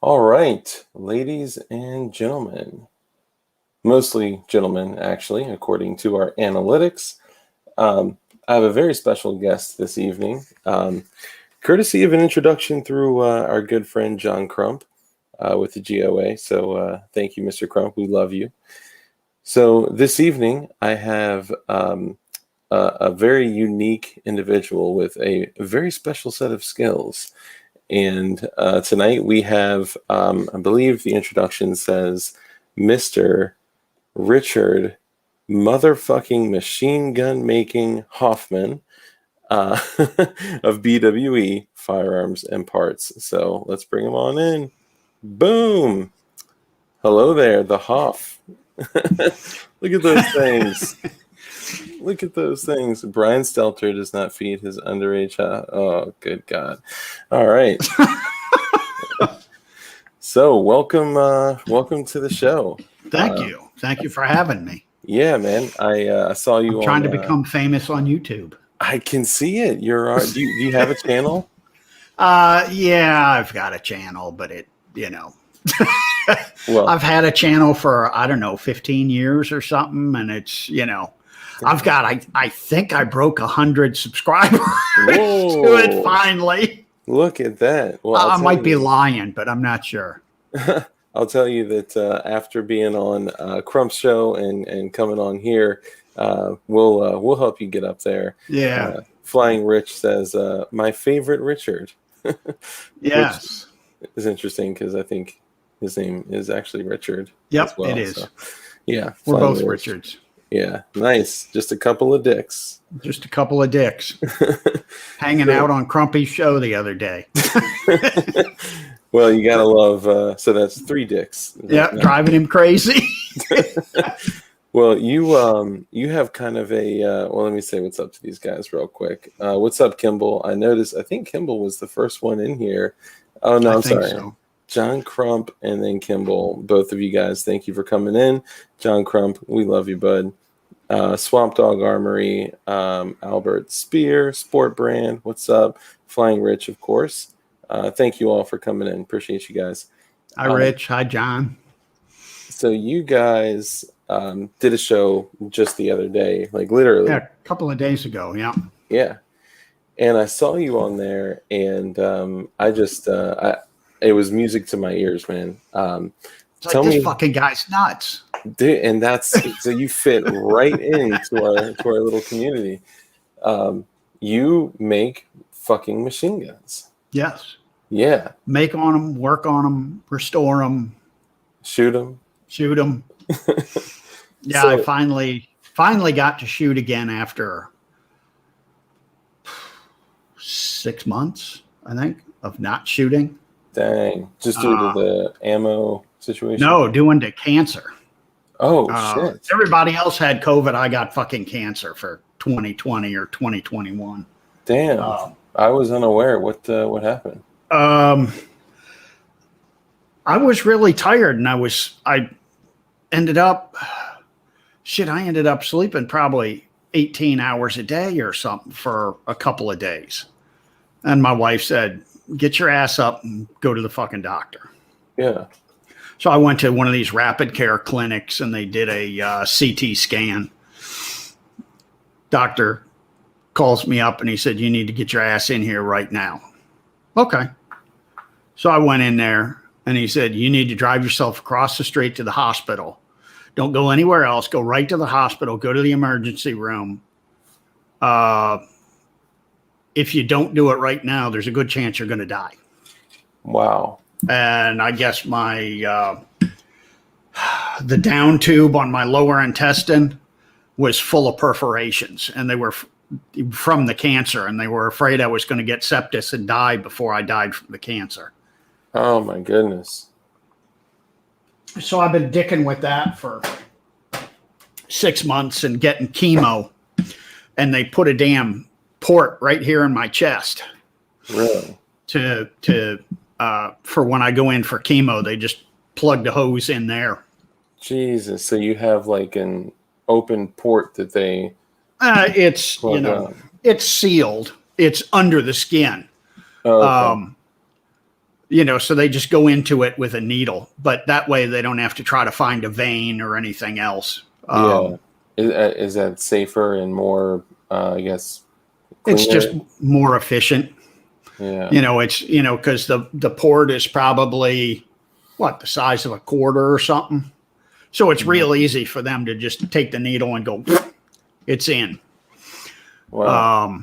All right, ladies and gentlemen, mostly gentlemen, actually, according to our analytics. I have a very special guest this evening, courtesy of an introduction through our good friend John Crump with the GOA. So thank you, Mr. Crump. We love you. So this evening, I have a very unique individual with a very special set of skills. And tonight we have, I believe the introduction says, Mr. Richard motherfucking machine gun making Hoffman of BWE Firearms and Parts. So let's bring him on in. Boom. Hello there, the Hoff. Look at those things. Look at those things. Brian Stelter does not feed his underage. Oh, good God. All right. So welcome to the show. Thank you. Thank you for having me. Yeah, man. I saw you I'm trying to become famous on YouTube. I can see it. You're do you have a channel? Yeah, I've got a channel, but well, I've had a channel for, I don't know, 15 years or something. And it's, I've got, I think I broke 100 subscribers to it finally. Look at that. Well, I might be lying, but I'm not sure. I'll tell you that after being on Crump's show and coming on here, we'll help you get up there. Yeah. Flying Rich says, my favorite Richard. Yes. Which is interesting because I think his name is actually Richard. Yep, well, it is. So, yeah. We're both Richards. Yeah, nice. Just a couple of dicks. Just a couple of dicks. Hanging out on Crumpy's show the other day. Well, you gotta love. So that's 3 dicks. Yeah, driving him crazy. Well, you have kind of a. Well, let me say what's up to these guys real quick. What's up, Kimball? I think Kimball was the first one in here. Oh no, I'm sorry. So. John Crump and then Kimball. Both of you guys, thank you for coming in. John Crump, we love you, bud. Swamp Dog Armory, Albert Spear, Sport Brand, what's up? Flying Rich, of course. Thank you all for coming in. Appreciate you guys. Hi, Rich. Hi, John. So you guys did a show just the other day, like literally. Yeah, a couple of days ago, yeah. Yeah. And I saw you on there, and I just, it was music to my ears, man. It's like, this fucking guy's nuts. Dude, and that's so you fit right into our little community. You make fucking machine guns. Yes. Yeah. Make on them, work on them, restore them, shoot them. Yeah, so, I finally got to shoot again after 6 months, I think, of not shooting. Dang, just due to the ammo situation? No, due to cancer. Oh, shit. Everybody else had COVID. I got fucking cancer for 2020 or 2021. Damn. I was unaware. What happened? I was really tired, and I ended up sleeping probably 18 hours a day or something for a couple of days. And my wife said, get your ass up and go to the fucking doctor. Yeah. So I went to one of these rapid care clinics, and they did a CT scan. Doctor calls me up, and he said, you need to get your ass in here right now. Okay. So I went in there, and he said, you need to drive yourself across the street to the hospital. Don't go anywhere else. Go right to the hospital. Go to the emergency room. If you don't do it right now, there's a good chance you're going to die. Wow. And I guess the down tube on my lower intestine was full of perforations, and they were from the cancer, and they were afraid I was going to get sepsis and die before I died from the cancer. Oh my goodness. So I've been dicking with that for 6 months and getting chemo, and they put a damn port right here in my chest. Really? For when I go in for chemo, they just plug the hose in there. Jesus. So you have like an open port that they it's it's sealed. It's under the skin. Oh, okay. So they just go into it with a needle, but that way they don't have to try to find a vein or anything else. Yeah. Is that safer and more, I guess, cleaner? It's just more efficient. Yeah. It's, because the port is probably the size of a quarter or something. So it's real easy for them to just take the needle and go, it's in. Wow.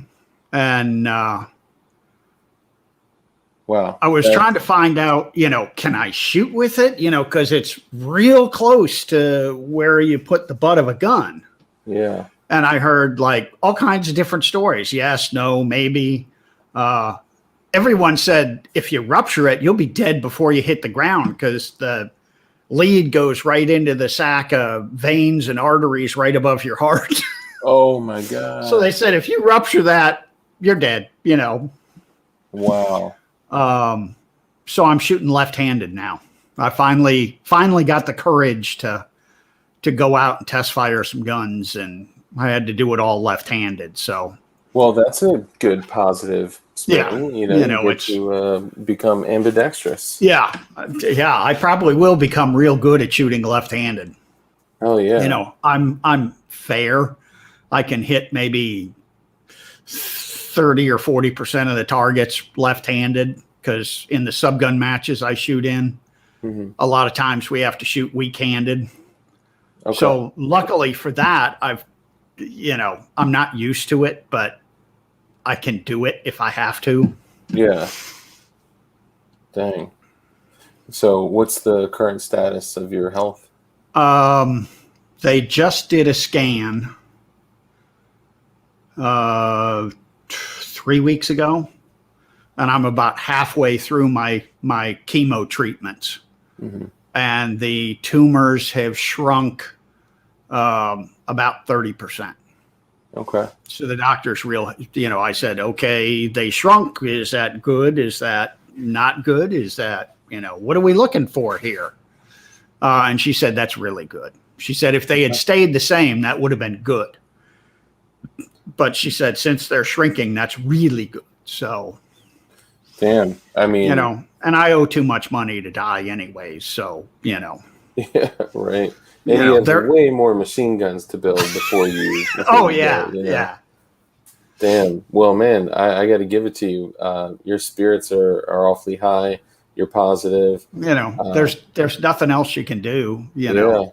Wow. I was trying to find out, can I shoot with it? Because it's real close to where you put the butt of a gun. Yeah. And I heard like all kinds of different stories. Yes, no, maybe. Everyone said if you rupture it, you'll be dead before you hit the ground because the lead goes right into the sac of veins and arteries right above your heart. Oh my God. So they said if you rupture that, you're dead, Wow. So I'm shooting left-handed now. I finally got the courage to go out and test fire some guns, and I had to do it all left-handed. So, well, that's a good positive spin. Yeah, you get to become ambidextrous. Yeah, I probably will become real good at shooting left-handed. Oh yeah. I'm fair. I can hit maybe 30 or 40% of the targets left-handed because in the subgun matches I shoot in, a lot of times we have to shoot weak-handed. Okay. So luckily for that, I'm not used to it, but I can do it if I have to. Yeah. Dang. So what's the current status of your health? They just did a scan 3 weeks ago, and I'm about halfway through my chemo treatments. And the tumors have shrunk about 30%. Okay. So the doctor's I said, okay, they shrunk. Is that good? Is that not good? Is that, what are we looking for here? And she said, that's really good. She said, if they had stayed the same, that would have been good. But she said, since they're shrinking, that's really good. So, damn. I mean, and I owe too much money to die anyways. So, Yeah, right. And you have way more machine guns to build before you. Yeah. Damn. Well, man, I got to give it to you. Your spirits are awfully high. You're positive. There's nothing else you can do. Yeah.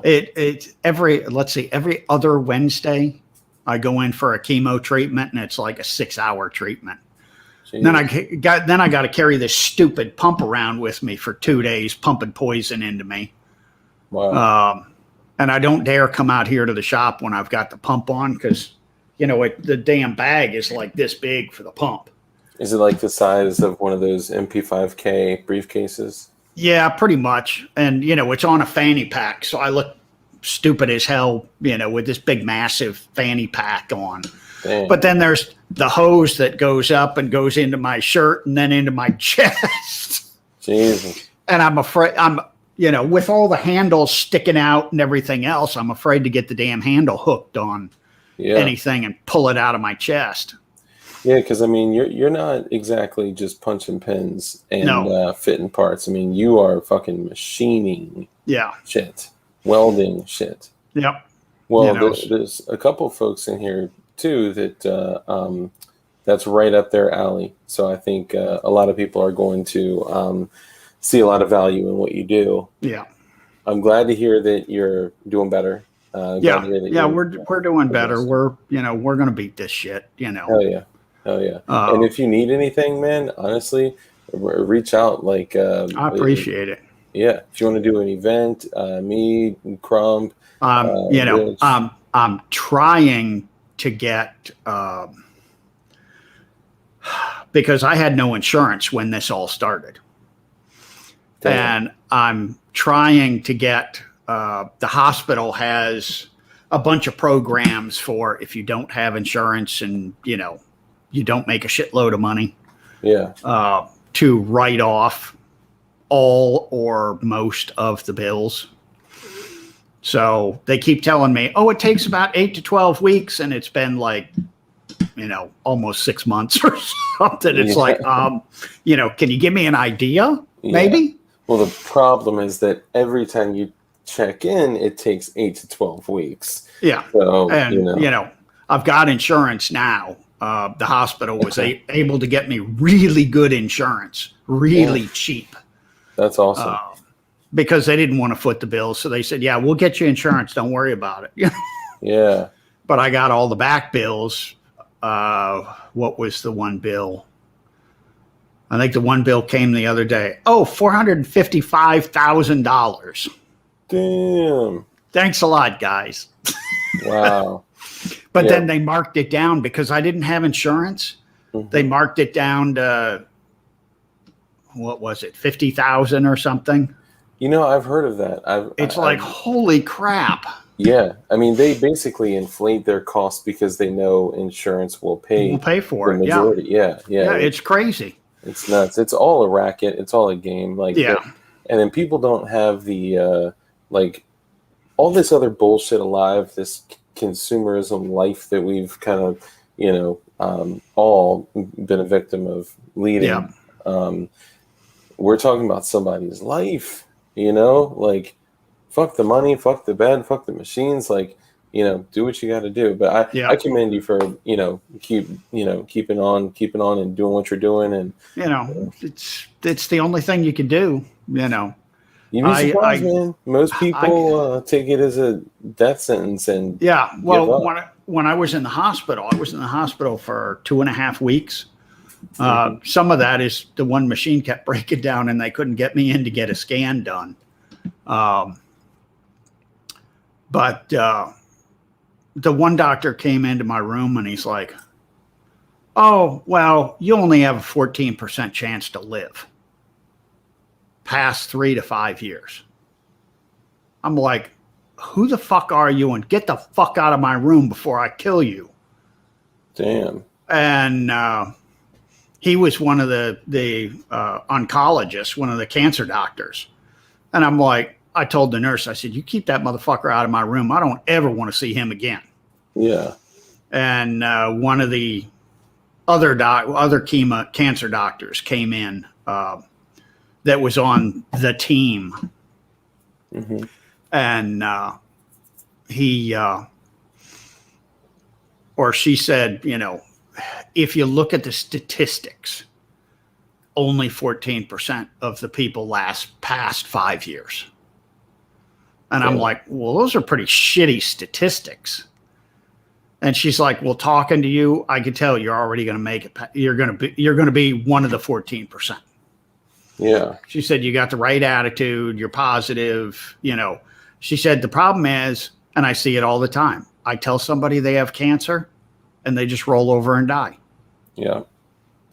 It's every other Wednesday, I go in for a chemo treatment, and it's like a 6-hour treatment. Jeez. Then I got to carry this stupid pump around with me for 2 days, pumping poison into me. Wow. And I don't dare come out here to the shop when I've got the pump on because, the damn bag is like this big for the pump. Is it like the size of one of those MP5K briefcases? Yeah, pretty much. And, it's on a fanny pack. So I look stupid as hell, with this big, massive fanny pack on. Dang. But then there's the hose that goes up and goes into my shirt and then into my chest. Jesus. And I'm afraid with all the handles sticking out and everything else, I'm afraid to get the damn handle hooked on anything and pull it out of my chest. Yeah, because you're not exactly just punching pins and fitting parts. You are fucking machining shit, welding shit. Yep. Well, there's a couple folks in here too that that's right up their alley. So I think a lot of people are going to see a lot of value in what you do. Yeah. I'm glad to hear that you're doing better. We're doing better. We're going to beat this shit. Hell yeah. And if you need anything, man, honestly, reach out. I appreciate it. Yeah, if you want to do an event, me, Crumb. I'm trying to get because I had no insurance when this all started. Damn. And I'm trying to get the hospital has a bunch of programs for if you don't have insurance and you don't make a shitload of money. Yeah. To write off all or most of the bills. So they keep telling me, it takes about 8 to 12 weeks. And it's been like almost 6 months or something. It's Yeah. like, can you give me an idea? Maybe. Yeah. Well, the problem is that every time you check in, it takes 8 to 12 weeks. Yeah. So, And, I've got insurance now. The hospital was able to get me really good insurance, really cheap. That's awesome. Because they didn't want to foot the bill. So they said, yeah, we'll get you insurance. Don't worry about it. Yeah. But I got all the back bills. What was the one bill? I think the one bill came the other day. Oh, $455,000. Damn. Thanks a lot, guys. Wow. But then they marked it down because I didn't have insurance. Mm-hmm. They marked it down to, what was it, 50,000 or something? I've heard of that. It's like, holy crap. Yeah. I mean, they basically inflate their costs because they know insurance will pay. We'll pay for the it. majority. Yeah. It's crazy. It's nuts. It's all a racket. It's all a game. And then people don't have the, all this other bullshit alive, this consumerism life that we've kind of, all been a victim of leading. Yeah. We're talking about somebody's life, fuck the money, fuck the bed, fuck the machines, do what you got to do. But I commend you for, keeping on and doing what you're doing. And, it's the only thing you can do, You'd be surprised, man. Most people take it as a death sentence and Well, when I was in the hospital, for 2.5 weeks. Some of that is the one machine kept breaking down and they couldn't get me in to get a scan done. But the one doctor came into my room and he's like, "Oh, well, you only have a 14% chance to live past 3 to 5 years." I'm like, who the fuck are you? And get the fuck out of my room before I kill you. Damn. And he was one of the oncologists, one of the cancer doctors. And I'm like, I told the nurse, I said, you keep that motherfucker out of my room. I don't ever want to see him again. Yeah. And one of the other cancer doctors came in that was on the team. Mm-hmm. And she said, if you look at the statistics, only 14% of the people last past 5 years. And I'm like, well, those are pretty shitty statistics. And she's like, well, talking to you, I could tell you're already going to make it. You're going to be one of the 14%. Yeah. She said, you got the right attitude. You're positive. She said, the problem is, and I see it all the time. I tell somebody they have cancer and they just roll over and die. Yeah.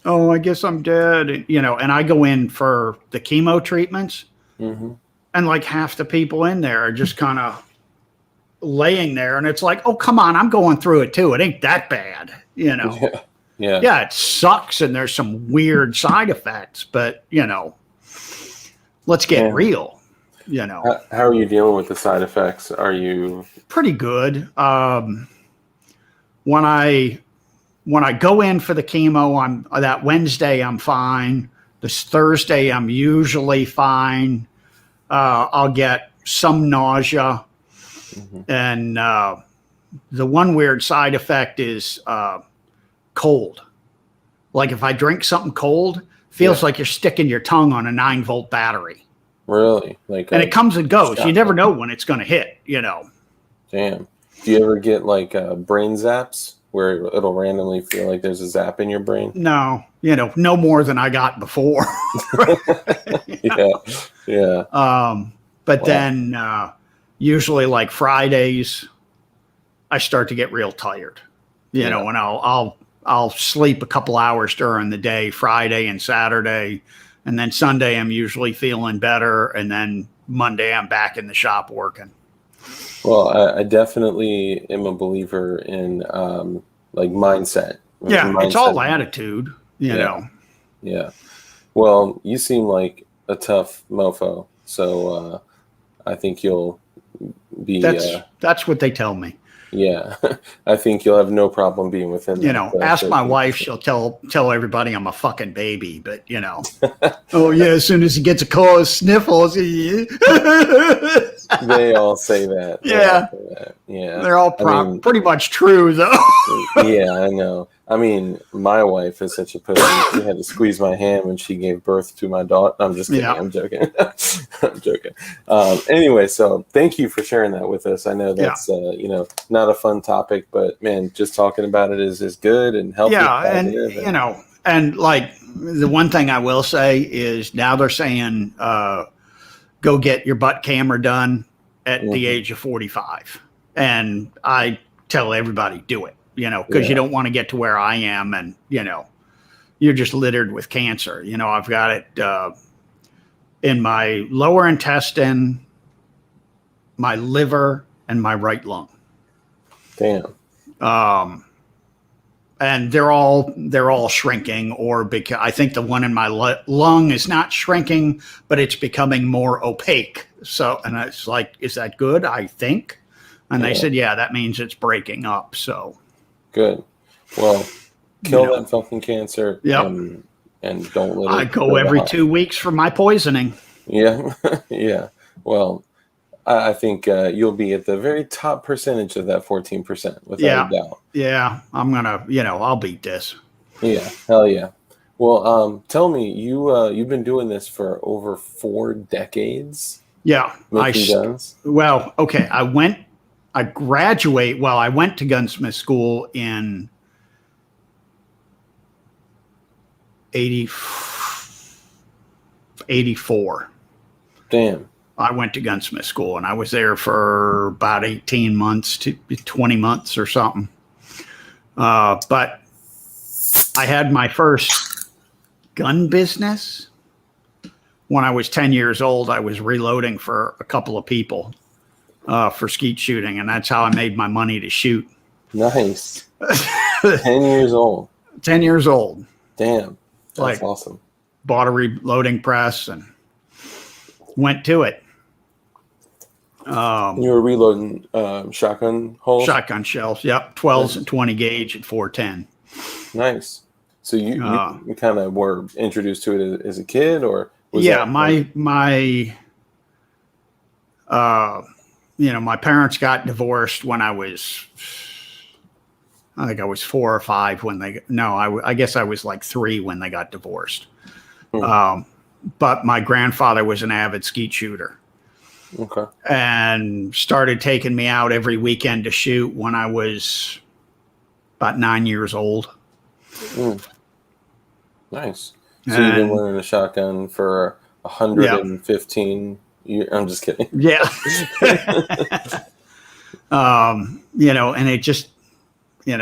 Oh, I guess I'm dead. And I go in for the chemo treatments. Mm-hmm. And like half the people in there are just kind of laying there. And it's like, oh, come on, I'm going through it too. It ain't that bad, Yeah. Yeah, it sucks. And there's some weird side effects, but, let's get real, How are you dealing with the side effects? Are you pretty good? When I go in for the chemo, that Wednesday, I'm fine. This Thursday, I'm usually fine. I'll get some nausea. Mm-hmm. And the one weird side effect is cold. Like if I drink something cold, feels like you're sticking your tongue on a 9-volt battery. Really? And it comes and goes. You never know when it's going to hit, Damn. Do you ever get brain zaps where it'll randomly feel like there's a zap in your brain? No, no more than I got before. Yeah. But then usually like Fridays, I start to get real tired, and I'll sleep a couple hours during the day, Friday and Saturday. And then Sunday, I'm usually feeling better. And then Monday, I'm back in the shop working. Well, I definitely am a believer in mindset. Yeah, it's all attitude, you know. Yeah. Well, you seem like a tough mofo, so I think you'll be. That's what they tell me. Yeah, I think you'll have no problem being within You that. know, ask my wife; she'll tell everybody I'm a fucking baby. But you know, oh yeah, as soon as he gets a cold sniffles, They all say that. yeah, Yeah. they're all I mean, pretty much true though. yeah, I know. I mean, my wife is such a pussy. She had to squeeze my hand when she gave birth to my daughter. I'm just kidding. Yeah. I'm joking. I'm joking. Anyway, so thank you for sharing that with us. I know that's not a fun topic, but man, just talking about it is good and healthy. Yeah, and you know, and like the one thing I will say is now they're saying go get your butt camera done at the age of 45, and I tell everybody do it. You know, because you don't want to get to where I am, and you know, you're just littered with cancer. You know, I've got it in my lower intestine, my liver, and my right lung. Damn. And they're all shrinking, or because I think the one in my lung is not shrinking, but it's becoming more opaque. So, and it's like, is that good? I think. And they said, yeah, that means it's breaking up. So good. Well, kill that fucking cancer. Yep. And don't let it. I go every 2 weeks for my poisoning. Yeah. Yeah. Well, I think you'll be at the very top percentage of that 14%, without a doubt. Yeah, I'm gonna, I'll beat this. Yeah, hell yeah. Well, tell me, you've been doing this for over 4 decades. Yeah, making guns. Well, okay, I went to gunsmith school in 84. Damn. I went to gunsmith school, and I was there for about 18 months to 20 months or something. But I had my first gun business when I was 10 years old. I was reloading for a couple of people for skeet shooting, and that's how I made my money to shoot. Nice. 10 years old. 10 years old. Damn. That's awesome. Bought a reloading press and went to it. You were reloading shotgun holes? Shotgun shells, yep. 12s and 20 gauge at 410. Nice. So you kind of were introduced to it as a kid, or was my parents got divorced when I think I was 4 or 5 when I guess I was like 3 when they got divorced. But my grandfather was an avid skeet shooter. Okay. And started taking me out every weekend to shoot when I was about 9 years old. Nice. So you've been wearing a shotgun for 115 years. I'm just kidding. Yeah. And it just, it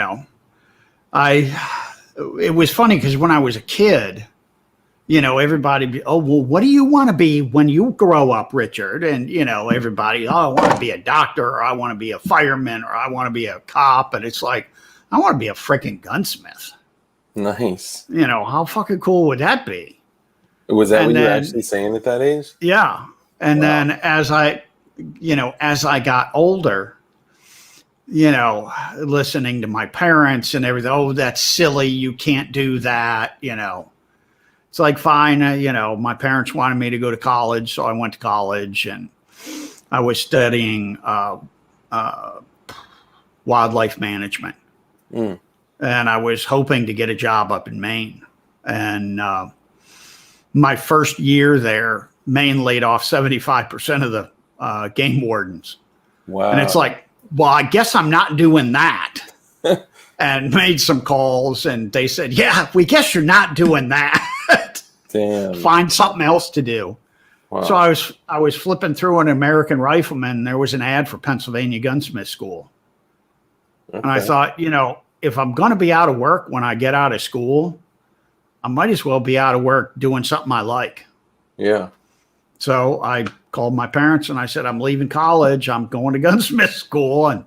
was funny because when I was a kid, everybody, oh, well, what do you want to be when you grow up, Richard? And, everybody, oh, I want to be a doctor, or I want to be a fireman, or I want to be a cop. And it's like, I want to be a freaking gunsmith. Nice. How fucking cool would that be? Was that what you were actually saying at that age? Yeah. And then as I got older, listening to my parents and everything, oh, that's silly. You can't do that. It's like, fine. My parents wanted me to go to college. So I went to college, and I was studying wildlife management. And I was hoping to get a job up in Maine. And my first year there, Maine laid off 75% of the game wardens. Wow. And it's like, well, I guess I'm not doing that. And made some calls, and they said, yeah, we guess you're not doing that. Damn. Find something else to do. Wow. So I was flipping through an American Rifleman, and there was an ad for Pennsylvania Gunsmith School. Okay. And I thought, if I'm going to be out of work when I get out of school, I might as well be out of work doing something I like. Yeah. So I called my parents and I said, I'm leaving college. I'm going to gunsmith school. And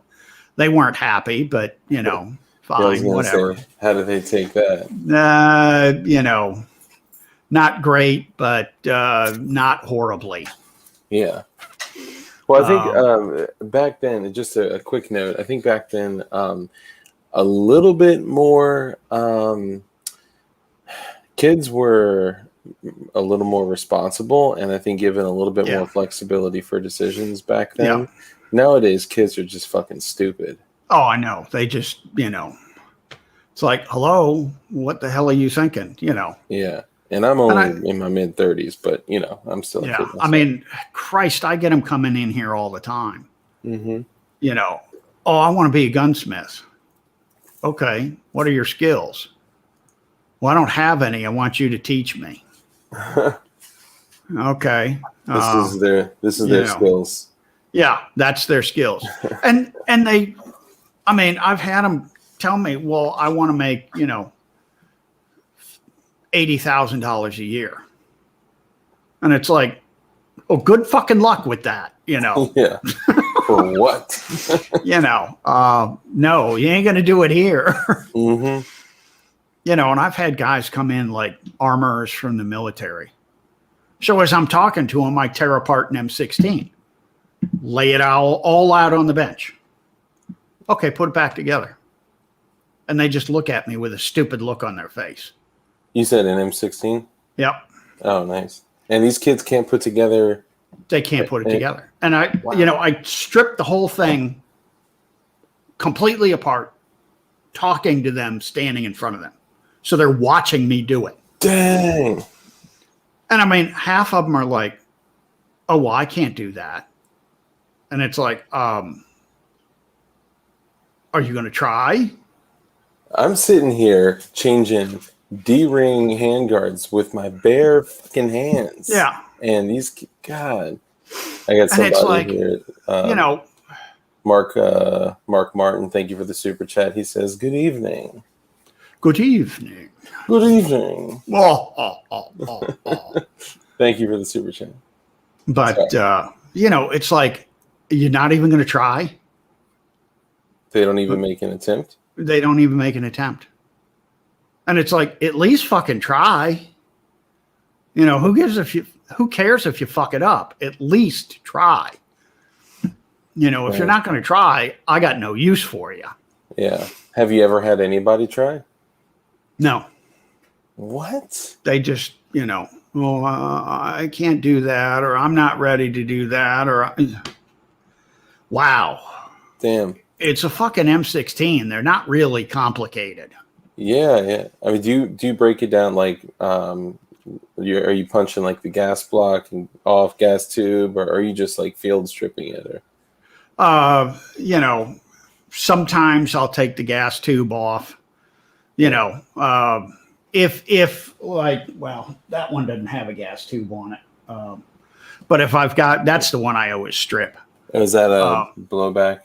they weren't happy, but, fine, whatever. Say, how did they take that? Not great, but not horribly. Yeah. Well, I think back then, just a quick note, I think back then a little bit more kids were a little more responsible, and I think given a little bit more flexibility for decisions back then. Yeah. Nowadays, kids are just fucking stupid. Oh, I know. They just, it's like, hello, what the hell are you thinking? Yeah. And I'm only in my mid 30s, but I'm still a kid myself. I mean, Christ, I get them coming in here all the time. Mm-hmm. Oh, I want to be a gunsmith. Okay, what are your skills? Well, I don't have any. I want you to teach me. Okay. This is their skills. Yeah, that's their skills. and they, I mean, I've had them tell me, well, I want to make, $80,000 a year. And it's like, oh, good fucking luck with that, Yeah. For what? No, you ain't going to do it here. Mm-hmm. And I've had guys come in like armorers from the military. So as I'm talking to them, I tear apart an M16, lay it all out on the bench. Okay, put it back together. And they just look at me with a stupid look on their face. You said an M16? Yep. Oh, nice. And these kids can't put together. They can't put it together. And I stripped the whole thing completely apart, talking to them, standing in front of them. So they're watching me do it. Dang. And I mean, half of them are like, oh, well, I can't do that. And it's like, are you going to try? I'm sitting here changing D-ring handguards with my bare fucking hands. Yeah. And God, I got somebody like, here. Mark Martin, thank you for the super chat. He says, good evening. Good evening. Good evening. Oh. Thank you for the super chat. But, it's like, you're not even going to try. They don't even make an attempt. They don't even make an attempt. And it's like, at least fucking try. Who cares if you fuck it up? At least try. If you're not going to try, I got no use for you. Yeah. Have you ever had anybody try? No. What? They just, I can't do that, or I'm not ready to do that, or wow. Damn. It's a fucking M16. They're not really complicated. Yeah. I mean, do you break it down like, are you punching like the gas block and off gas tube, or are you just like field stripping it? Or sometimes I'll take the gas tube off. If like, well, that one doesn't have a gas tube on it. But if I've got, that's the one I always strip. Is that a blowback?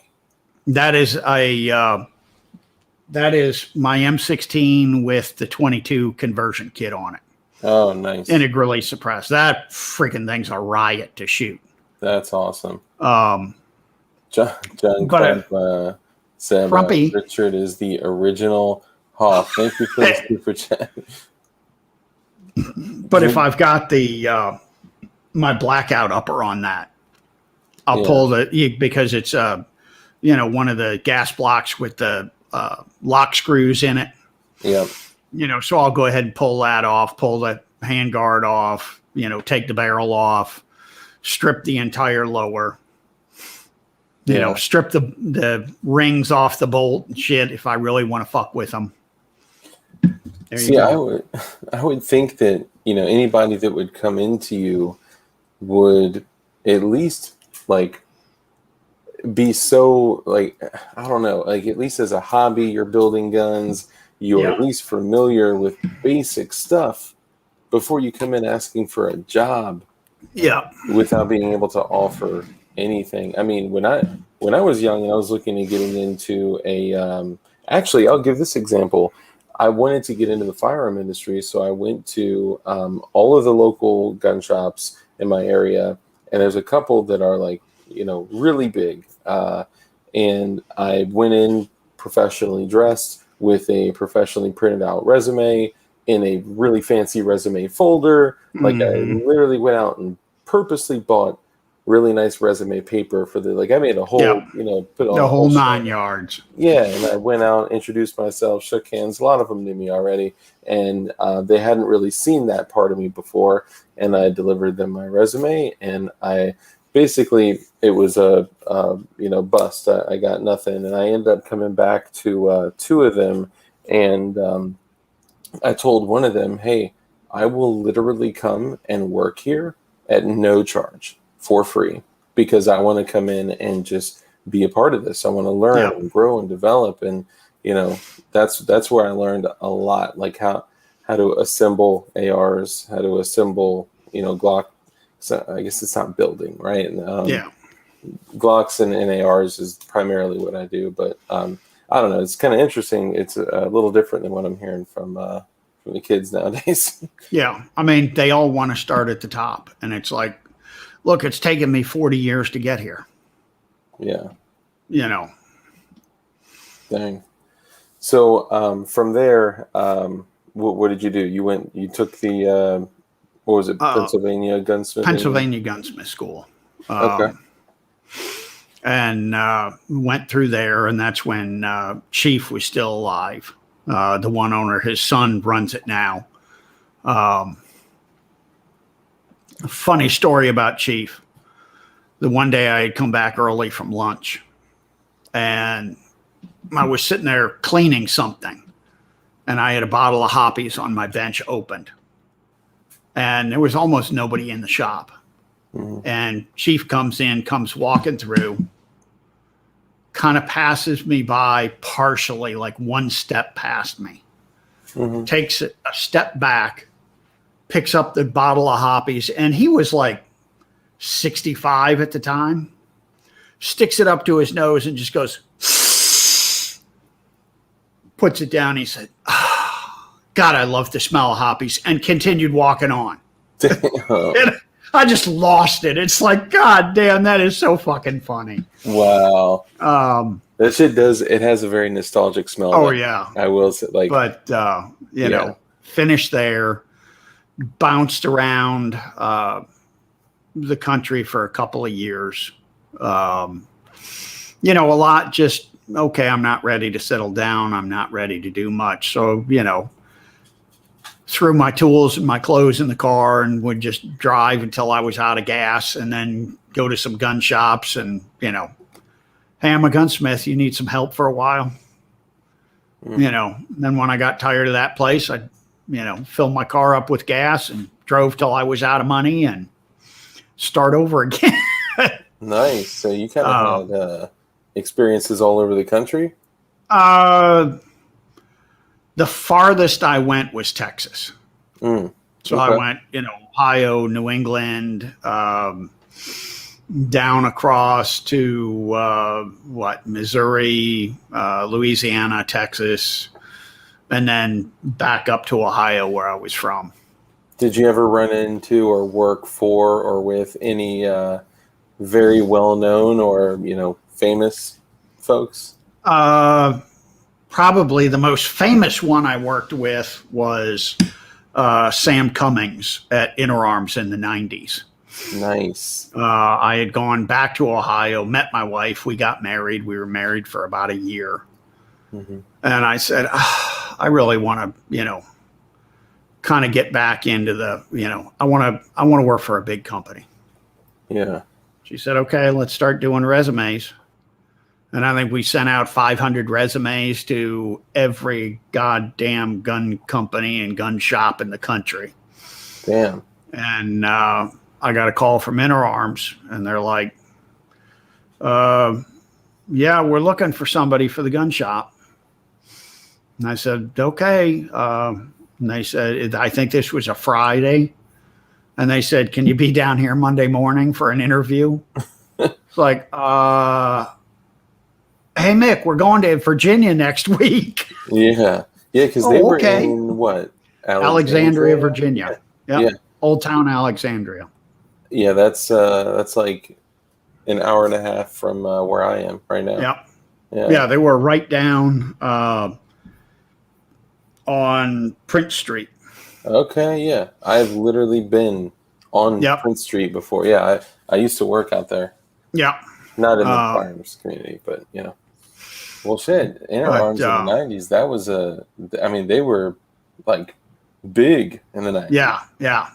That is my M16 with the 22 conversion kit on it. Oh, nice. Integrally suppressed. That freaking thing's a riot to shoot. That's awesome. John said Richard is the original Hoff. Thank you for the super chat. But if I've got the my blackout upper on that, I'll pull because it's one of the gas blocks with the lock screws in it. Yep. So I'll go ahead and pull that off, pull the handguard off, take the barrel off, strip the entire lower, strip the rings off the bolt and shit if I really want to fuck with them. I would think that, anybody that would come into you would at least like be so like, I don't know, like at least as a hobby, you're building guns, you're at least familiar with basic stuff before you come in asking for a job. Yeah. Without being able to offer anything. I mean, when I was young and I was looking at getting into actually, I'll give this example. I wanted to get into the firearm industry, so I went to all of the local gun shops in my area, and there's a couple that are like, really big. And I went in professionally dressed with a professionally printed out resume in a really fancy resume folder. Like I literally went out and purposely bought really nice resume paper for the, like, I made a whole, Yeah. put on The a whole whole show. 9 yards. Yeah, and I went out, introduced myself, shook hands. A lot of them knew me already, and they hadn't really seen that part of me before. And I delivered them my resume, and I basically, it was a bust. I got nothing, and I ended up coming back to two of them, and I told one of them, "Hey, I will literally come and work here at no charge for free because I want to come in and just be a part of this. I want to learn Yeah. and grow and develop." And that's where I learned a lot, like how to assemble ARs, how to assemble Glock. So I guess it's not building, right? And, Yeah. Glocks and ARs is primarily what I do, but I don't know. It's kind of interesting. It's a little different than what I'm hearing from the kids nowadays. Yeah. I mean, they all want to start at the top. And it's like, look, it's taken me 40 years to get here. Yeah. Dang. So from there, what did you do? You took the, what was it, Pennsylvania gunsmithing? Pennsylvania gunsmith school. Okay. And went through there, and that's when Chief was still alive. The one owner, his son runs it now. Funny story about Chief. The one day I had come back early from lunch, and I was sitting there cleaning something, and I had a bottle of Hoppies on my bench opened, and there was almost nobody in the shop. Mm-hmm. And Chief comes walking through, kind of passes me by partially, like one step past me, mm-hmm. takes a step back, picks up the bottle of Hoppies, and he was like 65 at the time, sticks it up to his nose and just goes, puts it down. He said, oh, God, I love the smell of Hoppies, and continued walking on. And I just lost it. It's like, God damn, that is so fucking funny. Wow. That shit it has a very nostalgic smell. Oh, yeah. I will say, like, but, finished there, bounced around the country for a couple of years. A lot just, okay, I'm not ready to settle down. I'm not ready to do much. So, threw my tools and my clothes in the car and would just drive until I was out of gas, and then go to some gun shops and, hey, I'm a gunsmith. You need some help for a while. Then when I got tired of that place, I, filled my car up with gas and drove till I was out of money and start over again. Nice. So you kind of had experiences all over the country? The farthest I went was Texas. So okay. I went, Ohio, New England, down across to Missouri, Louisiana, Texas, and then back up to Ohio where I was from. Did you ever run into or work for or with any very well-known or, famous folks? Probably the most famous one I worked with was Sam Cummings at Firearms in the 90s. Nice. I had gone back to Ohio, met my wife. We got married. We were married for about a year. Mm-hmm. And I said, I really want to, kind of get back into the, I want to work for a big company. Yeah. She said, okay, let's start doing resumes. And I think we sent out 500 resumes to every goddamn gun company and gun shop in the country. Damn. And I got a call from Firearms, and they're like, yeah, we're looking for somebody for the gun shop. And I said, okay. And they said, I think this was a Friday. And they said, can you be down here Monday morning for an interview? It's like, hey, Mick, we're going to Virginia next week. Yeah. Yeah, because they were in what? Alexandria, Virginia. Yep. Yeah. Old Town Alexandria. Yeah, that's like an hour and a half from where I am right now. Yep. Yeah, they were right down on Prince Street. Okay, yeah. I've literally been on Yep. Prince Street before. Yeah, I used to work out there. Yeah. Not in the firearms community, but Well, shit, Interarms in the 90s, that was I mean, they were like big in the 90s. Yeah. Yeah.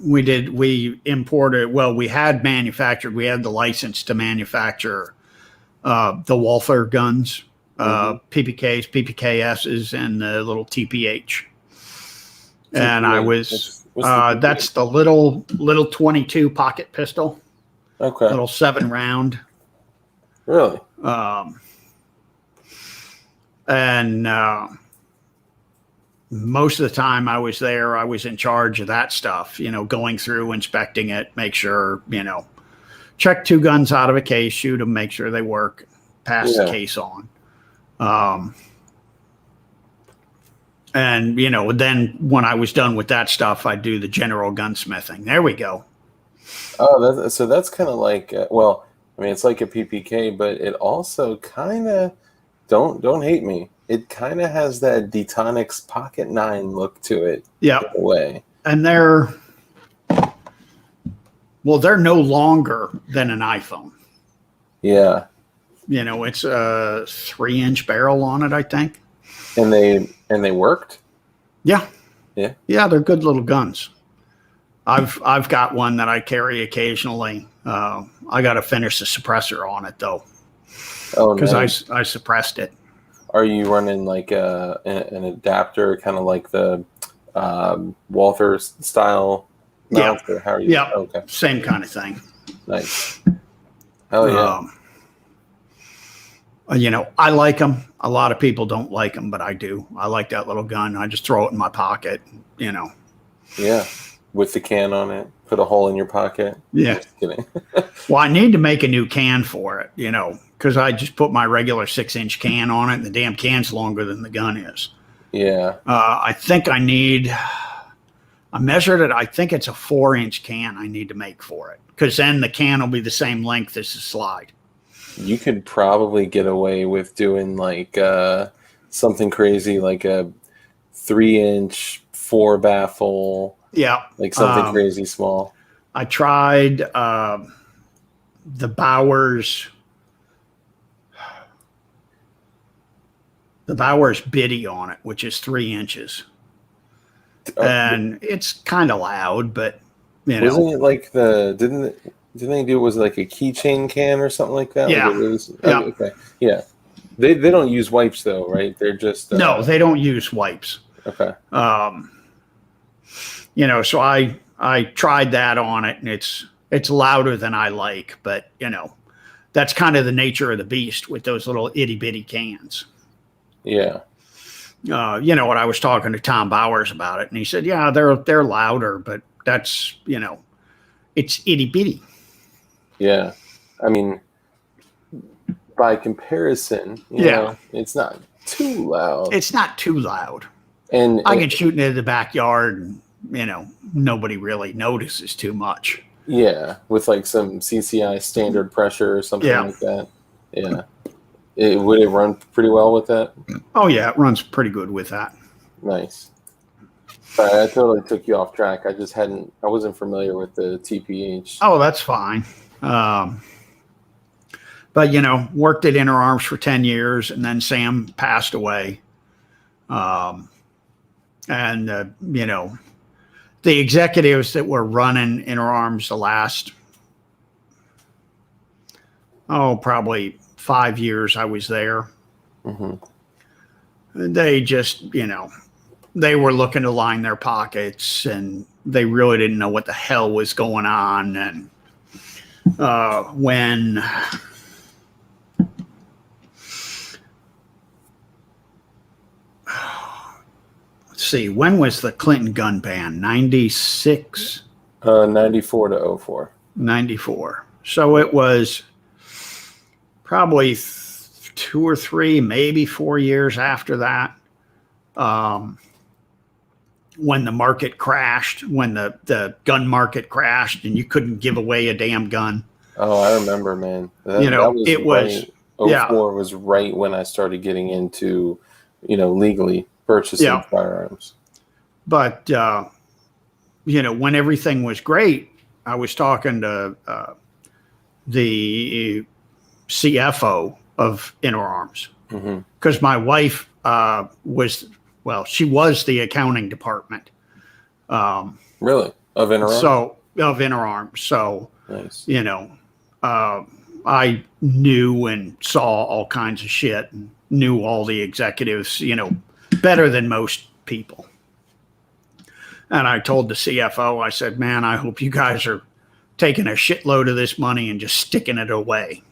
We imported, well, we had the license to manufacture the Walther guns, PPKs, PPKSs, and the little TPH. And I was, that's the little 22 pocket pistol. Okay. Little 7-round. Really? And most of the time I was there, I was in charge of that stuff, going through, inspecting it, make sure, check 2 guns out of a case, shoot them, make sure they work, pass the case on. And, then when I was done with that stuff, I'd do the general gunsmithing. There we go. Oh, so that's kind of like, well, I mean, it's like a PPK, but it also kind of, don't hate me, it kind of has that Detonics Pocket 9 look to it. Yeah. In a way. And they're no longer than an iPhone. Yeah. It's a 3-inch barrel on it, I think. And they worked? Yeah. Yeah. Yeah, they're good little guns. I've got one that I carry occasionally. I got to finish the suppressor on it though. Oh, because I suppressed it. Are you running like an adapter, kind of like the Walther style mount? Yeah. Or how are you? Yeah. Okay. Same kind of thing. Nice. Hell yeah. I like them. A lot of people don't like them, but I do. I like that little gun. I just throw it in my pocket. Yeah. With the can on it, put a hole in your pocket. Yeah. Just kidding. Well, I need to make a new can for it, because I just put my regular 6-inch can on it, and the damn can's longer than the gun is. Yeah. I think I measured it. I think it's a 4-inch can I need to make for it, because then the can will be the same length as the slide. You could probably get away with doing like something crazy, like a 3-inch 4-baffle. Yeah. Like something crazy small. I tried the Bowers Biddy on it, which is 3 inches. And it's kind of loud, but Wasn't it like didn't they do, was it like a keychain can or something like that? Yeah. Okay. Yeah. They don't use wipes though, right? They're just no, they don't use wipes. Okay. So I tried that on it, and it's louder than I like, but that's kind of the nature of the beast with those little itty bitty cans. Yeah. What I was talking to Tom Bowers about it, and he said, yeah, they're louder, but that's, it's itty bitty. Yeah. I mean, by comparison, you know, it's not too loud. It's not too loud. And I can shoot into the backyard, and nobody really notices too much. Yeah, with like some CCI standard pressure or something like that. Yeah. Would it run pretty well with that? Oh yeah, it runs pretty good with that. Nice. Sorry, I totally took you off track. I wasn't familiar with the TPH. Oh, that's fine. But worked at Interarms for 10 years, and then Sam passed away. The executives that were running Interarms the last, probably 5 years I was there. Mm-hmm. They just, they were looking to line their pockets, and they really didn't know what the hell was going on. And when when was the Clinton gun ban? 96? 94 to 04. 94. So it was probably 2 or 3, maybe 4 years after that, when the market crashed, when the gun market crashed, and you couldn't give away a damn gun. Oh, I remember, man. That was 04 was right when I started getting into, legally purchasing firearms. But, when everything was great, I was talking to the CFO of Inner Arms because my wife she was the accounting department. Really? Of Inner Arms? So, of Inner Arms. So, nice. I knew and saw all kinds of shit and knew all the executives, better than most people. And I told the CFO, I said, man, I hope you guys are taking a shitload of this money and just sticking it away.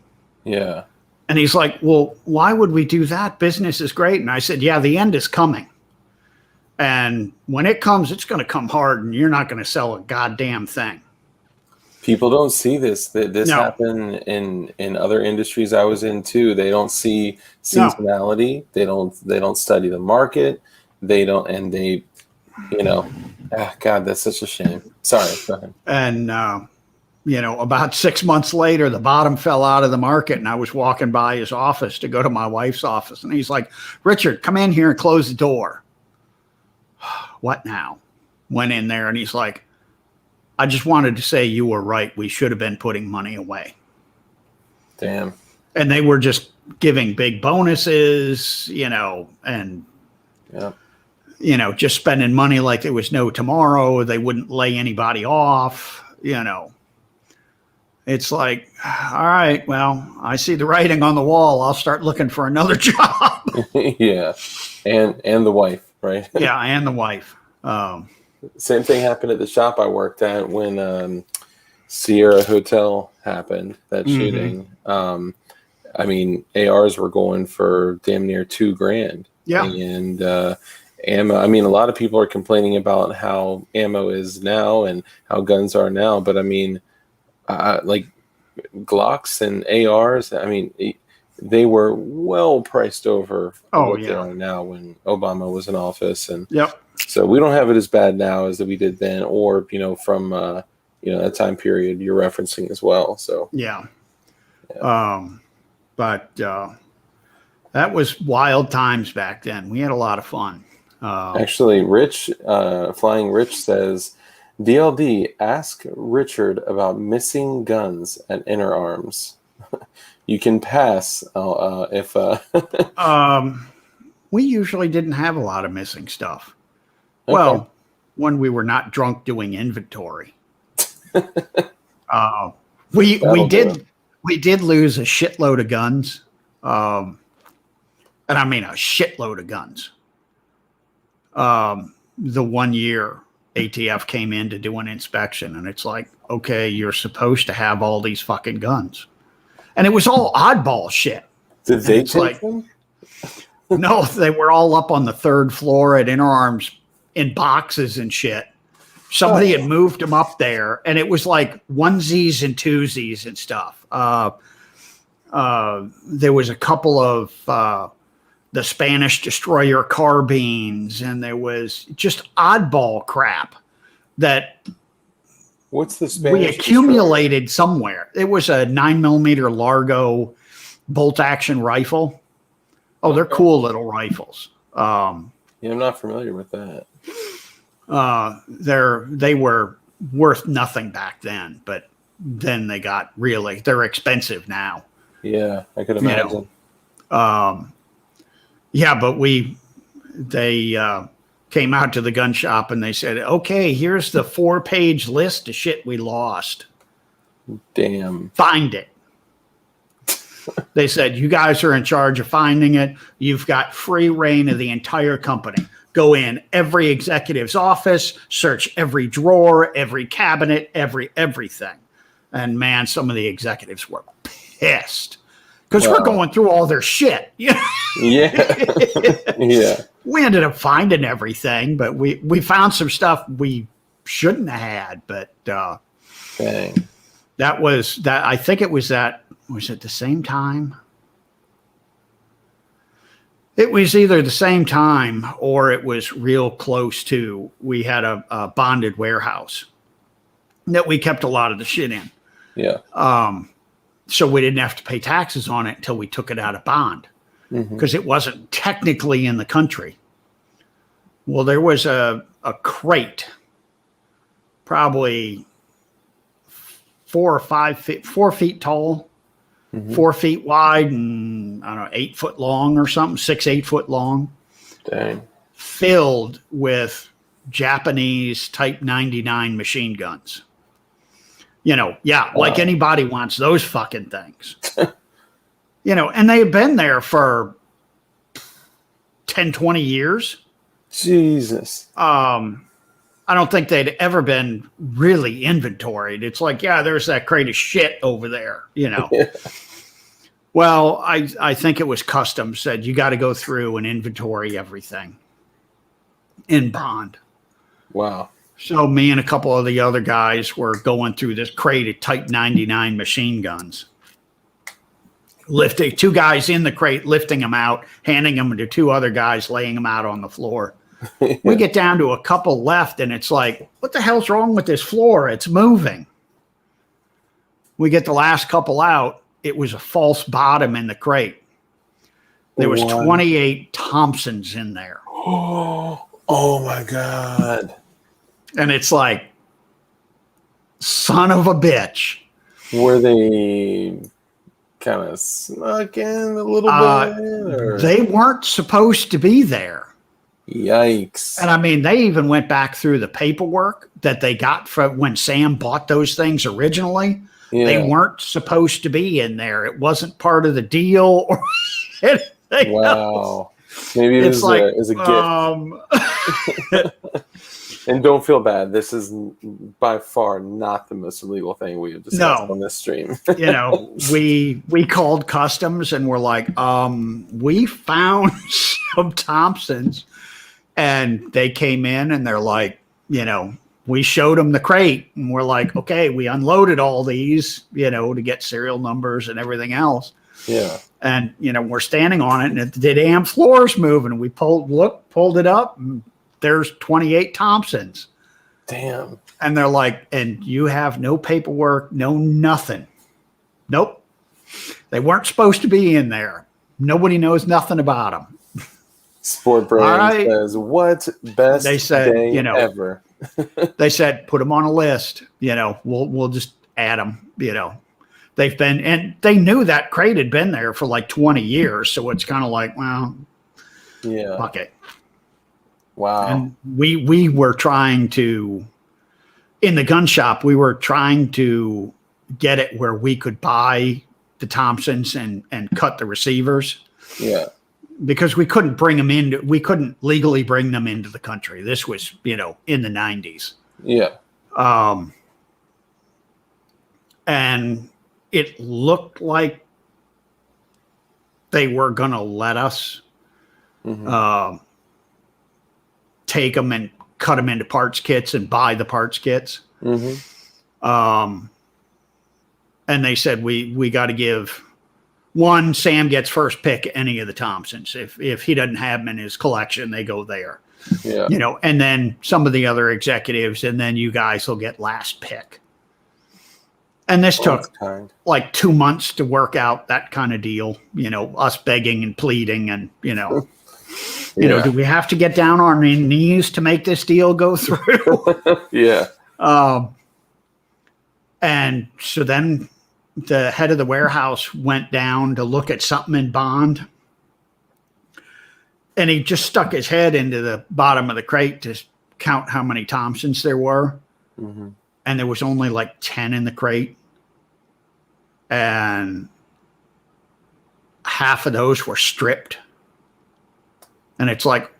Yeah. And he's like, well, why would we do that? Business is great. And I said, yeah, the end is coming. And when it comes, it's going to come hard and you're not going to sell a goddamn thing. People don't see this. This No. happened in other industries I was in too. They don't see seasonality. No. They don't study the market. They don't, and they, God, that's such a shame. Sorry. Go ahead. And, about 6 months later, the bottom fell out of the market and I was walking by his office to go to my wife's office. And he's like, Richard, come in here and close the door. What now? Went in there and he's like, I just wanted to say you were right. We should have been putting money away. Damn. And they were just giving big bonuses, and, just spending money like there was no tomorrow. They wouldn't lay anybody off, It's like, all right, well, I see the writing on the wall. I'll start looking for another job. Yeah. And the wife, right? Yeah, and the wife. Same thing happened at the shop I worked at when Sierra Hotel happened, that shooting. ARs were going for damn near $2,000. Yeah. And ammo, a lot of people are complaining about how ammo is now and how guns are now, but like Glocks and ARs, they were well priced over what they are now when Obama was in office. And so we don't have it as bad now as we did then, or, from, that time period you're referencing as well. So, but that was wild times back then. We had a lot of fun. Actually, Rich, Flying Rich says, DLD, ask Richard about missing guns at Inner Arms. You can pass if... we usually didn't have a lot of missing stuff. Okay. Well, when we were not drunk doing inventory. We did lose a shitload of guns. And I mean a shitload of guns. The 1 year ATF came in to do an inspection, and it's like, okay, you're supposed to have all these fucking guns. And it was all oddball shit. Did they take them? No, they were all up on the third floor at Inner Arms in boxes and shit. Somebody had moved them up there, and it was like onesies and twosies and stuff. There was a couple of the Spanish destroyer carbines, and there was just oddball crap that what's the Spanish we accumulated destroyer? Somewhere. It was a 9mm Largo bolt action rifle. Oh, they're cool little rifles. I'm not familiar with that. They were worth nothing back then, but then they're expensive now. Yeah, I could imagine. But they came out to the gun shop and they said, okay, here's the 4-page list of shit we lost. Damn. Find it. They said, you guys are in charge of finding it. You've got free reign of the entire company. Go in every executive's office, search every drawer, every cabinet, everything. And man, some of the executives were pissed because we're going through all their shit. Yeah. Yeah. We ended up finding everything, but we found some stuff we shouldn't have had. But dang. That was that. I think it was that. Was it the same time? It was either the same time or it was real close to. We had a bonded warehouse that we kept a lot of the shit in. Yeah. So we didn't have to pay taxes on it until we took it out of bond because it wasn't technically in the country. Well, there was a a crate, probably 4 feet tall, 4 feet wide, and I don't know, 8 foot long or something, 8 foot long. Dang. Filled with Japanese Type 99 machine guns. Like anybody wants those fucking things. And they had been there for 10, 20 years. Jesus. I don't think they'd ever been really inventoried. It's like, there's that crate of shit over there, Yeah. Well, I think it was customs said you got to go through and inventory everything in bond. Wow. So me and a couple of the other guys were going through this crate of Type 99 machine guns. Lifting 2 guys in the crate, lifting them out, handing them to 2 other guys, laying them out on the floor. We get down to a couple left, and it's like, what the hell's wrong with this floor? It's moving. We get the last couple out. It was a false bottom in the crate. There was 28 Thompsons in there. Oh my God. And it's like, son of a bitch. Were they kind of snuck in a little bit? Or? They weren't supposed to be there. Yikes. And I mean, they even went back through the paperwork that they got from when Sam bought those things originally. Yeah. They weren't supposed to be in there. It wasn't part of the deal or anything. Wow. Maybe it is like, a gift. And don't feel bad. This is by far not the most illegal thing we have discussed on this stream. We called customs and we're like, we found some Thompsons, and they came in and they're like, we showed them the crate and we're like, okay, we unloaded all these, to get serial numbers and everything else. Yeah. And, we're standing on it and the damn floor's moving. We pulled it up, and there's 28 Thompsons. Damn. And they're like, and you have no paperwork, no nothing. Nope. They weren't supposed to be in there. Nobody knows nothing about them. Sport Brain says, what best day ever? They said, put them on a list. We'll just add them, They've been, and they knew that crate had been there for like 20 years. So it's kind of like, well, yeah, fuck it. Wow. And we were trying to, in the gun shop, we were trying to get it where we could buy the Thompsons and cut the receivers. Yeah. Because we couldn't bring them in. We couldn't legally bring them into the country. This was, in the 90s. Yeah. And it looked like they were going to let us take them and cut them into parts kits and buy the parts kits. Mm-hmm. And they said, we got to give one, Sam gets first pick any of the Thompsons. If he doesn't have them in his collection, they go there. Yeah. And then some of the other executives, and then you guys will get last pick. And this took like 2 months to work out that kind of deal, us begging and pleading and, do we have to get down on our knees to make this deal go through? Yeah. And so then the head of the warehouse went down to look at something in bond. And he just stuck his head into the bottom of the crate to count how many Thompsons there were. Mm-hmm. And there was only like 10 in the crate. And half of those were stripped. And it's like,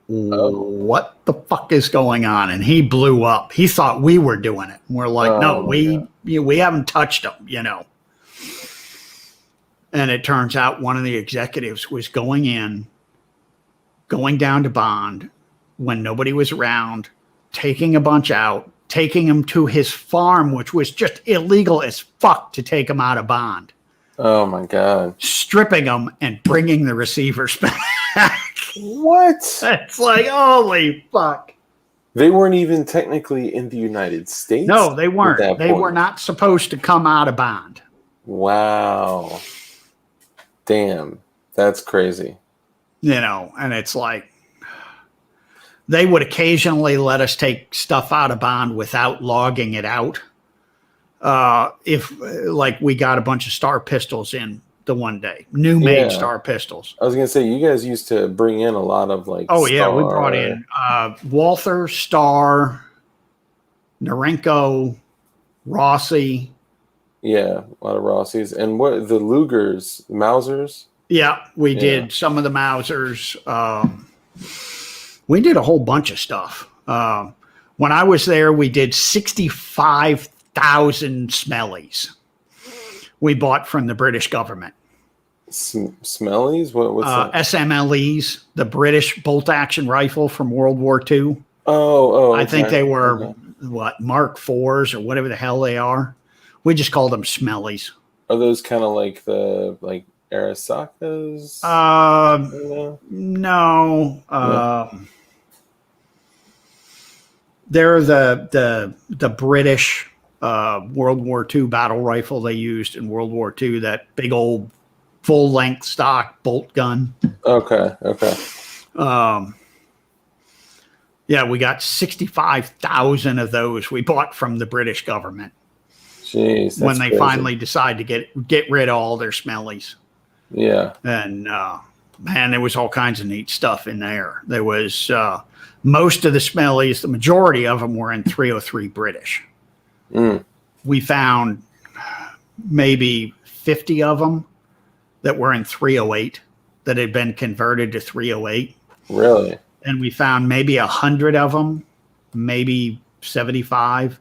what the fuck is going on? And he blew up. He thought we were doing it. And we're like, no, we haven't touched them, And it turns out one of the executives was going down to bond when nobody was around, taking a bunch out, taking them to his farm, which was just illegal as fuck to take them out of bond. Oh my God. Stripping them and bringing the receivers back. What? It's like, holy fuck. They weren't even technically in the United States? No, they weren't. They were not supposed to come out of bond. Wow. Damn. That's crazy. And it's like, They would occasionally let us take stuff out of bond without logging it out. If like we got a bunch of Star pistols in the one day, new made Yeah. Star pistols. I was gonna say you guys used to bring in a lot of like. Oh yeah, we Star. brought in Walther, Star, Norenko, Rossi. Yeah, a lot of Rossies. And what the Lugers, Mausers? Yeah, we did some of the Mausers. We did a whole bunch of stuff. When I was there, we did 65,000 smellies we bought from the British government. Smellies? What's that? SMLEs, the British bolt-action rifle from World War II. Oh, I think okay. they were, what, Mark IVs or whatever the hell they are. We just called them smellies. Are those kind of like the Arasakas? No. They're the British World War II battle rifle they used in World War II, that big old full-length stock bolt gun. Okay. Yeah, we got 65,000 of those we bought from the British government. Jeez, when they crazy. finally decide to get rid of all their smellies. Yeah. And man, there was all kinds of neat stuff in there. There was most of the smellies, the majority of them were in 303 British. We found maybe 50 of them that were in 308 that had been converted to 308. Really? And we found maybe 100 of them, maybe 75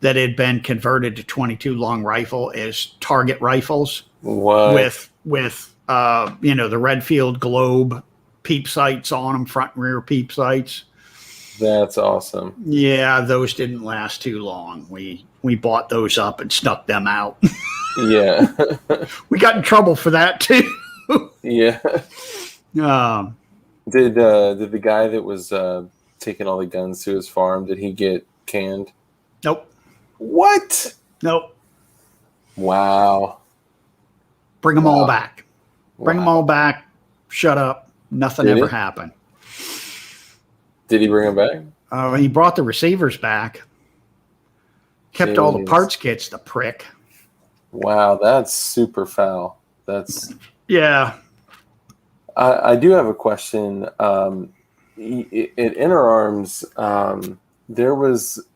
that had been converted to 22 long rifle as target rifles. What? With the Redfield Globe peep sights on them, front and rear peep sights. That's awesome. Yeah, those didn't last too long. We bought those up and snuck them out. Yeah. We got in trouble for that too. Yeah. Did the guy that was taking all the guns to his farm, did he get canned? Nope. What? Nope. Wow. Bring them all back. Bring them all back. Shut up. Nothing ever happened. Did he bring them back? He brought the receivers back. Kept all the parts kits, the prick. Wow, that's super foul. Yeah. I do have a question. At Inner Arms, there was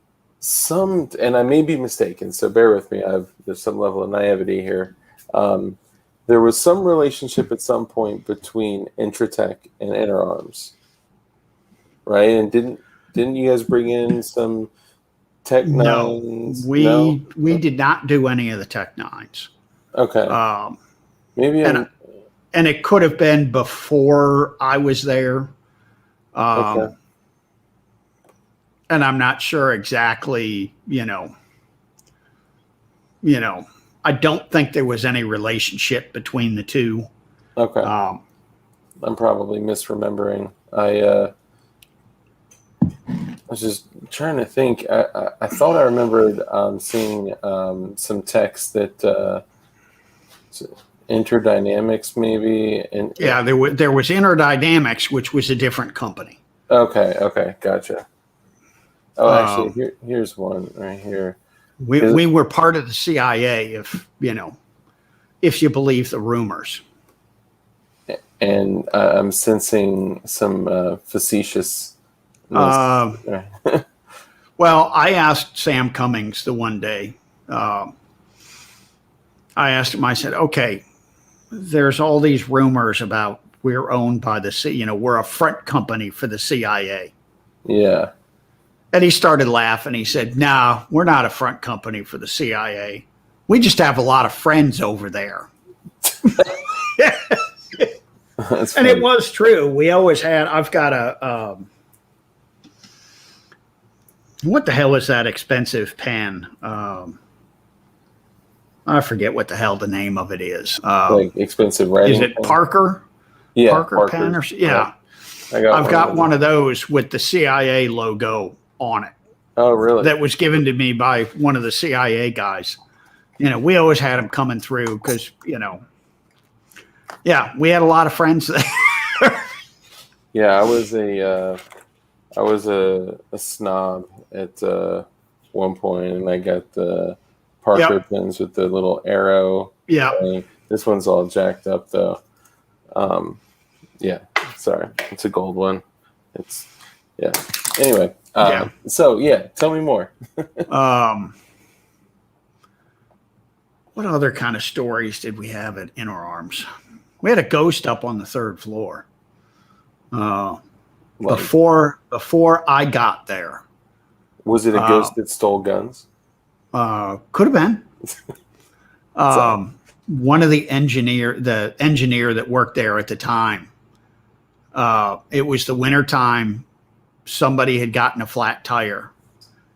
some, and I may be mistaken, so bear with me. There's some level of naivety here. There was some relationship at some point between Intratech and Inner Arms, right? And didn't you guys bring in some Tech Nines? No, we did not do any of the Tech Nines. Okay. Maybe and it could have been before I was there. Okay. And I'm not sure exactly, I don't think there was any relationship between the two. Okay. I'm probably misremembering. I was just trying to think. I thought I remembered seeing some text that Interdynamics maybe. Yeah, there was Interdynamics, which was a different company. Okay, gotcha. Oh, actually, here's one right here. We were part of the CIA, if you believe the rumors. And I'm sensing some facetious. Well, I asked Sam Cummings the one day. I asked him. I said, "Okay, there's all these rumors about we're owned by the we're a front company for the CIA." Yeah. And he started laughing. He said, "No, we're not a front company for the CIA. We just have a lot of friends over there." And it was true. We always had. I've got a. What the hell is that expensive pen? I forget what the hell the name of it is. Like expensive writing. Is it pen? Parker? Yeah, Parker pen or yeah. I've got one of those with the CIA logo on it. Oh, really? That was given to me by one of the CIA guys. We always had them coming through because, yeah, we had a lot of friends there. Yeah, I was a I was a snob at one point, and I got the Parker Yep. pins with the little arrow. Yeah. thing. This one's all jacked up though. Yeah, sorry, it's a gold one. It's yeah. Anyway, Yeah. so yeah, tell me more. What other kind of stories did we have at Inner Arms? We had a ghost up on the third floor. Like, Before I got there. was it a ghost that stole guns? Could have been. One of the engineer that worked there at the time. It was the winter time. Somebody had gotten a flat tire,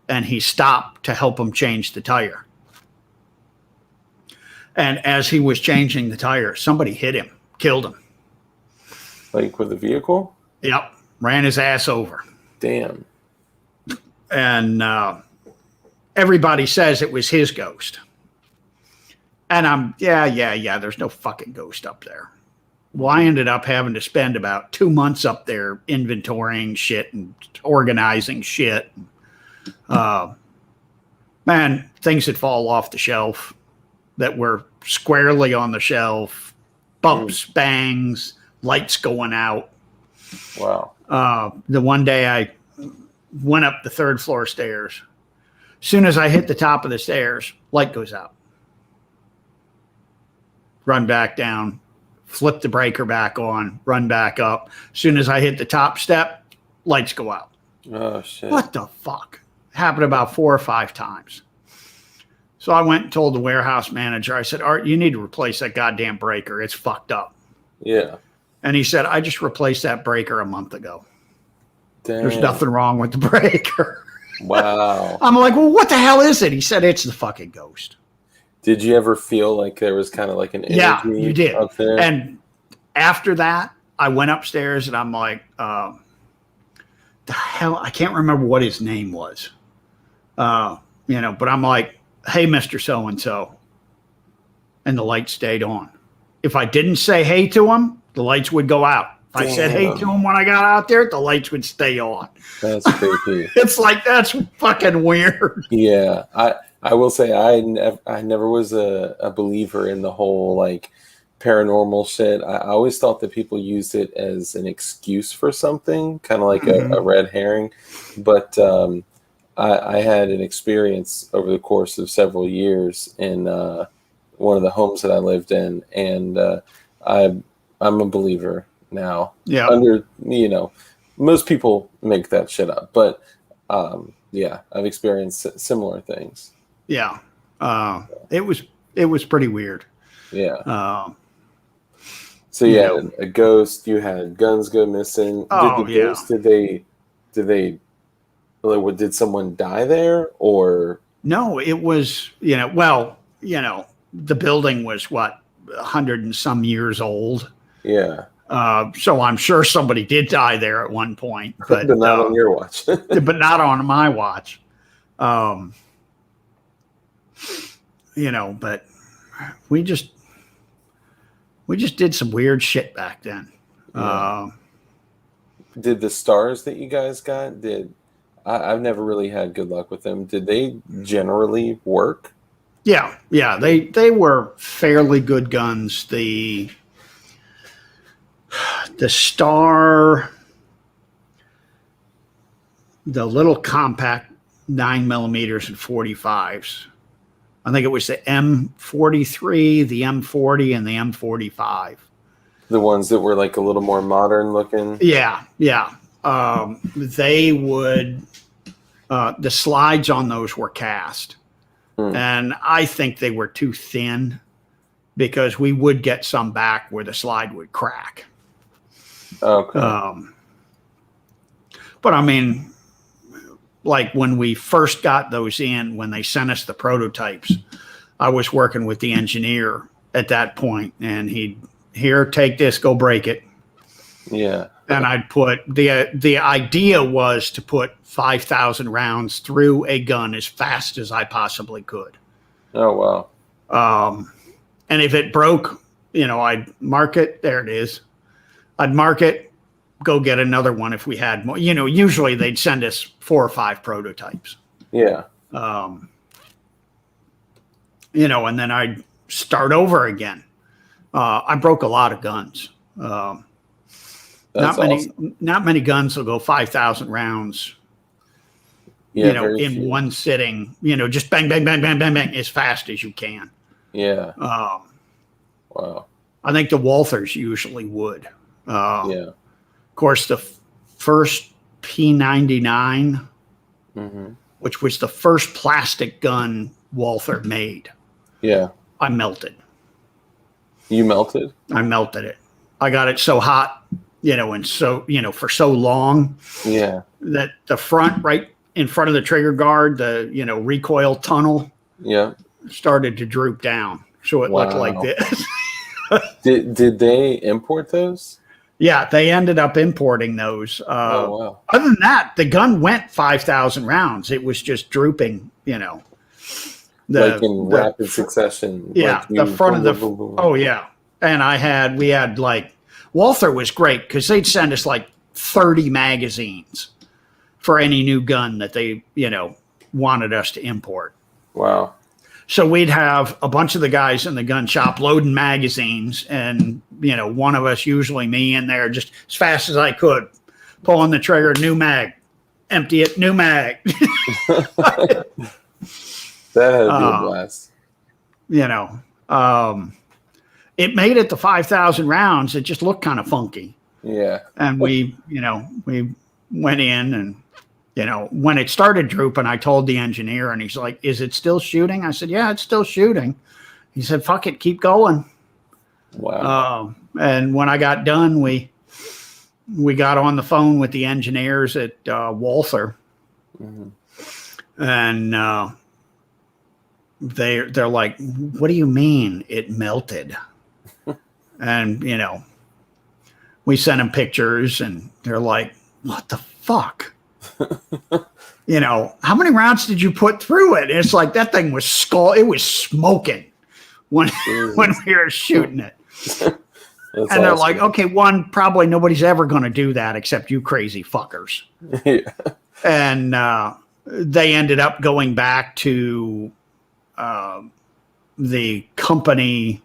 and he stopped to help him change the tire. And as he was changing the tire, somebody hit him, killed him. Like with a vehicle? Yep, ran his ass over. Damn. And everybody says it was his ghost. And I'm, yeah, there's no fucking ghost up there. Well, I ended up having to spend about 2 months up there inventorying shit and organizing shit. Man, things that fall off the shelf that were squarely on the shelf, bumps, bangs, lights going out. Wow. The one day I went up the third floor stairs. As soon as I hit the top of the stairs, light goes out. Run back down, flip the breaker back on, run back up. As soon as I hit the top step, lights go out. Oh, shit. What the fuck? Happened about 4 or 5 times. So I went and told the warehouse manager, I said, Art, you need to replace that goddamn breaker. It's fucked up. Yeah. And he said, I just replaced that breaker a month ago. Damn. There's nothing wrong with the breaker. Wow. I'm like, well, what the hell is it? He said, it's the fucking ghost. Did you ever feel like there was kind of like an energy you did. up there? And after that, I went upstairs and I'm like, the hell, I can't remember what his name was. But I'm like, hey, Mr. So-and-so. And the light stayed on. If I didn't say hey to him, the lights would go out. If I said hey to him when I got out there, the lights would stay on. That's creepy. It's like, that's fucking weird. Yeah. I will say I never was a believer in the whole like paranormal shit. I always thought that people used it as an excuse for something, kind of like a red herring. But I had an experience over the course of several years in one of the homes that I lived in, and I'm a believer now. Yeah. Under most people make that shit up, but yeah, I've experienced similar things. Yeah. It was pretty weird. Yeah. So you had a ghost. You had guns go missing. Ghost, did someone die there or? No, it was, the building was 100 and some years old. Yeah. So I'm sure somebody did die there at one point, but not on your watch. but not on my watch. But we just did some weird shit back then. Yeah. Did the stars that you guys got, I've never really had good luck with them. Did they generally work? Yeah. They were fairly good guns. The star, the little compact 9mm and 45s. I think it was the M43, the M40, and the M45. The ones that were like a little more modern looking? Yeah. They would, the slides on those were cast. And I think they were too thin because we would get some back where the slide would crack. Okay. But I mean, like when we first got those in, when they sent us the prototypes, I was working with the engineer at that point, and here, take this, go break it. Yeah. And I'd put the idea was to put 5,000 rounds through a gun as fast as I possibly could. Oh, wow. And if it broke, I'd mark it. There it is. I'd mark it, go get another one if we had more. Usually they'd send us 4 or 5 prototypes. Yeah. And then I'd start over again. I broke a lot of guns. Not many guns will go 5,000 rounds. Yeah, in few. One sitting. Just bang, bang, bang, bang, bang, bang as fast as you can. Yeah. Wow. I think the Walthers usually would. Yeah. Of course, the first P99, which was the first plastic gun Walther made. Yeah. I melted. You melted? I melted it. I got it so hot, and so, for so long. Yeah. That the front, right in front of the trigger guard, the, recoil tunnel. Yeah. Started to droop down. So it looked like this. Did they import those? Yeah, they ended up importing those. Oh, wow. Other than that, the gun went 5,000 rounds. It was just drooping, like in rapid succession. Yeah, like the front boom, of the. boom, boom, boom. Oh, yeah. And we had like, Walther was great because they'd send us like 30 magazines for any new gun that they, wanted us to import. Wow. So we'd have a bunch of the guys in the gun shop loading magazines, and one of us, usually me, in there just as fast as I could, pulling the trigger, new mag, empty it, new mag. That had to be a blast. It made it to 5,000 rounds. It just looked kind of funky. Yeah. And we went in, and when it started drooping, I told the engineer, and he's like, "Is it still shooting?" I said, "Yeah, it's still shooting." He said, "Fuck it, keep going." Wow. And when I got done, we got on the phone with the engineers at Walther, and they're like, "What do you mean it melted?" And we sent them pictures, and they're like, "What the fuck?" How many rounds did you put through it? And it's like that thing was it was smoking when we were shooting it. And they're awesome. like, okay, probably nobody's ever going to do that except you crazy fuckers. Yeah. And they ended up going back to the company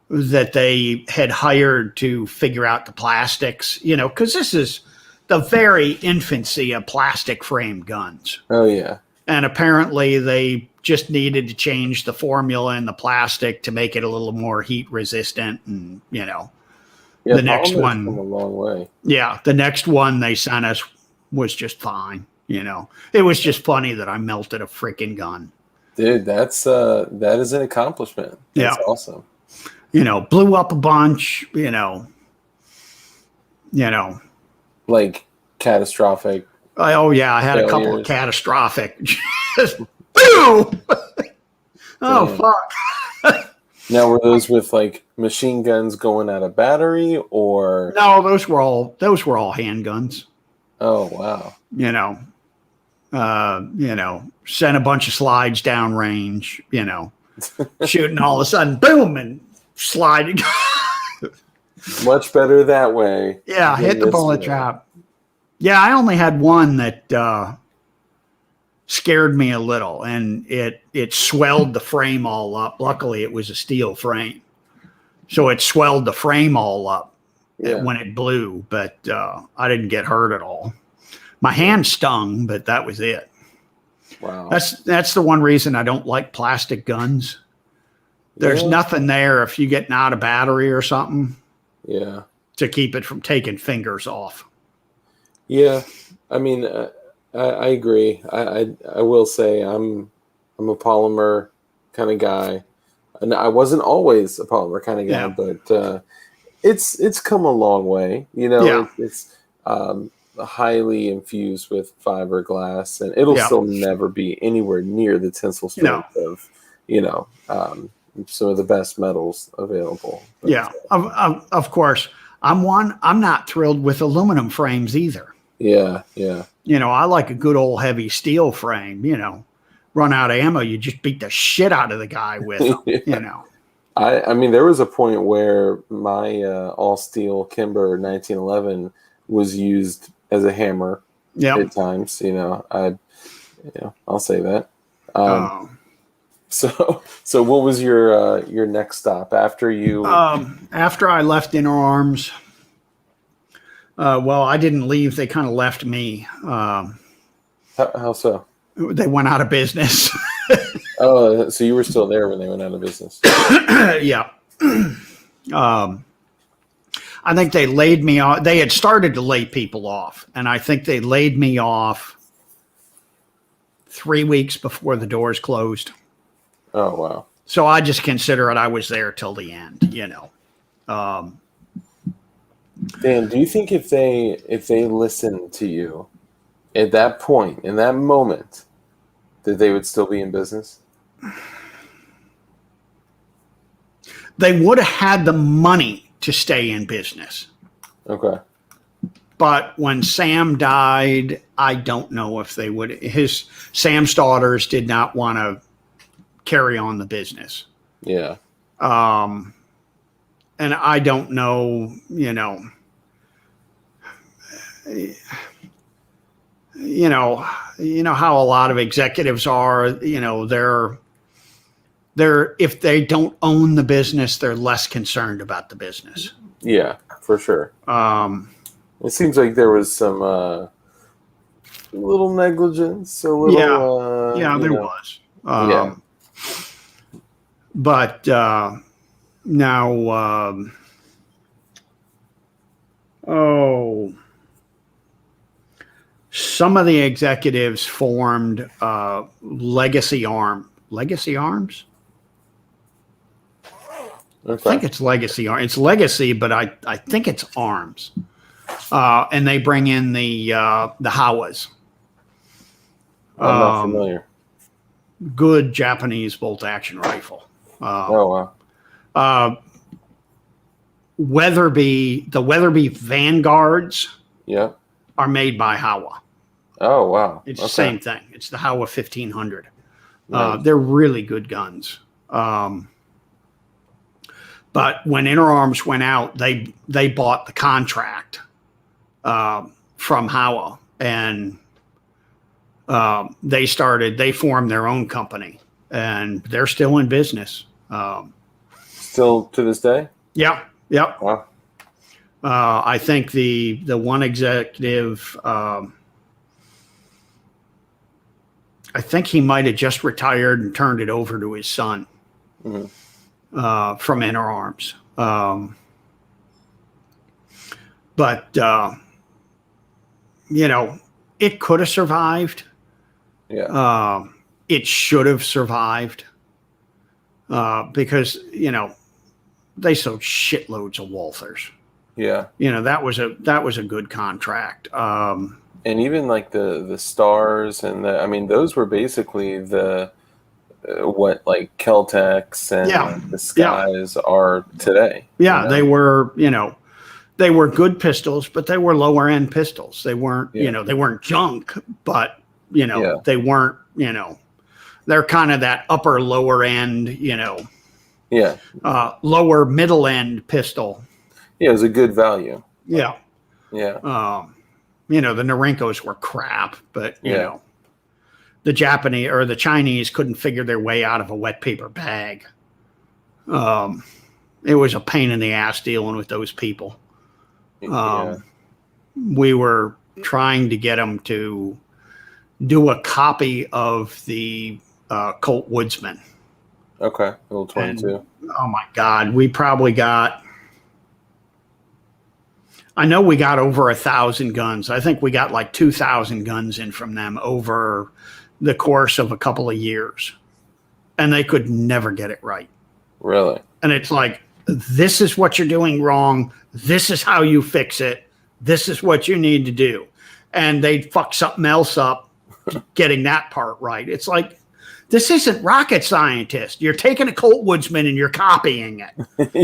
that they had hired to figure out the plastics, because this is the very infancy of plastic frame guns. Oh, yeah. And apparently they just needed to change the formula in the plastic to make it a little more heat resistant. And, the next one, come a long way. Yeah. The next one they sent us was just fine. It was just funny that I melted a freaking gun. Dude, that is an accomplishment. That's awesome. Blew up a bunch, like catastrophic. Oh yeah, I had failures. A couple of catastrophic. Just boom. Oh fuck. Now, were those with like machine guns going out of battery, or no? Those were all handguns. Oh wow. Sent a bunch of slides down range. Shooting, all of a sudden, boom, and sliding. Much better that way. Yeah, hit the bullet drop. Yeah, I only had one that scared me a little, and it swelled the frame all up. Luckily, it was a steel frame, so it swelled the frame all up when it blew, but I didn't get hurt at all. My hand stung, but that was it. Wow. That's the one reason I don't like plastic guns. There's nothing there if you get out of battery or something. Yeah. To keep it from taking fingers off. Yeah. I mean, I agree. I will say I'm a polymer kind of guy. And I wasn't always a polymer kind of guy, but it's come a long way. It's highly infused with fiberglass, and it'll still never be anywhere near the tensile strength of, some of the best metals available. But, of course. I'm not thrilled with aluminum frames either. Yeah. I like a good old heavy steel frame. Run out of ammo, you just beat the shit out of the guy with them. I mean, there was a point where my all steel Kimber 1911 was used as a hammer Yeah. at times. I'll say that. So what was your next stop after you? After I left Inner Arms, well, I didn't leave. They kind of left me. How so? They went out of business. Oh, so you were still there when they went out of business? Yeah. I think they laid me off. They had started to lay people off, and I think they laid me off 3 weeks before the doors closed. Oh, wow. So I just consider it I was there till the end, Dan, do you think if they listened to you at that point, in that moment, that they would still be in business? They would have had the money to stay in business. Okay. But when Sam died, I don't know if they would. Sam's daughters did not want to carry on the business. Yeah. And I don't know, how a lot of executives are, they're if they don't own the business, they're less concerned about the business. Yeah, for sure. It seems like there was some little negligence, a little. There was. Yeah. But now, some of the executives formed Legacy Arms. Okay. I think it's Legacy Arms. It's Legacy, but I think it's Arms. And they bring in the Howas. I'm not familiar. Good Japanese bolt-action rifle. Oh, wow. The Weatherby Vanguards Yeah. are made by Howa. Oh, wow. It's the same thing. It's the Howa 1500. Nice. They're really good guns. But when Inner Arms went out, they bought the contract from Howa, and they formed their own company, and they're still in business. Still to this day? Yeah. Yep. Wow. I think the one executive, I think he might have just retired and turned it over to his son. Mm-hmm. From Inner Arms. But it could have survived. Yeah. It should have survived because, they sold shitloads of Walthers. Yeah. That was a good contract. And even like the stars and those were basically what like Kel-Tecs and the Skies are today. Yeah, they were, they were good pistols, but they were lower end pistols. They weren't, they weren't junk, but they weren't, they're kind of that upper lower end, lower middle end pistol. Yeah, it was a good value. Yeah. Yeah. The Norenkos were crap, but you know, the Japanese or the Chinese couldn't figure their way out of a wet paper bag. It was a pain in the ass dealing with those people. We were trying to get them to do a copy of the Colt Woodsman. Okay, little 22. And, oh my God, we probably got. I know we got over 1,000 guns. I think we got like 2,000 guns in from them over the course of a couple of years, and they could never get it right. Really? And it's like, this is what you're doing wrong. This is how you fix it. This is what you need to do. And they'd fuck something else up getting that part right. It's like, this isn't rocket scientist. You're taking a Colt Woodsman and you're copying it.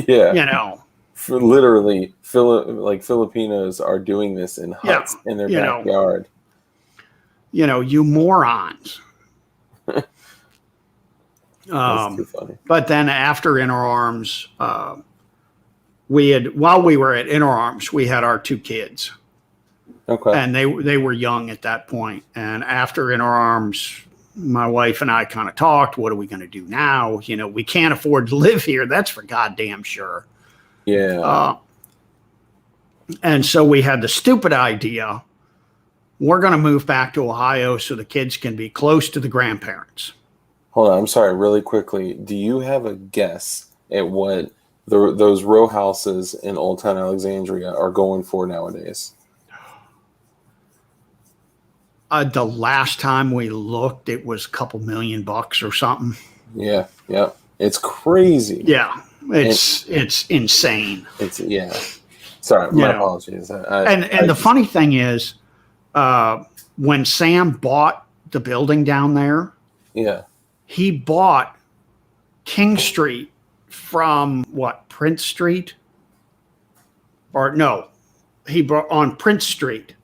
Yeah. Literally, Filipinos are doing this in huts in their backyard. You morons. That's too funny. But then after Inner Arms, while we were at Inner Arms, we had our two kids. Okay. And they were young at that point. And after In Our Arms, my wife and I kind of talked, what are we going to do now? You know, we can't afford to live here. That's for goddamn sure. Yeah. And so we had the stupid idea, we're going to move back to Ohio so the kids can be close to the grandparents. Hold on. I'm sorry. Really quickly. Do you have a guess at what those row houses in Old Town Alexandria are going for nowadays? The last time we looked, it was a couple $1,000,000 or something. Yeah. Yeah. It's crazy. Yeah. It's insane. It's Sorry. My apologies. And the funny thing is, when Sam bought the building down there, yeah. he bought King Street from Prince Street? Or no, he bought on Prince Street.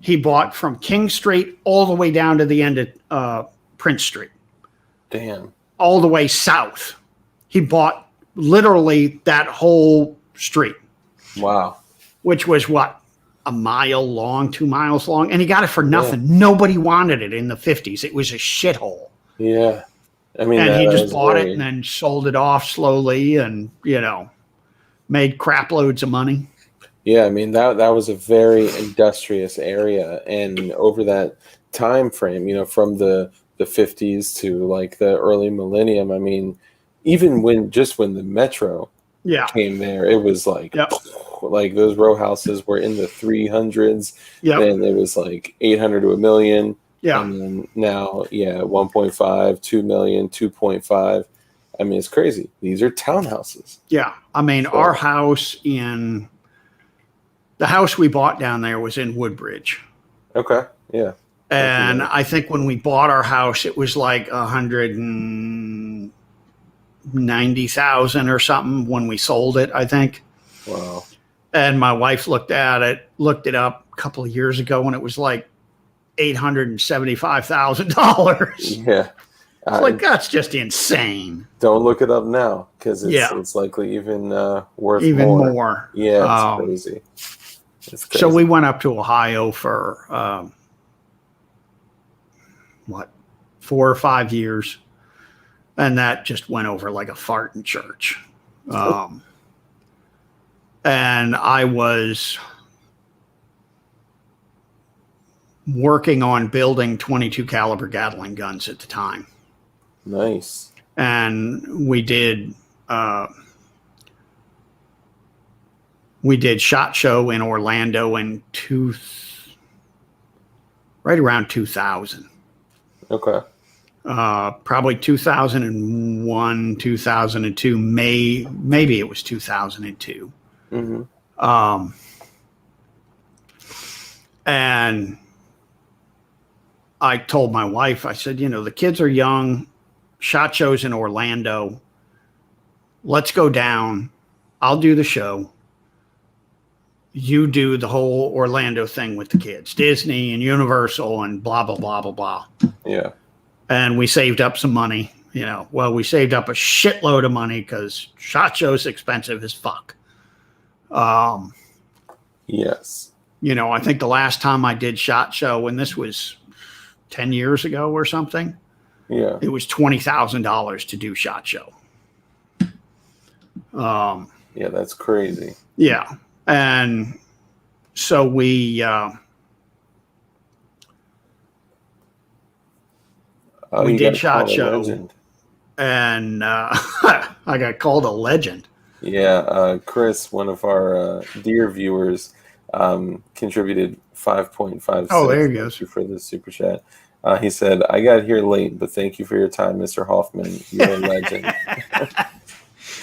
He bought from King Street all the way down to the end of Prince Street. Damn. All the way south. He bought literally that whole street. Wow. Which was a mile long, 2 miles long, and he got it for nothing. Yeah. Nobody wanted it in the 50s. It was a shithole. Yeah. I mean, and he just bought it and then sold it off slowly and, made crap loads of money. Yeah, I mean, that was a very industrious area. And over that time frame, from the 50s to like the early millennium, I mean, even when the metro came there, it was like, like those row houses were in the 300s. Yep. And it was like 800 to a million. Yeah. And then now, 1.5, 2 million, 2.5. I mean, it's crazy. These are townhouses. Yeah. I mean, our house the house we bought down there was in Woodbridge. Okay. Yeah. And I think when we bought our house, it was like 190,000 or something when we sold it, I think. Wow. And my wife looked it up a couple of years ago, and it was like $875,000. Yeah. It's like, that's just insane. Don't look it up now because it's likely even worth even more. more. Yeah, it's crazy. It's crazy. So we went up to Ohio for 4 or 5 years, and that just went over like a fart in church. And I was working on building 22 caliber Gatling guns at the time. Nice. And we did SHOT Show in Orlando in right around 2000. Okay. Probably 2001, 2002, maybe it was 2002. Mm-hmm. And I told my wife, I said, the kids are young. SHOT Show's in Orlando. Let's go down. I'll do the show. You do the whole Orlando thing with the kids, Disney and Universal and blah, blah, blah, blah, blah. Yeah. And we saved up some money, we saved up a shitload of money because SHOT Show's expensive as fuck. Yes. I think the last time I did SHOT Show, and this was 10 years ago or something, it was $20,000 to do SHOT Show. Yeah, that's crazy. Yeah. And so we did SHOT Show, and I got called a legend. Yeah, Chris, one of our dear viewers, contributed 5.5. Oh, there he goes. For the super chat. He said, "I got here late, but thank you for your time, Mr. Hoffman. You're a legend."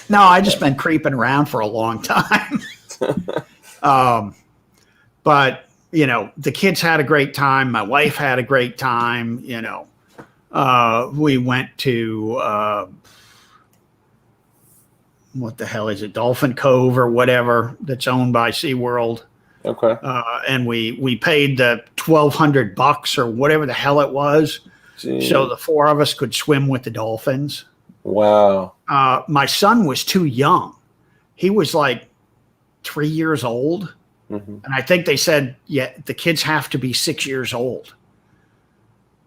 No, I just been creeping around for a long time. But the kids had a great time. My wife had a great time. We went to what the hell is it, Dolphin Cove or whatever, that's owned by SeaWorld. Okay. And we paid the $1,200 or whatever the hell it was. Jeez. So the four of us could swim with the dolphins. Wow. My son was too young. He was like 3 years old. And I think they said, yeah, the kids have to be 6 years old.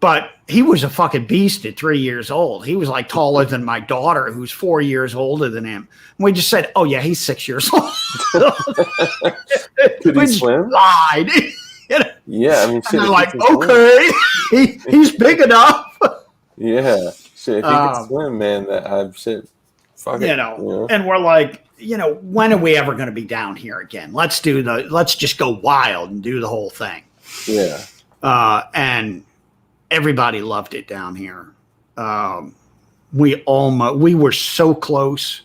But he was a fucking beast at 3 years old. He was like taller than my daughter, who's 4 years older than him. And we just said, oh, yeah, he's 6 years old. Could he swim? Lied. Yeah, I mean, shit. And they're like, okay, he's big enough. Yeah, shit. If he can swim, man, shit. Fuck it. And we're like, when are we ever going to be down here again? Let's just go wild and do the whole thing. Yeah. And everybody loved it down here. We were so close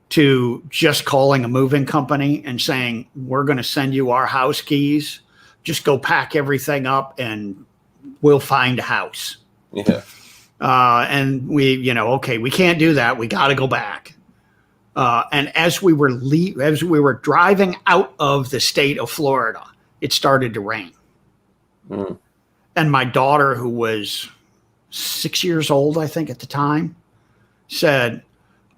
to just calling a moving company and saying, we're going to send you our house keys. Just go pack everything up and we'll find a house. Yeah. And we, okay, we can't do that. We got to go back. And as we were driving out of the state of Florida, it started to rain. Mm. And my daughter, who was 6 years old, I think at the time, said,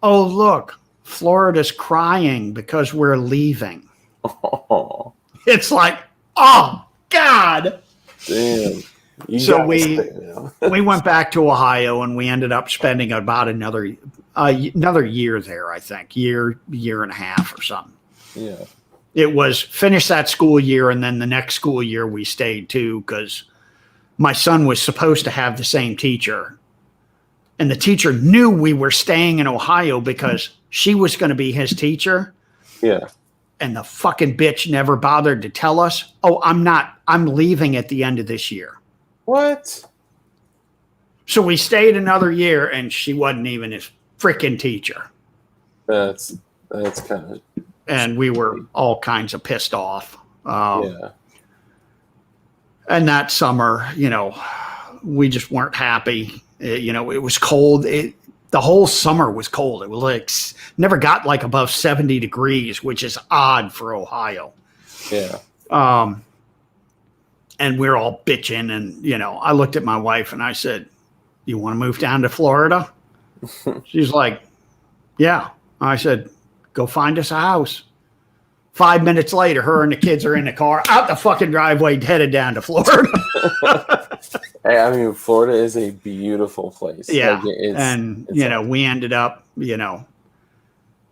oh, look, Florida's crying because we're leaving. Oh. It's like, oh, God. Damn. So we went back to Ohio and we ended up spending about another year there, I think, year and a half or something. Yeah. It was finish that school year, and then the next school year we stayed too, because my son was supposed to have the same teacher. And the teacher knew we were staying in Ohio because she was going to be his teacher. Yeah. And the fucking bitch never bothered to tell us, oh, I'm leaving at the end of this year. What? So we stayed another year and she wasn't even his freaking teacher. That's kind of. And we were all kinds of pissed off. Yeah. And that summer, we just weren't happy. It was cold. The whole summer was cold. It was like never got like above 70 degrees, which is odd for Ohio. Yeah. And we're all bitching. And, I looked at my wife and I said, you want to move down to Florida? She's like, yeah. I said, go find us a house. 5 minutes later, her and the kids are in the car out the fucking driveway headed down to Florida. Hey, I mean, Florida is a beautiful place. Yeah. We ended up,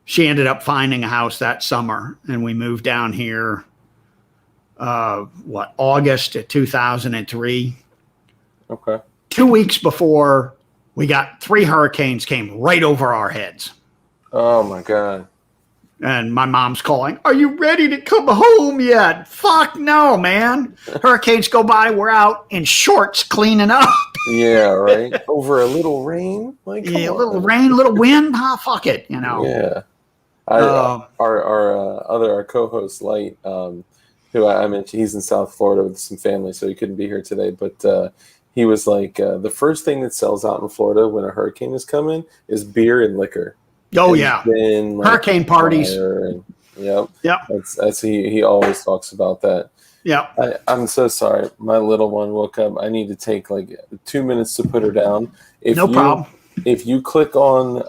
she ended up finding a house that summer and we moved down here, August of 2003. Okay. 2 weeks before we got 3 hurricanes came right over our heads. Oh my God. And my mom's calling, are you ready to come home yet? Fuck no, man. Hurricanes go by, we're out in shorts cleaning up. Yeah, right. Over a little rain? Like, a little rain, a little wind. Fuck it, Yeah. Our co-host, Light, who I mentioned, he's in South Florida with some family, so he couldn't be here today. But he was like, the first thing that sells out in Florida when a hurricane is coming is beer and liquor. Oh, yeah. Hurricane parties. Yep. Yep. That's he always talks about that. Yeah. I'm so sorry. My little one woke up. I need to take like 2 minutes to put her down. No problem. If you click on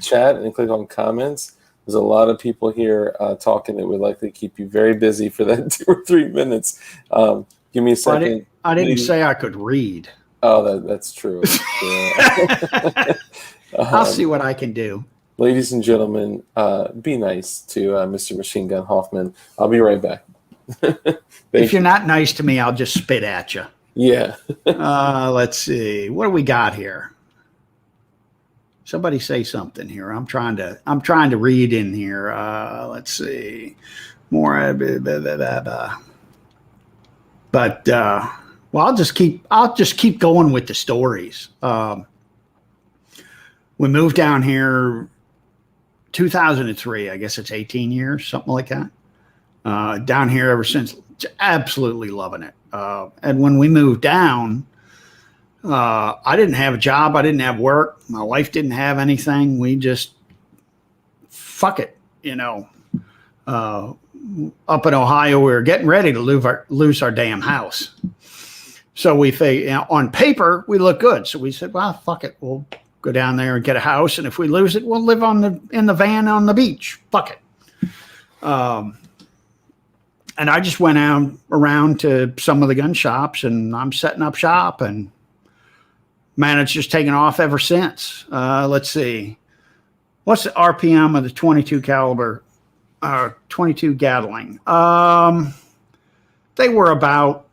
chat and click on comments, there's a lot of people here talking that would likely keep you very busy for that 2 or 3 minutes. Give me a second. I didn't say I could read. Oh, that's true. I'll see what I can do. Ladies and gentlemen, be nice to Mr. Machine Gun Hoffman. I'll be right back. If you're not nice to me, I'll just spit at you. Yeah. Let's see. What do we got here? Somebody say something here. I'm trying to read in here. Let's see. More. But I'll just keep going with the stories. We moved down here 2003. I guess it's 18 years, something like that. Down here ever since, absolutely loving it. And when we moved down, I didn't have a job. I didn't have work. My wife didn't have anything. We just, fuck it, up in Ohio, we were getting ready to lose our damn house. So on paper, we look good. So we said, well, fuck it. We'll go down there and get a house. And if we lose it, we'll live in the van on the beach. Fuck it. And I just went out around to some of the gun shops, and I'm setting up shop, and man, it's just taken off ever since. Let's see. What's the RPM of the 22 caliber, 22 Gatling? They were about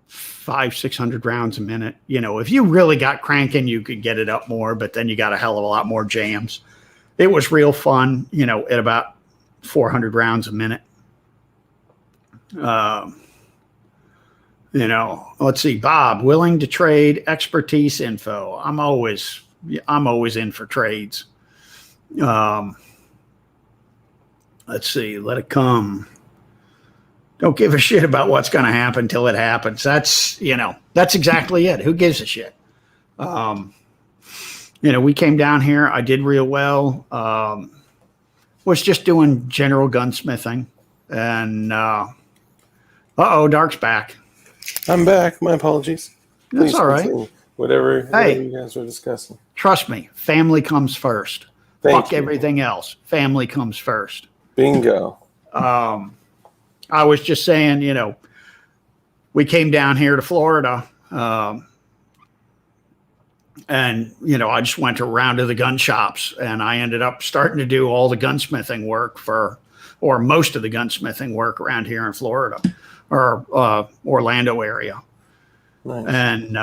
500-600 rounds a minute. You know, if you really got cranking, you could get it up more, but then you got a hell of a lot more jams. It was real fun, you know, at about 400 rounds a minute. You know, let's see, Bob, willing to trade expertise info. I'm always in for trades. Let's see, let it come. Don't give a shit about what's going to happen till it happens. That's, you know, that's exactly it. Who gives a shit? You know, we came down here. I did real well. Was just doing general gunsmithing. And, Dark's back. I'm back. My apologies. That's all right. Whatever you guys were discussing. Trust me, family comes first. Thank Fuck you. everything else. Family comes first. Bingo. I was just saying, you know, we came down here to Florida, and, you know, I just went around to the gun shops, and I ended up starting to do all the gunsmithing work or most of the gunsmithing work around here in Florida or Orlando area. Nice. And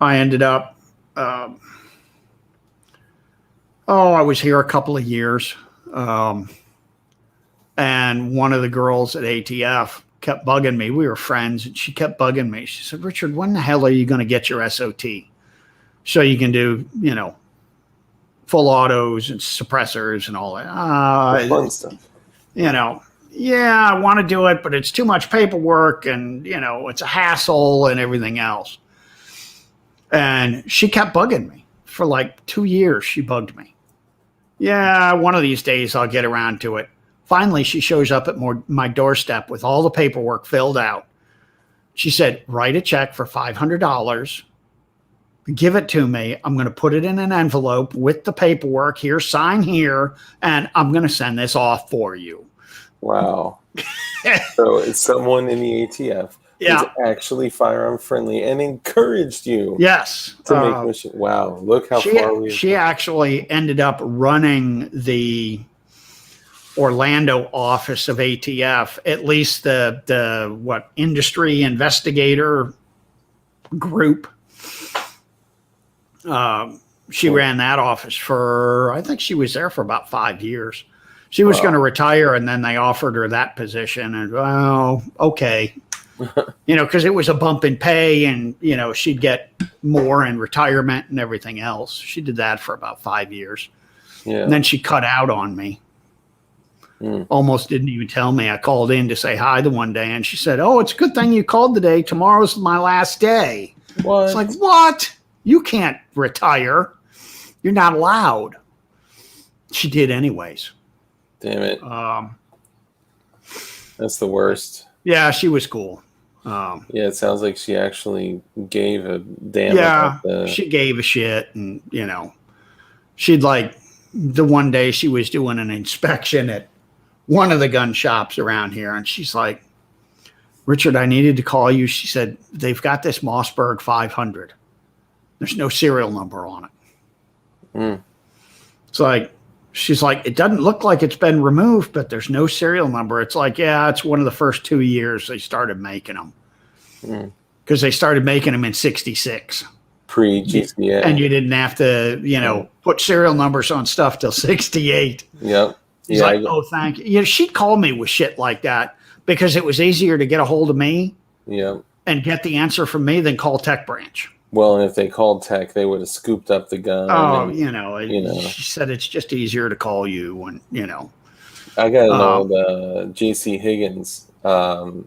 I ended up, I was here a couple of years. And one of the girls at ATF kept bugging me. We were friends, and she kept bugging me. She said, Richard, when the hell are you going to get your SOT? So you can do, you know, full autos and suppressors and all that. Fun stuff. You know, yeah, I want to do it, but it's too much paperwork, and, you know, it's a hassle and everything else. And she kept bugging me for like 2 years. She bugged me. Yeah, one of these days I'll get around to it. Finally, she shows up at my doorstep with all the paperwork filled out. She said, write a check for $500. Give it to me. I'm going to put it in an envelope with the paperwork here, sign here, and I'm going to send this off for you. Wow. So it's someone in the ATF who's actually firearm friendly and encouraged you. Yes. To make mission. Wow. Look how far she actually ended up running the Orlando office of ATF, at least the industry investigator group. She ran that office for, I think she was there for about 5 years. She was going to retire, and then they offered her that position, and, well, okay. You know, because it was a bump in pay, and, you know, she'd get more in retirement and everything else. She did that for about 5 years. Yeah. And then she cut out on me. Almost didn't even tell me. I called in to say hi the one day, and she said, oh, it's a good thing you called today. Tomorrow's my last day. What? It's like, what? You can't retire. You're not allowed. She did anyways. Damn it. That's the worst. Yeah, she was cool. Yeah, it sounds like she actually gave a damn. Yeah, she gave a shit, and, you know, she'd like, the one day she was doing an inspection at one of the gun shops around here, and she's like, Richard, I needed to call you. She said, they've got this Mossberg 500. There's no serial number on it. It's like, she's like, it doesn't look like it's been removed, but there's no serial number. It's like, yeah, it's one of the first 2 years they started making them. Because they started making them in 66. Pre-GCA. And you didn't have to, you know, put serial numbers on stuff till 68. Yep. He's like, oh, thank you. You know, she'd call me with shit like that because it was easier to get a hold of me and get the answer from me than call Tech Branch. Well, and if they called Tech, they would have scooped up the gun. Oh, and, she said it's just easier to call you, and, you know. I got an old J.C. Higgins, it's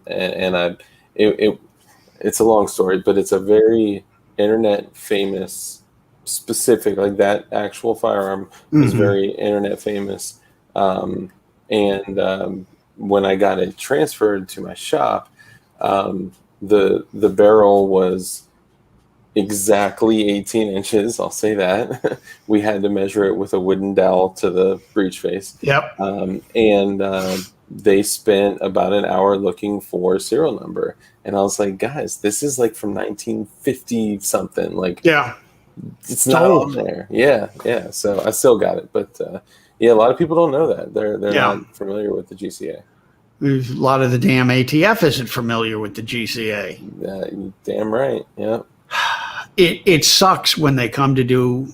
a long story, but it's a very internet famous, specific, like that actual firearm was very internet famous. When I got it transferred to my shop, the barrel was exactly 18 inches. I'll say that. We had to measure it with a wooden dowel to the breech face. Yep. they spent about an hour looking for serial number. And I was like, guys, this is like from 1950 something. Like, Yeah. it's not on there. Yeah. So I still got it. But yeah, a lot of people don't know that. They're Yeah. not familiar with the GCA. A lot of the damn ATF isn't familiar with the GCA. Damn right. Yeah. It sucks when they come to do,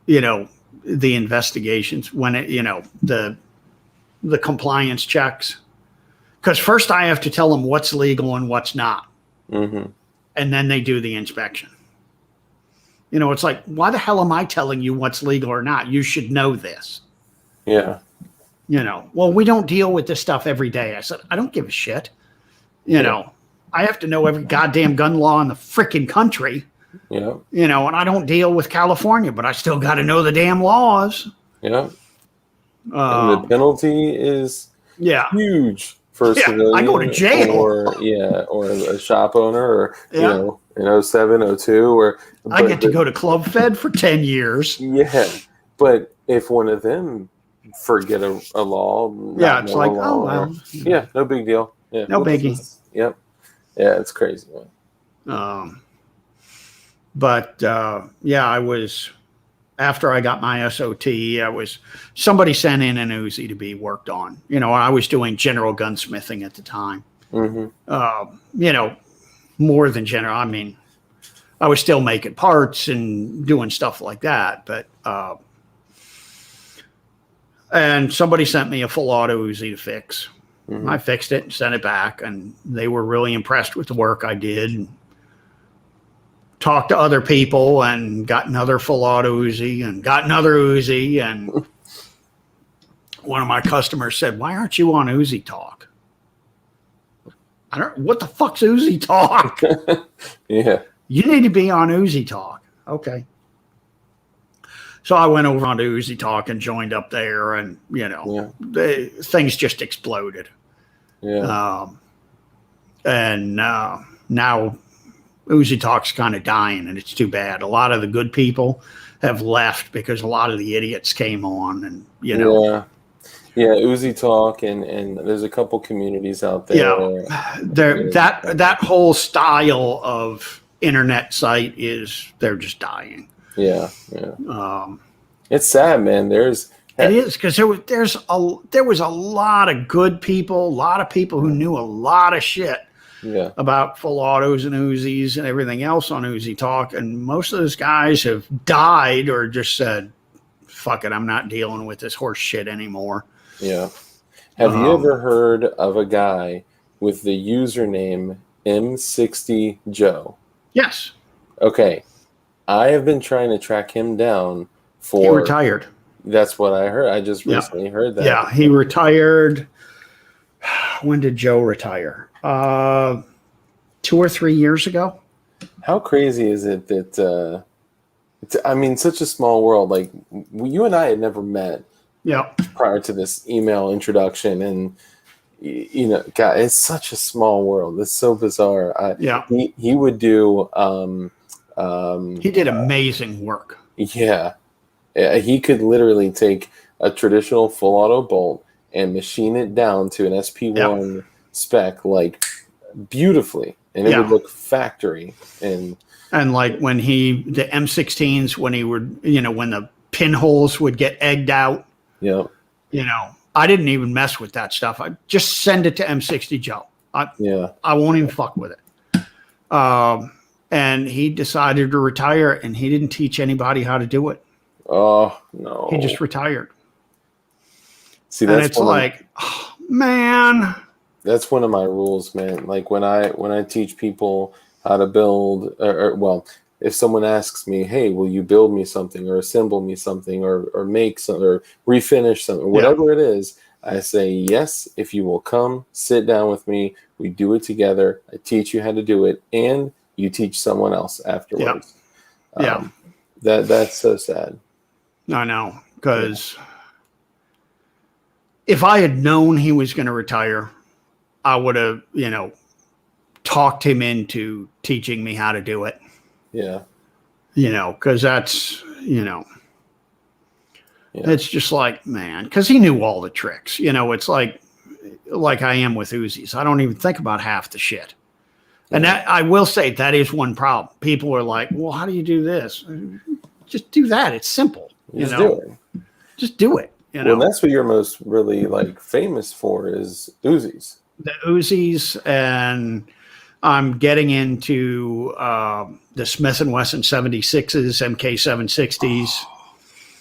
the investigations, when the compliance checks. Because first I have to tell them what's legal and what's not. Mm-hmm. And then they do the inspection. It's like, why the hell am I telling you what's legal or not? You should know this. Yeah. Well, we don't deal with this stuff every day. I said, I don't give a shit. I have to know every goddamn gun law in the freaking country. Yeah. And I don't deal with California, but I still got to know the damn laws. Yeah. And the penalty is huge for a civilian. I go to jail. Or a shop owner, or in 07, 02, or I get to go to Club Fed for 10 years. Yeah. But if one of them forget a law, it's like, oh well. Yeah, no big deal. Yeah. No biggie. Yep. Yeah, it's crazy, man. But I was, after I got my SOT, somebody sent in an Uzi to be worked on. I was doing general gunsmithing at the time. Mm-hmm. More than general. I mean, I was still making parts and doing stuff like that. But, and somebody sent me a full Auto Uzi to fix. Mm-hmm. I fixed it and sent it back, and they were really impressed with the work I did. And talked to other people and got another full Auto Uzi and got another Uzi. And one of my customers said, "Why aren't you on Uzi Talk?" What the fuck's Uzi Talk? Yeah. You need to be on Uzi Talk. Okay. So I went over onto Uzi Talk and joined up there, and things just exploded. Yeah. And now Uzi Talk's kind of dying, and it's too bad. A lot of the good people have left because a lot of the idiots came on, and Yeah, Uzi Talk, and there's a couple communities out there. Yeah, that whole style of internet site they're just dying. Yeah. It's sad, man. It is, because there was a lot of good people, a lot of people who knew a lot of shit. Yeah. About full autos and Uzis and everything else on Uzi Talk, and most of those guys have died or just said, "Fuck it, I'm not dealing with this horse shit anymore." Yeah. Have you ever heard of a guy with the username M60 Joe? Yes. Okay. I have been trying to track him down for. He retired. That's what I heard. I just recently heard that. Yeah, he retired. When did Joe retire? 2 or 3 years ago. How crazy is it that such a small world. Like, you and I had never met prior to this email introduction, and God, it's such a small world. It's so bizarre. He would do he did amazing work. Yeah, he could literally take a traditional full auto bolt and machine it down to an SP1 spec, like, beautifully, and it would look factory. And like when the M16s, when he would, when the pinholes would get egged out, I didn't even mess with that stuff. I just send it to M60 Joe. I won't even fuck with it. And he decided to retire, and he didn't teach anybody how to do it. Oh no! He just retired. See, that's, and it's like, oh, man. That's one of my rules, man. Like, when I teach people how to build, or if someone asks me, "Hey, will you build me something, or assemble me something, or make something, or refinish something, whatever it is," I say, "Yes, if you will come sit down with me, we do it together. I teach you how to do it, and you teach someone else afterwards." That's so sad. I know, because if I had known he was going to retire, I would have, talked him into teaching me how to do it. Yeah. Because that's, it's just like, man, because he knew all the tricks. It's like, like I am with Uzis. I don't even think about half the shit. And that, I will say, that is one problem. People are like, well, how do you do this? Just do that. It's simple. Just do it. Just do it. Well, that's what you're most really like famous for is Uzis. The Uzis, and I'm getting into the Smith & Wesson 76s, MK760s.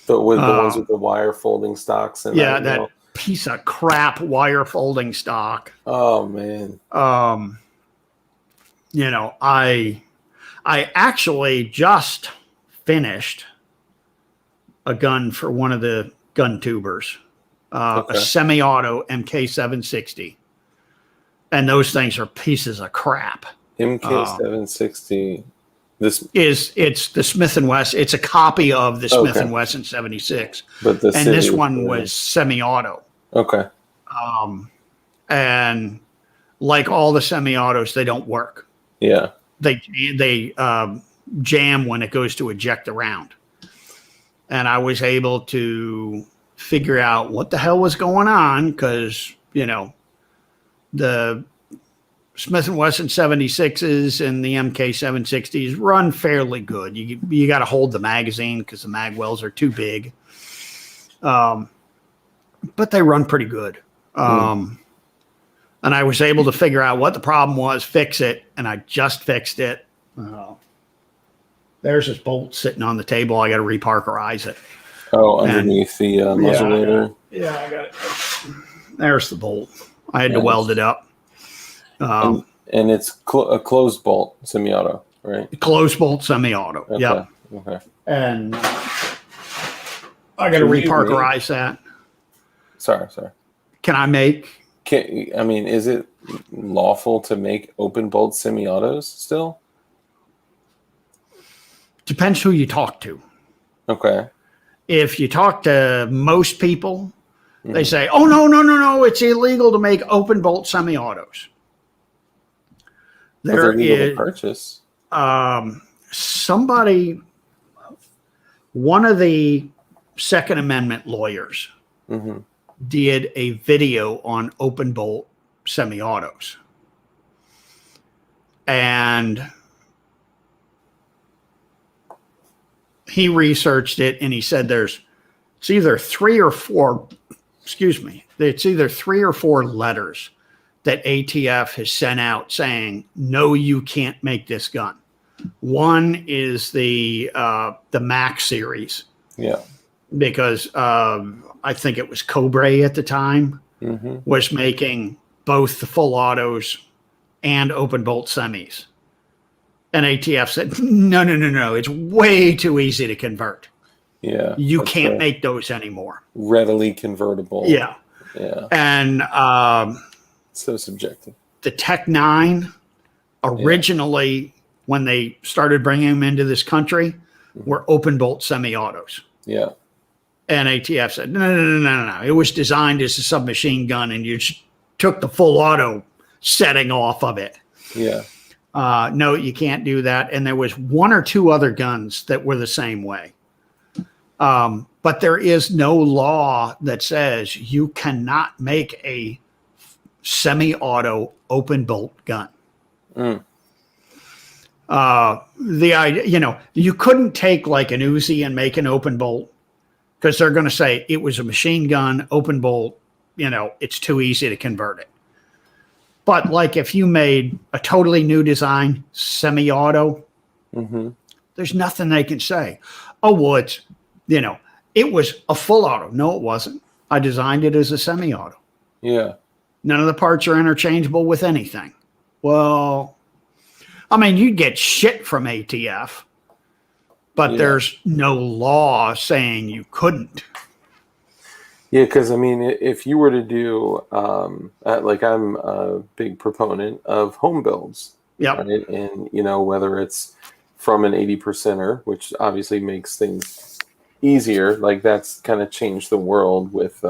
With the ones with the wire folding stocks. And that piece of crap wire folding stock. Oh, man. I actually just finished a gun for one of the gun tubers, a semi-auto MK760. And those things are pieces of crap. MK760. It's the Smith & Wesson. It's a copy of the Smith & Wesson 76. But this one was semi-auto. Okay. And like all the semi-autos, they don't work. Yeah. They jam when it goes to eject the round. And I was able to figure out what the hell was going on because, the Smith & Wesson 76s and the MK760s run fairly good. You got to hold the magazine because the mag wells are too big. But they run pretty good. And I was able to figure out what the problem was, fix it, and I just fixed it. There's this bolt sitting on the table. I got to reparkerize it. Oh, underneath the muzzleloader? Yeah, I got it. There's the bolt. I had to weld it up. And it's a closed bolt semi-auto, right? Closed bolt semi-auto. Okay. Yep. Okay. And I got to reparkerize that. Sorry. Can I make? Is it lawful to make open bolt semi-autos still? Depends who you talk to. Okay. If you talk to most people, they say, "Oh no! It's illegal to make open bolt semi-autos." They're illegal to purchase. One of the Second Amendment lawyers did a video on open bolt semi-autos. And he researched it and he said it's either three or four letters that ATF has sent out saying, no, you can't make this gun. One is the Max series. Yeah. Because I think it was Cobra at the time was making both the full autos and open bolt semis. And ATF said, no, it's way too easy to convert. Yeah. You can't make those anymore. Readily convertible. Yeah. Yeah. And so subjective. The Tech 9 originally, when they started bringing them into this country, were open bolt semi-autos. Yeah. And ATF said, no. It was designed as a submachine gun, and you just took the full auto setting off of it. Yeah. No, you can't do that. And there was one or two other guns that were the same way. But there is no law that says you cannot make a semi-auto open bolt gun. The idea, you couldn't take like an Uzi and make an open bolt because they're going to say it was a machine gun, open bolt, it's too easy to convert it. But like if you made a totally new design, semi-auto, there's nothing they can say. Oh, well, it was a full auto. No, it wasn't. I designed it as a semi-auto. Yeah. None of the parts are interchangeable with anything. Well, you'd get shit from ATF, but there's no law saying you couldn't. Yeah, because if you were to do, like I'm a big proponent of home builds. Yep. Right? And, whether it's from an 80%er, which obviously makes things easier, like that's kind of changed the world with,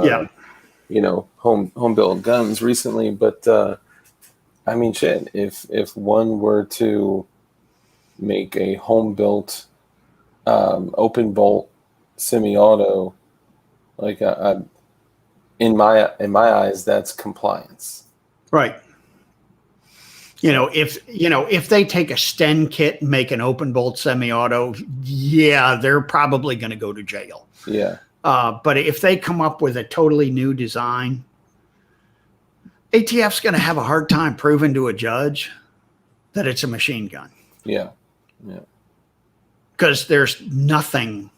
home built guns recently. But, shit, if one were to make a home built open bolt semi-auto, like in my eyes, that's compliance. Right. If they take a Sten kit and make an open bolt semi-auto, yeah, they're probably going to go to jail. Yeah. But if they come up with a totally new design, ATF's going to have a hard time proving to a judge that it's a machine gun. Yeah. Yeah. Because there's nothing,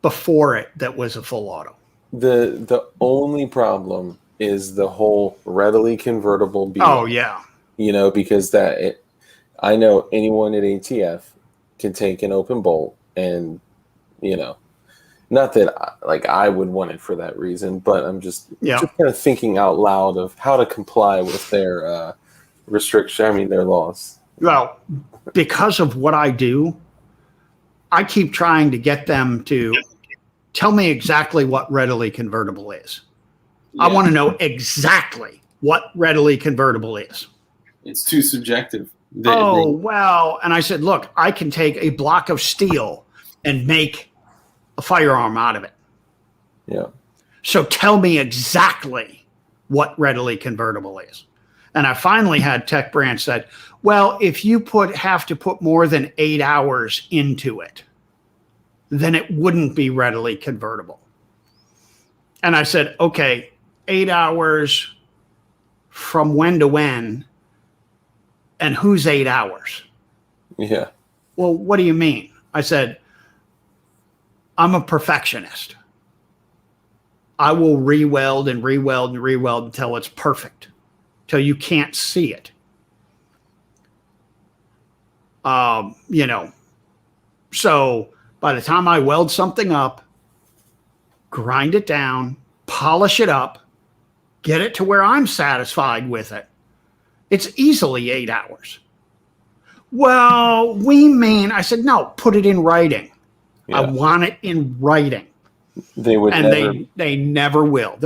before it that was a full auto. The only problem is the whole readily convertible BA. Oh yeah. Because I know anyone at ATF can take an open bolt and, not that I would want it for that reason, but I'm just kind of thinking out loud of how to comply with their their laws. Well, because of what I do, I keep trying to get them to tell me exactly what readily convertible is. Yeah. I want to know exactly what readily convertible is. It's too subjective. Well, and I said, look, I can take a block of steel and make a firearm out of it. Yeah. So tell me exactly what readily convertible is. And I finally had Tech Branch said, well, if you have to put more than 8 hours into it, then it wouldn't be readily convertible. And I said, okay, 8 hours from when to when, and who's 8 hours? Yeah. Well, what do you mean? I said, I'm a perfectionist. I will re-weld and re-weld and re-weld until it's perfect, till you can't see it. So by the time I weld something up, grind it down, polish it up, get it to where I'm satisfied with it, it's easily 8 hours. Well, I said, no, put it in writing. Yeah. I want it in writing. They would, and never. They never will.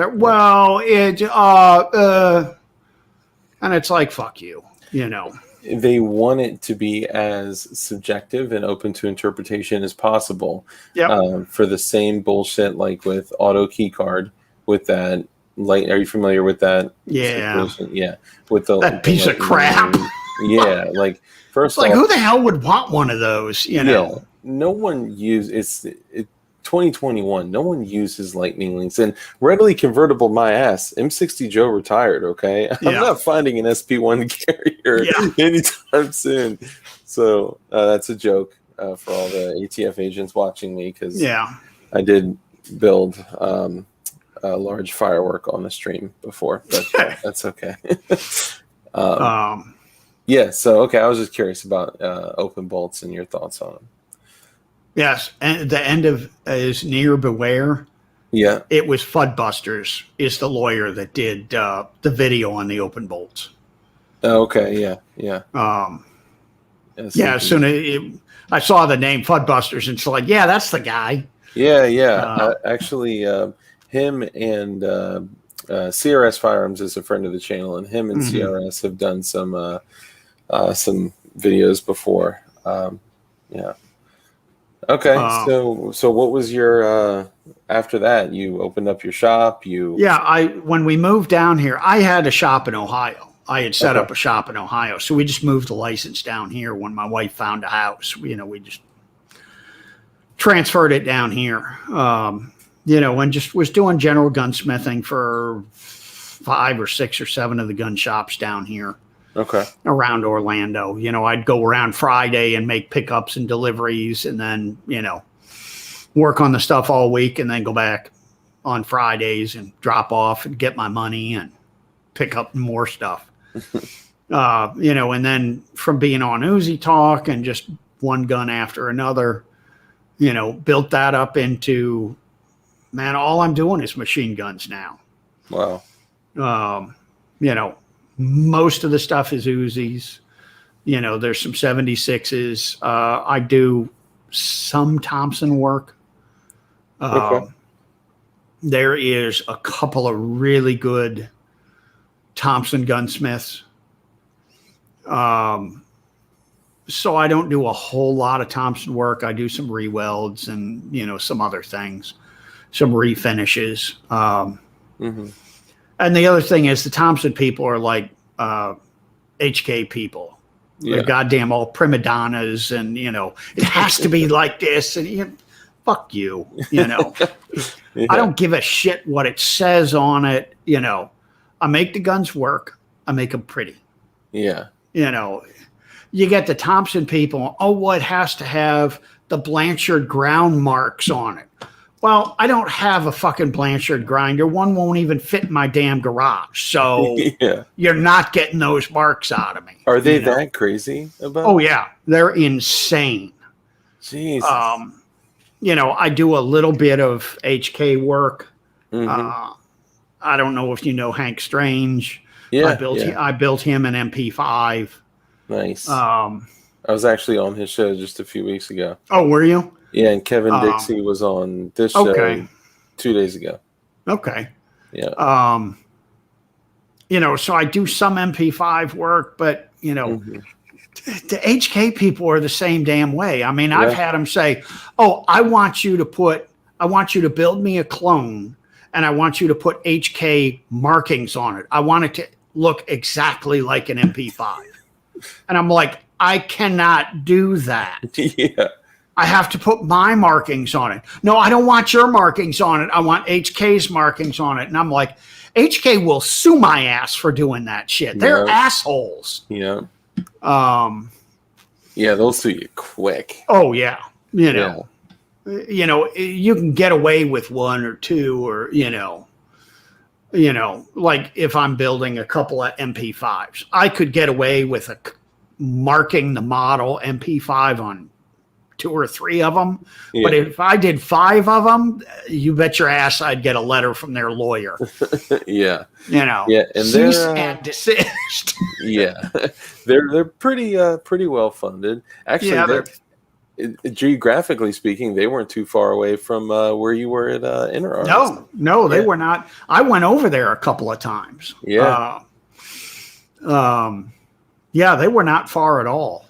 And it's like, fuck you, They want it to be as subjective and open to interpretation as possible. Yep. For the same bullshit like with auto key card with that light. Are you familiar with that? Yeah. Situation? Yeah. With that piece of crap. Yeah. Like first off, who the hell would want one of those? Yeah. No one uses 2021. No one uses lightning links and readily convertible. My ass. M60 Joe retired. Okay, I'm not finding an SP1 carrier anytime soon. So that's a joke for all the ATF agents watching me because I did build a large firework on the stream before, but that's okay. Yeah. So okay, I was just curious about open bolts and your thoughts on them. Yes, and the end of is near beware. Yeah, it was Fudbusters is the lawyer that did the video on the open bolts. Okay, yeah. As soon as I saw the name Fudbusters, and it's like, yeah, that's the guy. Yeah. Actually, him and CRS Firearms is a friend of the channel, and him and CRS have done some videos before. Yeah. Okay, so what was your after that? You opened up your shop. When we moved down here, I had a shop in Ohio. I had set up a shop in Ohio, so we just moved the license down here. When my wife found a house, we just transferred it down here. And just was doing general gunsmithing for 5 or 6 or 7 of the gun shops down here. Okay. Around Orlando. I'd go around Friday and make pickups and deliveries and then, work on the stuff all week and then go back on Fridays and drop off and get my money and pick up more stuff. And then from being on Uzi Talk and just one gun after another, built that up into, man, all I'm doing is machine guns now. Wow. Most of the stuff is Uzis. There's some 76s. I do some Thompson work. There is a couple of really good Thompson gunsmiths. So I don't do a whole lot of Thompson work. I do some re-welds and, some other things. some refinishes. Mm-hmm. And the other thing is the Thompson people are like HK people. Yeah. They're goddamn all prima donnas, and it has to be like this, and fuck you. Yeah. I don't give a shit what it says on it. I make the guns work. I make them pretty. Yeah. You get the Thompson people. Oh, well, it has to have the Blanchard ground marks on it. Well, I don't have a fucking Blanchard grinder. One won't even fit in my damn garage. So Yeah. you're not getting those marks out of me. Are they that crazy about? Oh yeah, they're insane. Jeez. I do a little bit of HK work. Mm-hmm. I don't know if you know Hank Strange. Yeah. I built him an MP5. Nice. I was actually on his show just a few weeks ago. Oh, were you? Yeah, and Kevin Dixie was on this show 2 days ago. Okay. Yeah. So I do some MP5 work, but Mm-hmm. the HK people are the same damn way. I mean, I've had them say, "Oh, I want you to build me a clone, and I want you to put HK markings on it. I want it to look exactly like an MP5." And I'm like, I cannot do that. Yeah. I have to put my markings on it. No, I don't want your markings on it. I want HK's markings on it. And I'm like, HK will sue my ass for doing that shit. They're assholes. Yeah. Yeah, they'll sue you quick. Oh yeah. You can get away with one or two, or like if I'm building a couple of MP5s, I could get away with marking the model MP5 on 2 or 3 of them. Yeah. But if I did 5 of them, you bet your ass I'd get a letter from their lawyer. Yeah. And cease and desist. Yeah. They're pretty well funded. Actually, geographically speaking, they weren't too far away from where you were at Interarms. No, they were not. I went over there a couple of times. Yeah. They were not far at all.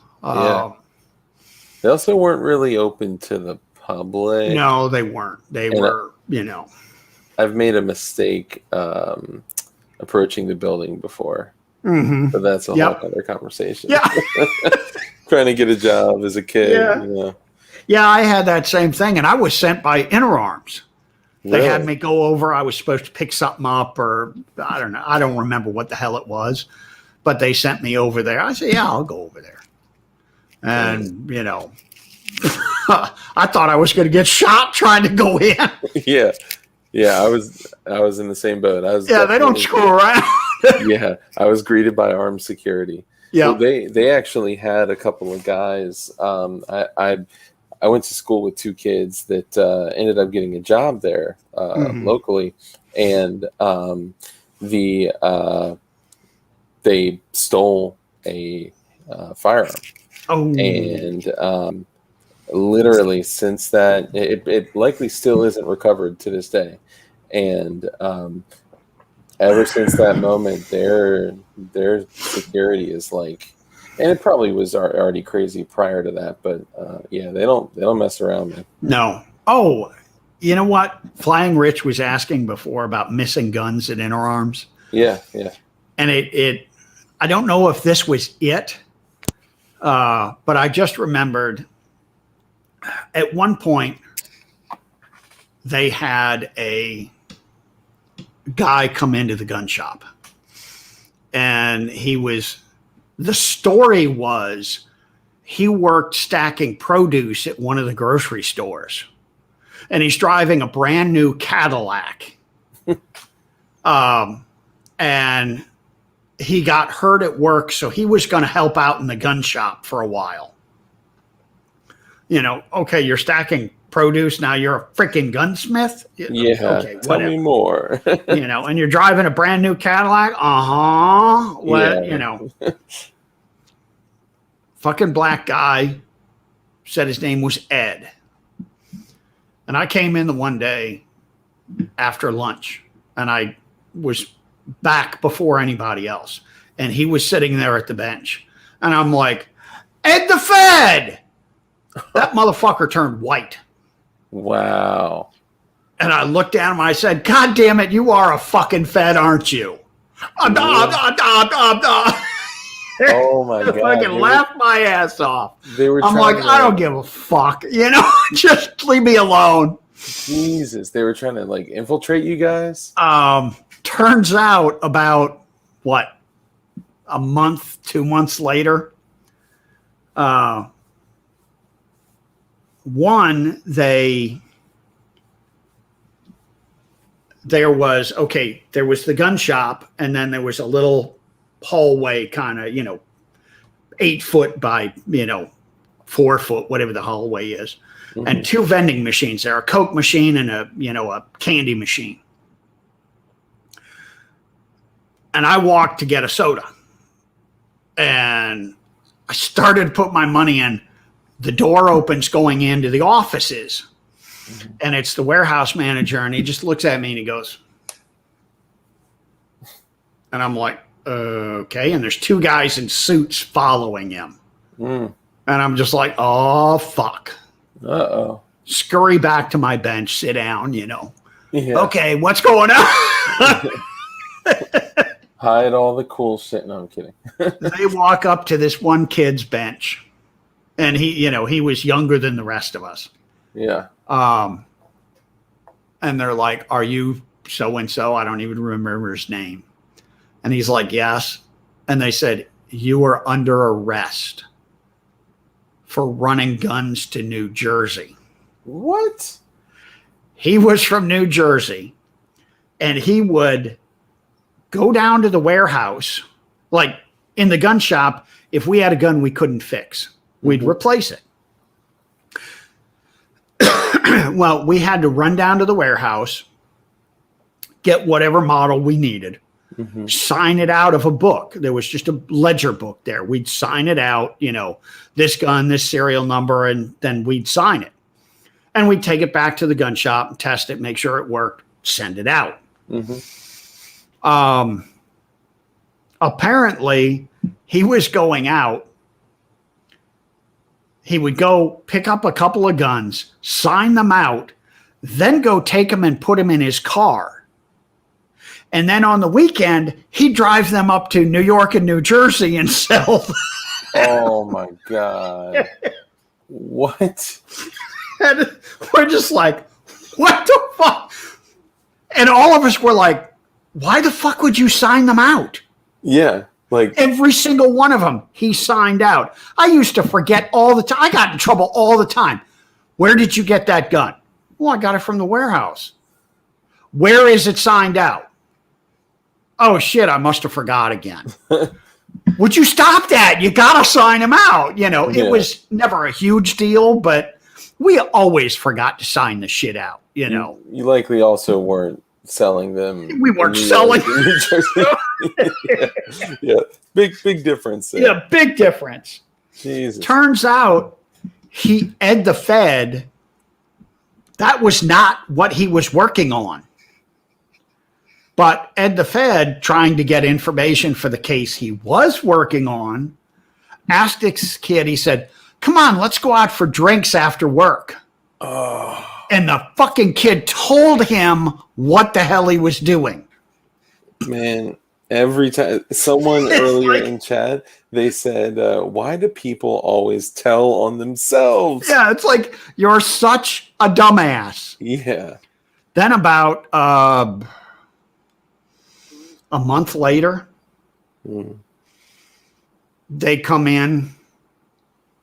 They also weren't really open to the public. No, they weren't. They were, I've made a mistake approaching the building before. Mm-hmm. But that's a whole other conversation. Yeah. Trying to get a job as a kid. Yeah, I had that same thing, and I was sent by Interarms. They Really? had me go over. I was supposed to pick something up, or I don't know. I don't remember what the hell it was, but they sent me over there. I said, yeah, I'll go over there. And, I thought I was going to get shot trying to go in. Yeah. I was in the same boat. They don't screw around. Yeah, I was greeted by armed security. Yeah, so they actually had a couple of guys. I went to school with 2 kids that ended up getting a job there locally, and they stole a firearm. Oh, and literally since that, it likely still isn't recovered to this day, and ever since that moment, their security is like, and it probably was already crazy prior to that, but they don't mess around, man. No. Oh, you know what? Flying Rich was asking before about missing guns at Interarms. Yeah. And I don't know if this was it, but I just remembered at one point they had a guy come into the gun shop, and the story was he worked stacking produce at one of the grocery stores, and he's driving a brand new Cadillac. And he got hurt at work, so he was going to help out in the gun shop for a while. Okay, you're stacking produce, now you're a freaking gunsmith? Yeah, okay, tell me more. And you're driving a brand new Cadillac? Fucking black guy said his name was Ed. And I came in the one day after lunch, and I was back before anybody else. And he was sitting there at the bench. And I'm like, Ed the Fed! That motherfucker turned white. Wow. And I looked at him. I said, God damn it, you are a fucking Fed, aren't you? Oh my I God. fucking laughed my ass off. I'm trying like, to, I don't give a fuck. Just leave me alone. Jesus. They were trying to like infiltrate you guys? Turns out about what? A month, 2 months later, there was the gun shop, and then there was a little hallway, kind of 8 foot by 4 foot, whatever the hallway is, and 2 vending machines there, a Coke machine and a candy machine. And I walked to get a soda, and I started to put my money in. The door opens going into the offices. And it's the warehouse manager, and he just looks at me and he goes, and I'm like, okay. And there's 2 guys in suits following him. And I'm just like, oh, fuck. Uh-oh. Scurry back to my bench, sit down, Yeah. Okay, what's going on? Hide all the cool shit. No, I'm kidding. They walk up to this one kid's bench, and he was younger than the rest of us. Yeah. And they're like, are you so-and-so? I don't even remember his name. And he's like, yes. And they said, you are under arrest for running guns to New Jersey. What? He was from New Jersey, and he would go down to the warehouse, like in the gun shop. If we had a gun we couldn't fix, we'd replace it. Well, we had to run down to the warehouse, get whatever model we needed, sign it out of a book. There was just a ledger book there. We'd sign it out, this gun, this serial number, and then we'd sign it. And we'd take it back to the gun shop and test it, make sure it worked, send it out. Apparently, he was going out. He would go pick up a couple of guns, sign them out, then go take them and put them in his car. And then on the weekend, he'd drive them up to New York and New Jersey and sell them. Oh, my God. What? And we're just like, what the fuck? And all of us were like, why the fuck would you sign them out? Yeah. Like every single one of them, he signed out. I used to forget all the time. I got in trouble all the time. Where did you get that gun? Well, I got it from the warehouse. Where is it signed out? Oh, shit, I must have forgot again. Would you stop that? You got to sign them out. It was never a huge deal, but we always forgot to sign the shit out, You likely also weren't selling them. We weren't selling. Yeah. Big difference there. Yeah, big difference. Jesus. Turns out Ed the Fed, that was not what he was working on. But Ed the Fed, trying to get information for the case he was working on, asked this kid, he said, come on, let's go out for drinks after work. Oh. And the fucking kid told him what the hell he was doing. Man, every time someone earlier in chat, they said, why do people always tell on themselves? Yeah, it's like, you're such a dumbass. Yeah. Then about a month later, they come in.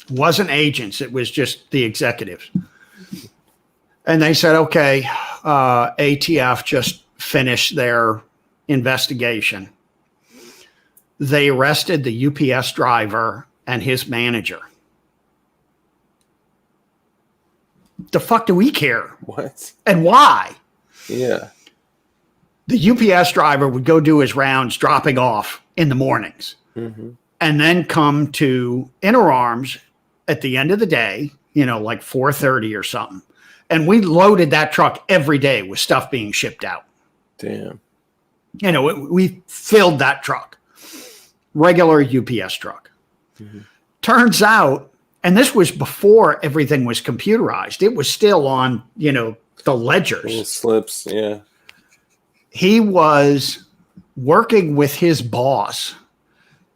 Wasn't agents, it was just the executives. And they said, okay, ATF just finished their investigation. They arrested the UPS driver and his manager. The fuck do we care? What? And why? Yeah. The UPS driver would go do his rounds dropping off in the mornings and then come to Firearms at the end of the day, like 4:30 or something. And we loaded that truck every day with stuff being shipped out. Damn. We filled that truck. Regular UPS truck. Turns out, and this was before everything was computerized. It was still on, the ledgers. It slips, yeah. He was working with his boss.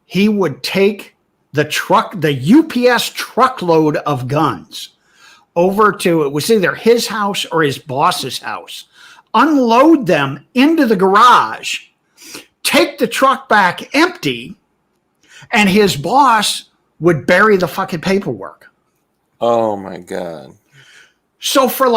He would take the UPS truckload of guns over to, it was either his house or his boss's house, unload them into the garage, take the truck back empty, and his boss would bury the fucking paperwork. Oh my God. So for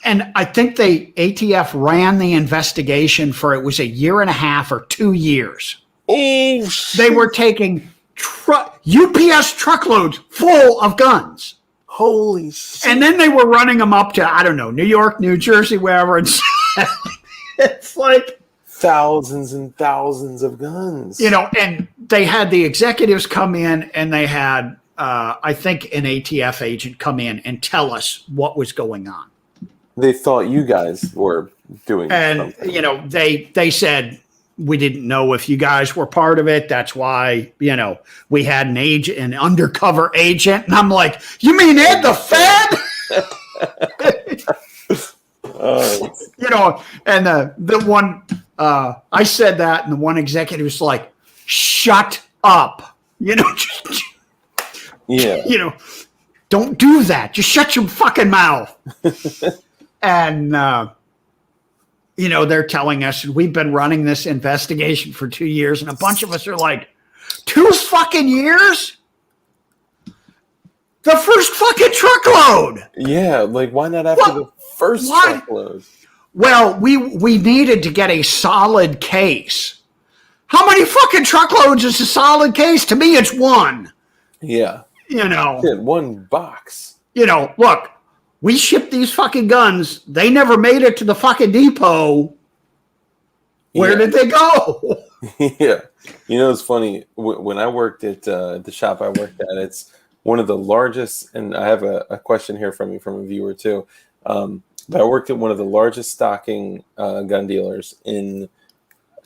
and I think ATF ran the investigation for, it was a year and a half or 2 years. Oh, They were taking UPS truckloads full of guns. holy shit. And then they were running them up to, I don't know, New York, New Jersey, wherever. And it's like thousands and thousands of guns. And they had the executives come in, and they had, I think, an ATF agent come in and tell us what was going on. They thought you guys were doing something. They said, we didn't know if you guys were part of it. That's why, we had an undercover agent. And I'm like, you mean Ed the Fed? And the one, I said that, and the one executive was like, shut up. Don't do that. Just shut your fucking mouth. And, they're telling us we've been running this investigation for 2 years, and a bunch of us are like, 2 fucking years? The first fucking truckload. Yeah, why not after the first truckload? Well, we needed to get a solid case. How many fucking truckloads is a solid case? To me, it's one. Yeah. One box. Look. We shipped these fucking guns. They never made it to the fucking depot. Where did they go? Yeah. It's funny. When I worked at the shop I worked at, it's one of the largest, and I have a question here from a viewer too. But I worked at one of the largest stocking gun dealers in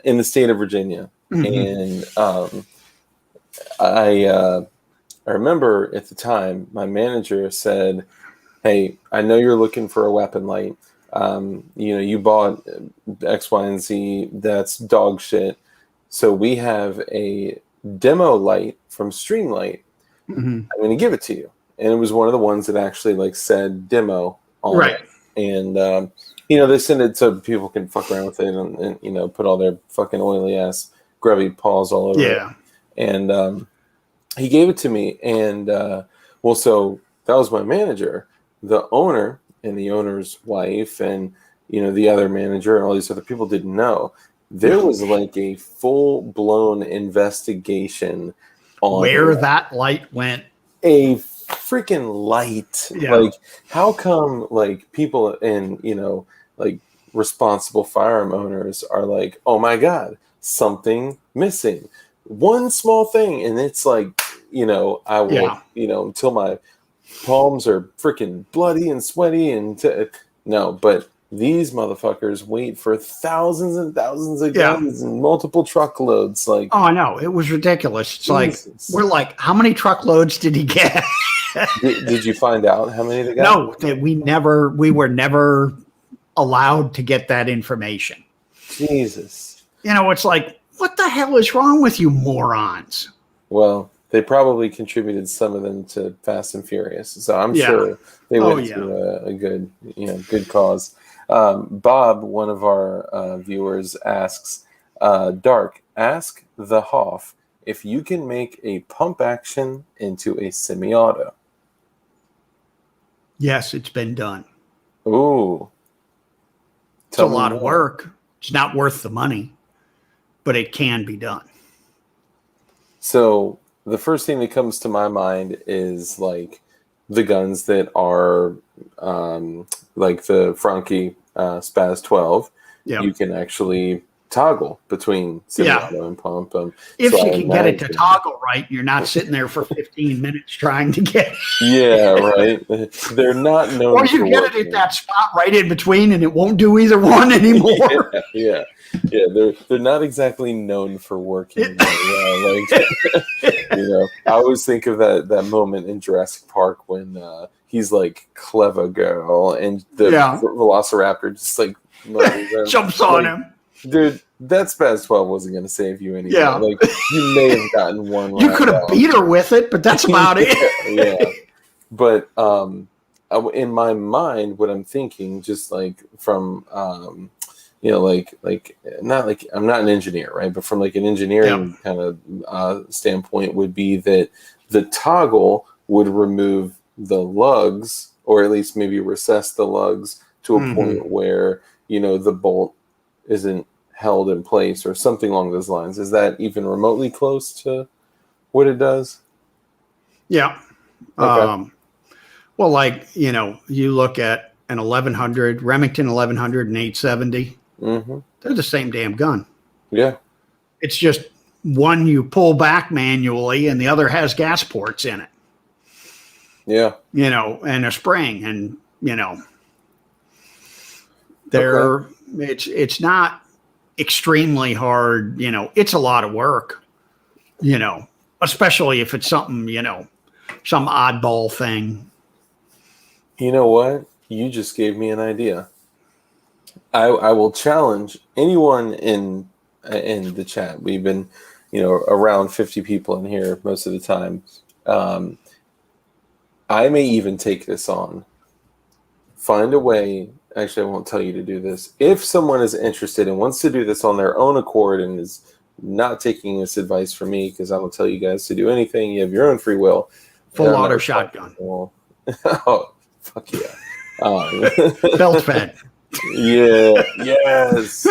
the state of Virginia. Mm-hmm. And I remember at the time, my manager said, hey, I know you're looking for a weapon light. You bought X, Y, and Z. That's dog shit. So we have a demo light from Streamlight. Mm-hmm. I'm going to give it to you. And it was one of the ones that actually said demo on it. And, they send it so people can fuck around with it and put all their fucking oily ass grubby paws all over it. And he gave it to me. And, so that was my manager. The owner and the owner's wife and, the other manager and all these other people didn't know. There was a full-blown investigation on where that light went. A freaking light. Yeah. How come, people and, responsible firearm owners are like, oh, my God, something missing. One small thing, and it's I will, until my palms are freaking bloody and sweaty no, but these motherfuckers wait for thousands and thousands of guns and multiple truckloads. Oh, I know, it was ridiculous. It's Jesus. We're like, how many truckloads did he get? did you find out how many they got? No, we were never allowed to get that information. Jesus. It's like, what the hell is wrong with you morons? Well, they probably contributed some of them to Fast and Furious, so I'm sure they went to a good, good cause. Bob, one of our viewers, asks, Dark, ask the Hoff if you can make a pump action into a semi-auto. Yes, it's been done. Ooh. It's a lot of work. It's not worth the money, but it can be done. So the first thing that comes to my mind is the guns that are the Franke Spaz 12. Yep. You can actually toggle between semi-auto and pump. If you can get it to toggle right, you're not sitting there for 15 minutes trying to get it. Yeah, right. They're not known or you get it at that spot right in between and it won't do either one anymore. Yeah. They're not exactly known for working. I always think of that moment in Jurassic Park when he's like clever girl, and the Velociraptor just like jumps on him. Dude, that Spaz 12 wasn't going to save you anymore. Yeah. Like, you may have gotten one. You could have beat her with it, but that's about it. Yeah. But in my mind, what I'm thinking, just like from, not like I'm not an engineer, right? But from like an engineering kind of standpoint, would be that the toggle would remove the lugs, or at least maybe recess the lugs to a point where, the bolt isn't held in place or something along those lines. Is that even remotely close to what it does? Yeah. Okay. Well, like, you look at an 1100, Remington 1100 and 870. They're the same damn gun. Yeah. It's just one you pull back manually and the other has gas ports in it. Yeah. And a spring, and, it's not extremely hard. It's a lot of work, especially if it's something, some oddball thing. You know what? You just gave me an idea. I will challenge anyone in the chat. We've been, around 50 people in here most of the time. I may even take this on. Find a way. Actually, I won't tell you to do this. If someone is interested and wants to do this on their own accord and is not taking this advice from me, because I don't tell you guys to do anything, you have your own free will. Full auto shotgun. Oh, fuck yeah. Belt fed. Yeah, yes.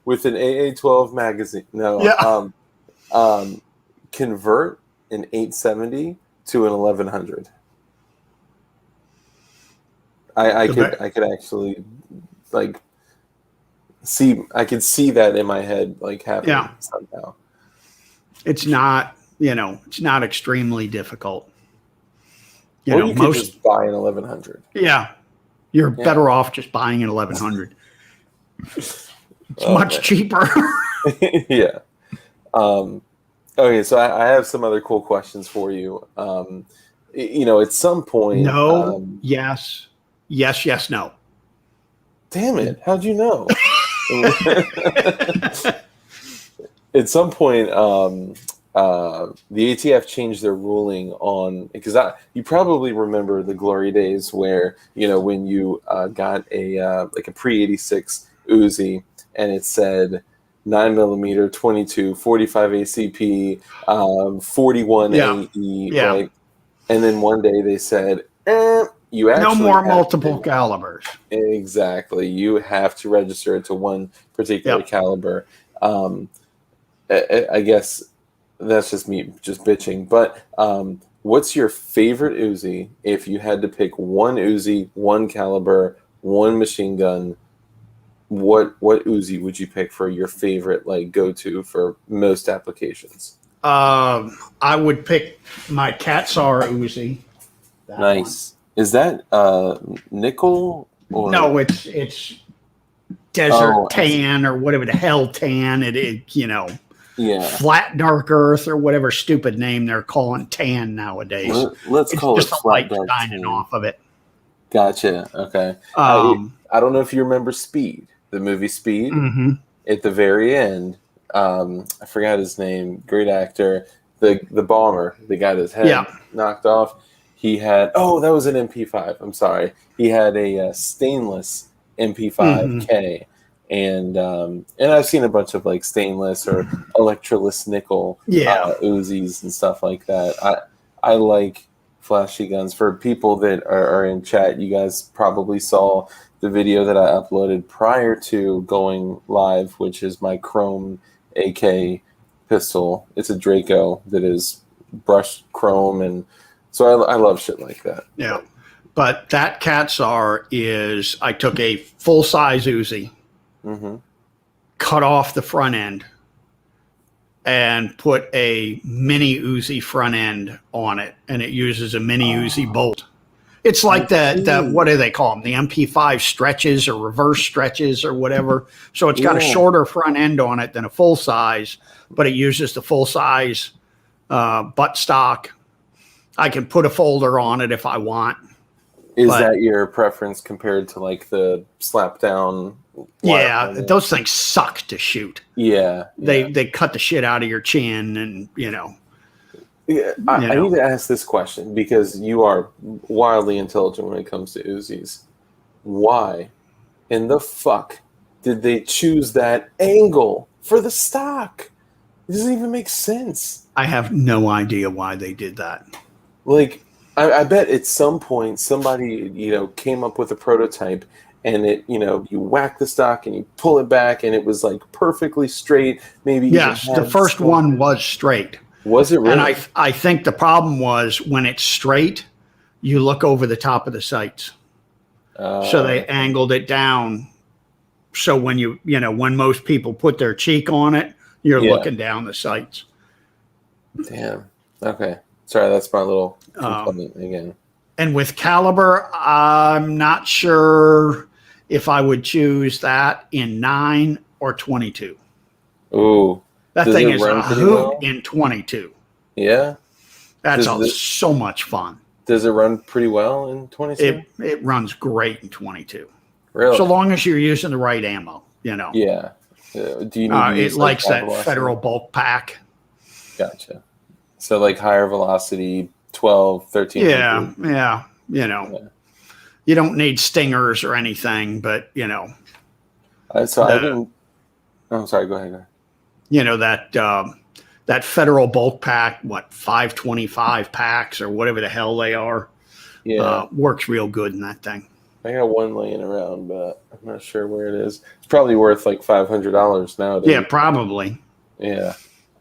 With an AA-12 magazine. No. Yeah. Convert an 870 to an 1100. I could actually like see. I could see that in my head, like happening somehow. It's not, it's not extremely difficult. You could just buy an 1100. Yeah, you're better off just buying an 1100. It's much cheaper. Yeah. Okay, so I have some other cool questions for you. At some point. No. Yes. Yes. No. Damn it! How'd you know? At some point, the ATF changed their ruling on, because you probably remember the glory days where when you got a pre-86 Uzi and it said 9mm, 22, 45 ACP, 41 AE, right? And then one day they said, you actually no more multiple calibers. Exactly. You have to register it to one particular caliber. I guess that's just me just bitching. But what's your favorite Uzi if you had to pick one Uzi, one caliber, one machine gun? What Uzi would you pick for your favorite go-to for most applications? I would pick my Katsar Uzi. Nice. One. Is that nickel? Or? No, it's desert tan or whatever the hell tan it is. Flat dark earth or whatever stupid name they're calling tan nowadays. Let's call it flat dark shining off of it. Gotcha. Okay. I don't know if you remember Speed, the movie Speed. Mm-hmm. At the very end, I forgot his name. Great actor. The bomber, the guy that's head knocked off. He had that was an MP5. I'm sorry. He had a stainless MP5K, and I've seen a bunch of stainless or electroless nickel Uzis and stuff like that. I like flashy guns. For people that are in chat, you guys probably saw the video that I uploaded prior to going live, which is my Chrome AK pistol. It's a Draco that is brushed chrome, and so I love shit like that. Yeah. But that Katsar is, I took a full-size Uzi, cut off the front end, and put a mini Uzi front end on it, and it uses a mini Uzi bolt. It's like the what do they call them? The MP5 stretches or reverse stretches or whatever. So it's got a shorter front end on it than a full-size, but it uses the full-size butt stock. I can put a folder on it if I want. Is But- that your preference compared to like the slap down? Yeah, those things suck to shoot. Yeah, They cut the shit out of your chin, and Yeah, I need to ask this question because you are wildly intelligent when it comes to Uzis. Why in the fuck did they choose that angle for the stock? It doesn't even make sense. I have no idea why they did that. Like, I bet at some point somebody, came up with a prototype and it, you whack the stock and you pull it back and it was like perfectly straight. Maybe Yes, the first one was straight. Was it really? And I think the problem was when it's straight, you look over the top of the sights. So they angled it down. So when when most people put their cheek on it, you're looking down the sights. Damn. Okay. Sorry, that's my little complaint again. And with caliber, I'm not sure if I would choose that in 9 or 22. Ooh. That thing is a hoot in 22. Yeah? That's so much fun. Does it run pretty well in 22? It runs great in 22. Really? So long as you're using the right ammo, Yeah. Do you need to use it likes that velocity? federal bulk pack. Gotcha. So like higher velocity, 12, 13. Yeah. You don't need stingers or anything, but I didn't. I'm sorry. Go ahead. That federal bulk pack, 525 packs or whatever the hell they are, works real good in that thing. I got one laying around, but I'm not sure where it is. It's probably worth like $500 nowadays. Yeah, probably. Yeah.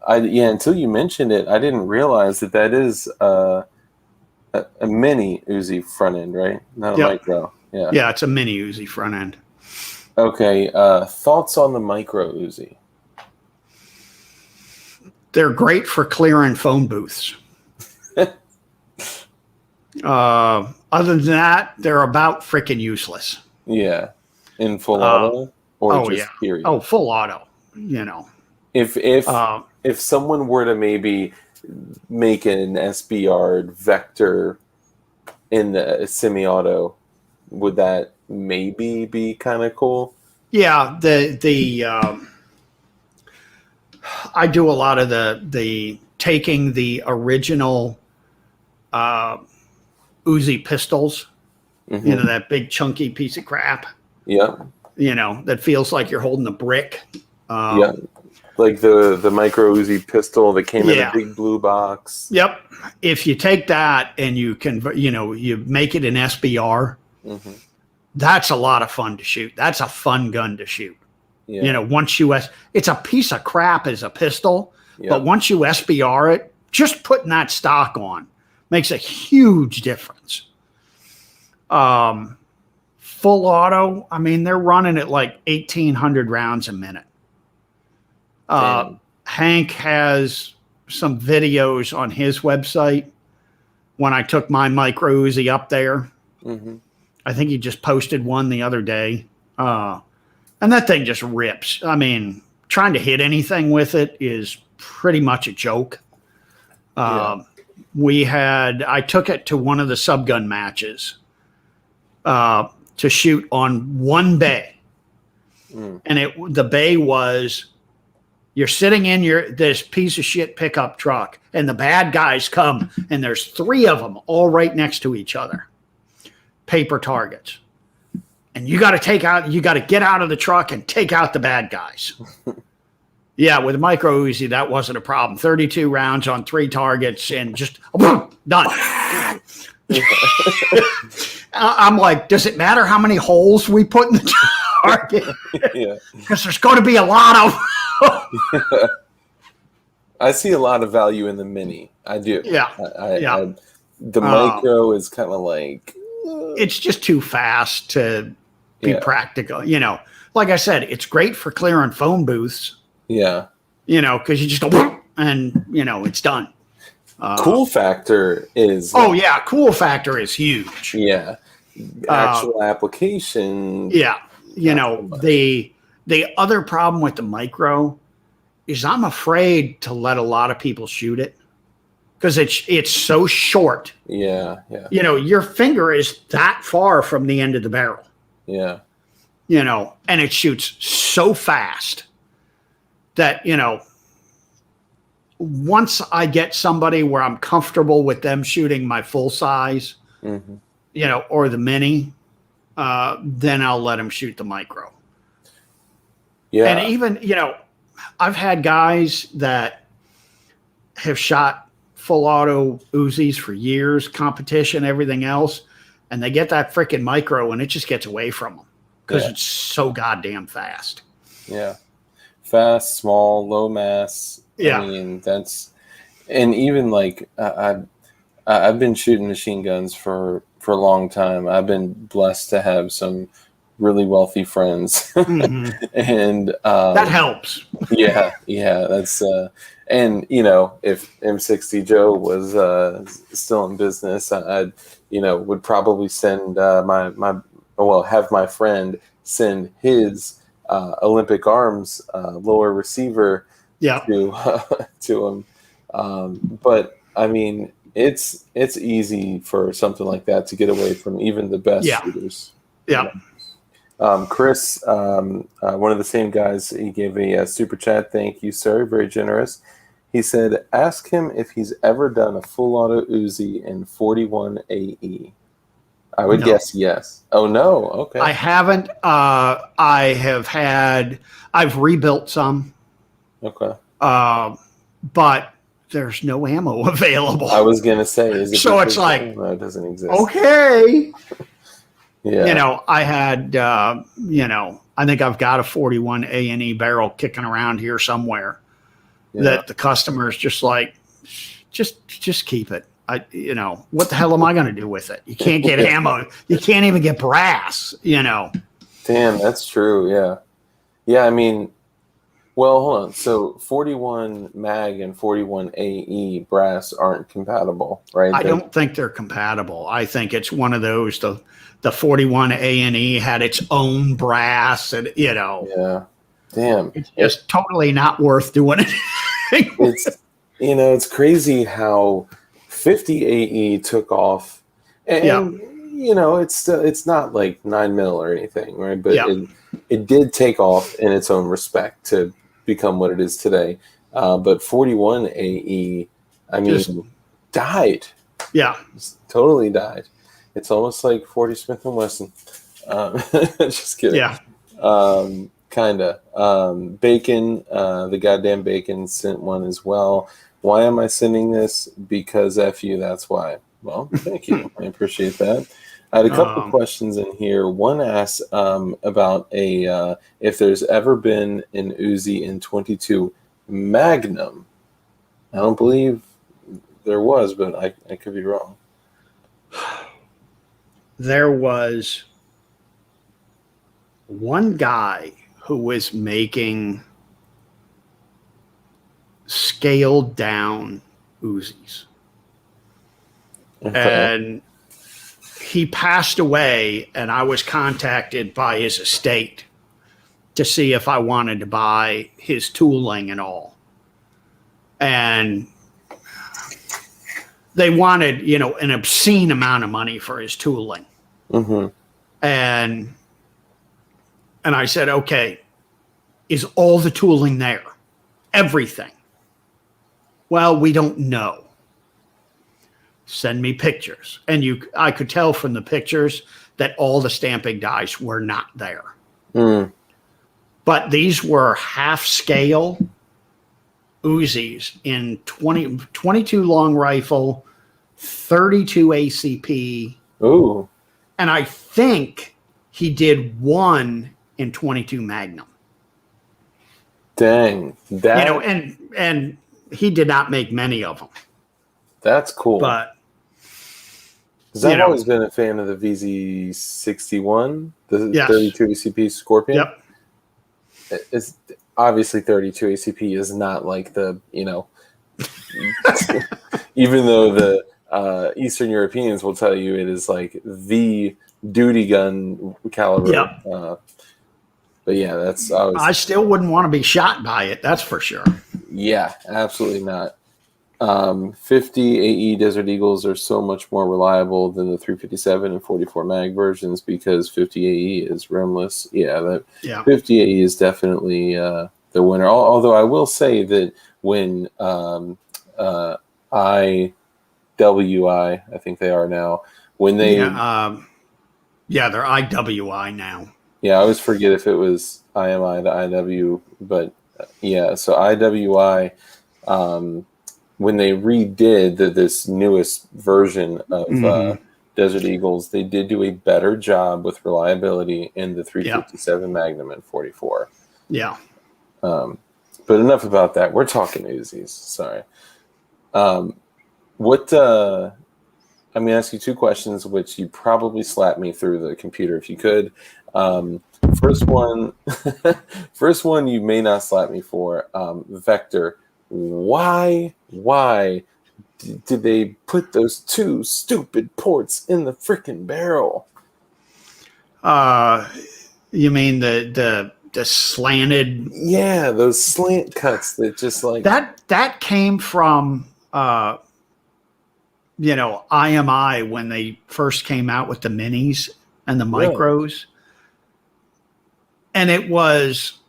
Until you mentioned it, I didn't realize that is a mini Uzi front end, right? Not a micro. Yeah. Yeah, it's a mini Uzi front end. Okay. Thoughts on the Micro Uzi? They're great for clearing phone booths. Other than that, they're about freaking useless. Yeah. In full auto or just period? Oh, full auto, If someone were to maybe make an SBR vector in the semi-auto, would that maybe be kind of cool? Yeah, I do a lot of the taking the original Uzi pistols, Mm-hmm. that big chunky piece of crap. Yeah. That feels like you're holding a brick. Like the Micro Uzi pistol that came in a big blue box. Yep. If you take that and you convert, you make it an SBR, that's a lot of fun to shoot. That's a fun gun to shoot. Yeah. Once it's a piece of crap as a pistol, but once you SBR it, just putting that stock on makes a huge difference. Full auto, they're running at like 1,800 rounds a minute. Hank has some videos on his website when I took my Micro Uzi up there. I think he just posted one the other day. And that thing just rips. Trying to hit anything with it is pretty much a joke. I took it to one of the subgun matches to shoot on one bay. And the bay was, you're sitting in this piece of shit pickup truck and the bad guys come and there's 3 of them all right next to each other. Paper targets. And you got to get out of the truck and take out the bad guys. Yeah, with Micro Uzi, that wasn't a problem. 32 rounds on 3 targets and just done. I'm like, does it matter how many holes we put in the target? Yeah. Because there's going to be a lot of I see a lot of value in the mini. I do. Yeah. The micro is kind of like... It's just too fast to be practical. Like I said, it's great for clearing phone booths. Yeah. Because you just go and, it's done. Cool factor is... cool factor is huge. Yeah. Actual application... Yeah. The other problem with the micro is I'm afraid to let a lot of people shoot it because it's so short. Yeah. Yeah. You know, your finger is that far from the end of the barrel. Yeah. You know, and it shoots so fast that, you know, once I get somebody where I'm comfortable with them shooting my full size, Mm-hmm. you know, or the mini, then I'll let them shoot the micro. Yeah. And even, you know, I've had guys that have shot full auto Uzis for years, competition, everything else, and they get that freaking micro and it just gets away from them because it's so goddamn fast. Yeah. Fast, small, low mass. Yeah. I mean, and even like I've been shooting machine guns for a long time. I've been blessed to have some really wealthy friends, and that helps. Yeah, that's and you know, if M60 Joe was still in business, I'd would probably send have my friend send his Olympic Arms lower receiver to him. But I mean, it's easy for something like that to get away from even the best shooters. Yeah. Chris, one of the same guys, he gave a super chat. Thank you, sir. Very generous. He said, ask him if he's ever done a full auto Uzi in 41 AE. I would guess yes. Oh, no. Okay. I haven't. I've rebuilt some. Okay. But there's no ammo available. I was going to say, is it so it's like, no, it doesn't exist. Okay. Yeah. You know, I had, I think I've got a 41 A&E barrel kicking around here somewhere that the customer's just like, just keep it. What the hell am I going to do with it? You can't get ammo. You can't even get brass, Damn, that's true. Yeah. Yeah. I mean, well, hold on. So 41 mag and 41 AE brass aren't compatible, right? I don't think they're compatible. I think it's one of those, the 41 A&E had its own brass and, Yeah. Damn. It's just totally not worth doing it. It's crazy how 50 AE took off, and it's not like 9mm or anything, right? But it did take off in its own respect to become what it is today. But 41 AE, I mean, just died. Yeah, just totally died. It's almost like 40 Smith & Wesson. Just kidding. Yeah. Kinda. Bacon, the goddamn Bacon sent one as well. Why am I sending this? Because F you, that's why. Well, thank you. I appreciate that. I had a couple of questions in here. One asks about if there's ever been an Uzi in 22 Magnum. I don't believe there was, but I could be wrong. There was one guy who was making scaled down Uzis. Okay. And he passed away, and I was contacted by his estate to see if I wanted to buy his tooling and all. And they wanted, an obscene amount of money for his tooling. Mm-hmm. And I said, okay, is all the tooling there? Everything? Well, we don't know. Send me pictures. And I could tell from the pictures that all the stamping dies were not there. Mm. But these were half scale Uzis in 22 long rifle, 32 ACP. Ooh. And I think he did one in 22 Magnum. Dang. And he did not make many of them. That's cool. But because I've always been a fan of the VZ61, the 32 ACP Scorpion. Yep. It's obviously 32 ACP is not like the, even though the Eastern Europeans will tell you it is like the duty gun caliber. Yep. But yeah, that's I still wouldn't want to be shot by it. That's for sure. Yeah, absolutely not. 50 AE Desert Eagles are so much more reliable than the 357 and 44 mag versions because 50 AE is rimless. Yeah, that 50 AE is definitely the winner. Although I will say that when IWI, I think they are now, when they they're IWI now. Yeah, I always forget if it was IMI to IW, but yeah, so IWI. When they redid this newest version of Desert Eagles, they did do a better job with reliability in the 357 Magnum and 44. Yeah. But enough about that. We're talking Uzis. Sorry. I'm going to ask you two questions, which you probably slap me through the computer if you could. First one you may not slap me for. Vector. Why did they put those two stupid ports in the freaking barrel? You mean the slanted? Yeah, those slant cuts that just like that came from IMI when they first came out with the minis and the micros. And it was,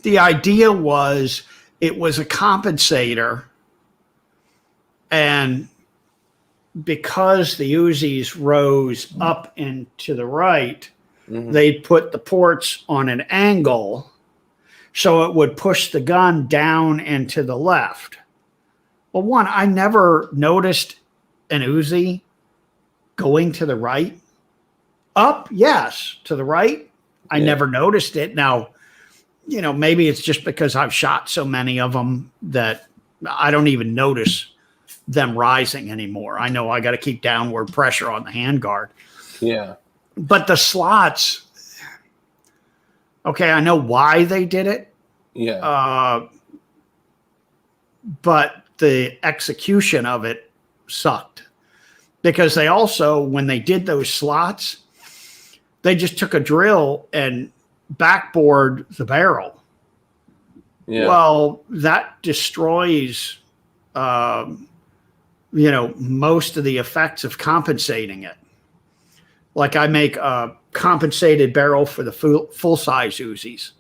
the idea was it was a compensator. And because the Uzis rose up and to the right, they'd put the ports on an angle so it would push the gun down and to the left. Well, one, I never noticed an Uzi going to the right. Up, yes. To the right, I never noticed it. Now, maybe it's just because I've shot so many of them that I don't even notice them rising anymore. I know I got to keep downward pressure on the handguard. Yeah. But the slots, okay, I know why they did it. Yeah. But the execution of it sucked. Because they also, when they did those slots, they just took a drill and backbored the barrel. Yeah. Well, that destroys, most of the effects of compensating it. Like I make a compensated barrel for the full-size Uzis.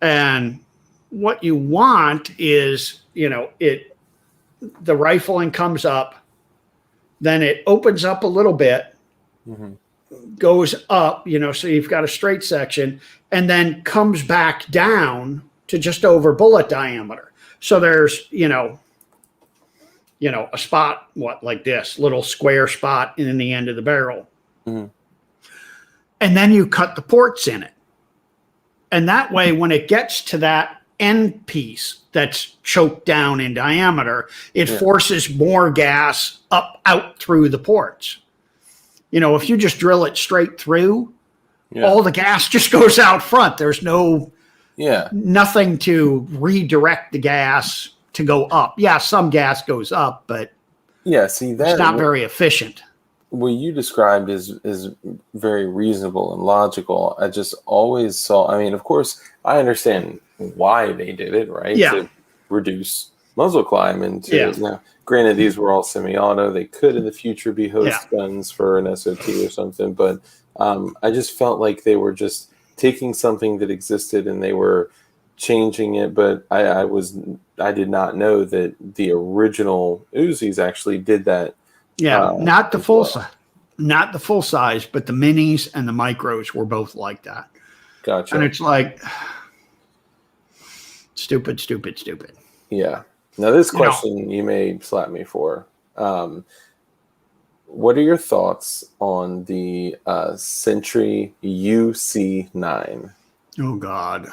And what you want is, the rifling comes up, then it opens up a little bit, goes up, so you've got a straight section, and then comes back down to just over bullet diameter. So there's, a spot, like this little square spot in the end of the barrel. And then you cut the ports in it. And that way, when it gets to that end piece that's choked down in diameter, it forces more gas out through the ports. If you just drill it straight through, all the gas just goes out front. There's nothing to redirect the gas to go up. Yeah, some gas goes up, but it's not very efficient. What you described is very reasonable and logical. I just always saw, of course, I understand why they did it, right? Yeah. To reduce muzzle climb and granted, these were all semi-auto. They could in the future be host guns for an SOT or something, but I just felt like they were just taking something that existed and they were changing it. But I did not know that the original Uzis actually did that. Yeah, not the full size, but the minis and the micros were both like that. Gotcha. And it's like stupid. Yeah. Now this question you may slap me for. What are your thoughts on the Sentry UC9? Oh God.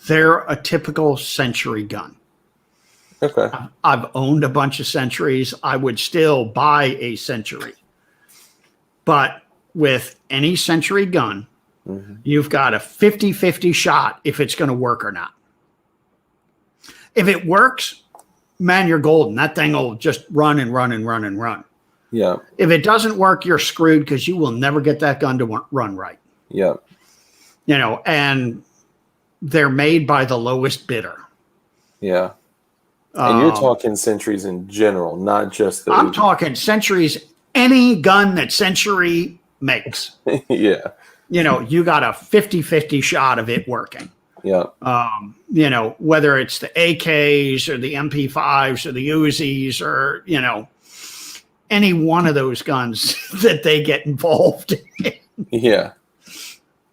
They're a typical Century gun. Okay. I've owned a bunch of Centuries. I would still buy a Century. But with any Century gun, you've got a 50-50 shot if it's going to work or not. If it works, man, you're golden. That thing will just run and run and run and run. Yeah. If it doesn't work, you're screwed because you will never get that gun to run right. Yeah. And they're made by the lowest bidder. Yeah. And you're talking Centuries in general, not just the I'm Uzi. talking Centuries, any gun that Century makes. Yeah. You know, you got a 50-50 shot of it working. Yeah. You know, whether it's the AKs or the MP5s or the Uzis or, you know, any one of those guns that they get involved in. Yeah.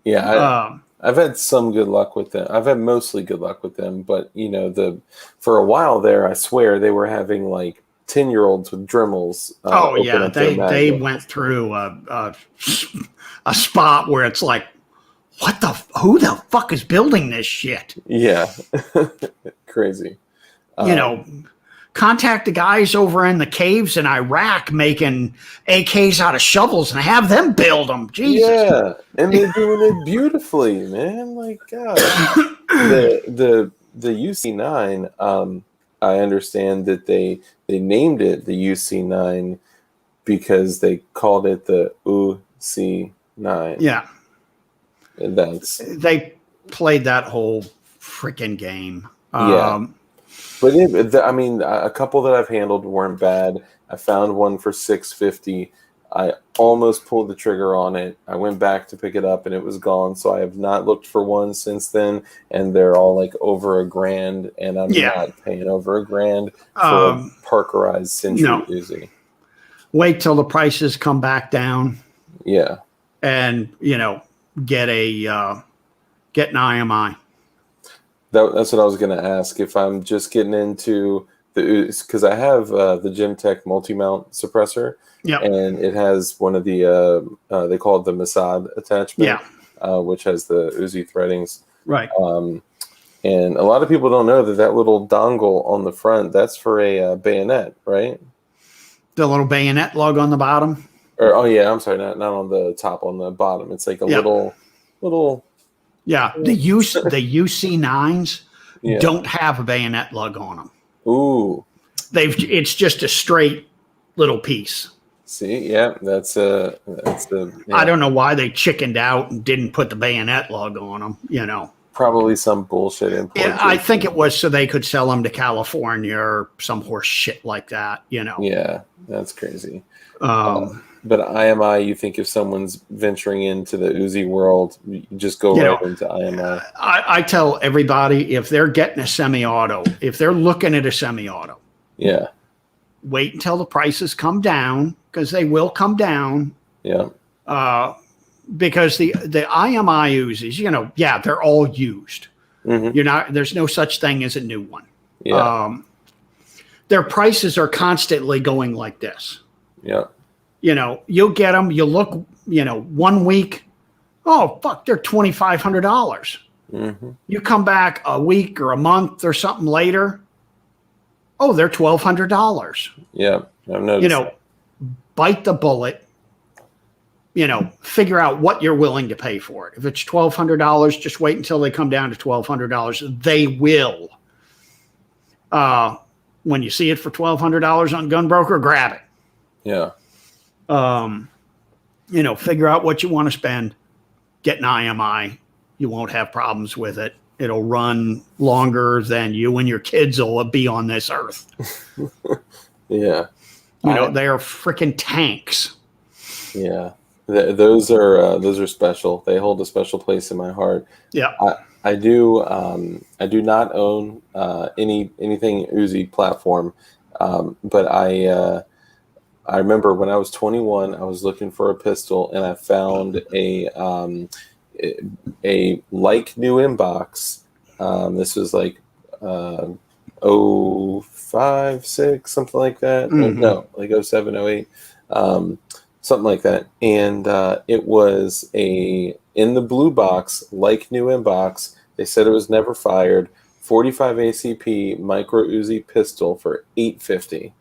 Yeah. I've had some good luck with them. I've had mostly good luck with them, but you know, for a while there, I swear they were having like 10-year-olds with Dremels. Oh open yeah, up their they Magnum. went through a spot where it's like, who the fuck is building this shit? Yeah. Crazy. You know, contact the guys over in the caves in Iraq making AKs out of shovels and have them build them. Jesus. Yeah, and they're doing it beautifully, man. Like God, the UC9. I understand that they named it the UC9 because they called it the UC9. Yeah, they played that whole freaking game. Yeah. But I mean, a couple that I've handled weren't bad. I found one for $650. I almost pulled the trigger on it. I went back to pick it up and it was gone. So I have not looked for one since then. And they're all like over $1,000, and I'm not paying over $1,000 for a Parkerized Century Uzi. Wait till the prices come back down. Yeah, and you know, get an IMI. That's what I was going to ask. If I'm just getting into because I have the Gemtech multi-mount suppressor, and it has one of the they call it the Mossad attachment, which has the Uzi threadings, right? And a lot of people don't know that little dongle on the front, that's for a bayonet, right? The little bayonet lug on the bottom. Or I'm sorry, not on the top, on the bottom. It's like a little. Yeah, the UC9s don't have a bayonet lug on them. Ooh. It's just a straight little piece. See, that's yeah. I don't know why they chickened out and didn't put the bayonet lug on them, you know. Probably some bullshit import. Yeah, I think it was so they could sell them to California or some horse shit like that, you know. Yeah, that's crazy. But IMI, you think if someone's venturing into the Uzi world, you just go right into IMI. I tell everybody, if they're getting a semi-auto, if they're looking at a semi-auto, wait until the prices come down, because they will come down. Yeah. Because the IMI Uzis, you know, they're all used. Mm-hmm. There's no such thing as a new one. Yeah. Their prices are constantly going like this. Yeah. You know, you'll get them, you look, 1 week, oh, fuck, they're $2,500. Mm-hmm. You come back a week or a month or something later, oh, they're $1,200. Yeah, I've noticed. Bite the bullet, figure out what you're willing to pay for it. If it's $1,200, just wait until they come down to $1,200. They will. When you see it for $1,200 on Gunbroker, grab it. Yeah. Figure out what you want to spend, get an IMI. You won't have problems with it. It'll run longer than you and your kids will be on this earth. Yeah. They are freaking tanks. Yeah. Those are special. They hold a special place in my heart. Yeah. I do not own anything Uzi platform, but I remember when I was 21, I was looking for a pistol, and I found a like new inbox. This was like 05, 06, something like that. Mm-hmm. No, like 07, 08, something like that. And it was in the blue box, like new inbox. They said it was never fired. 45 ACP Micro Uzi pistol for $850,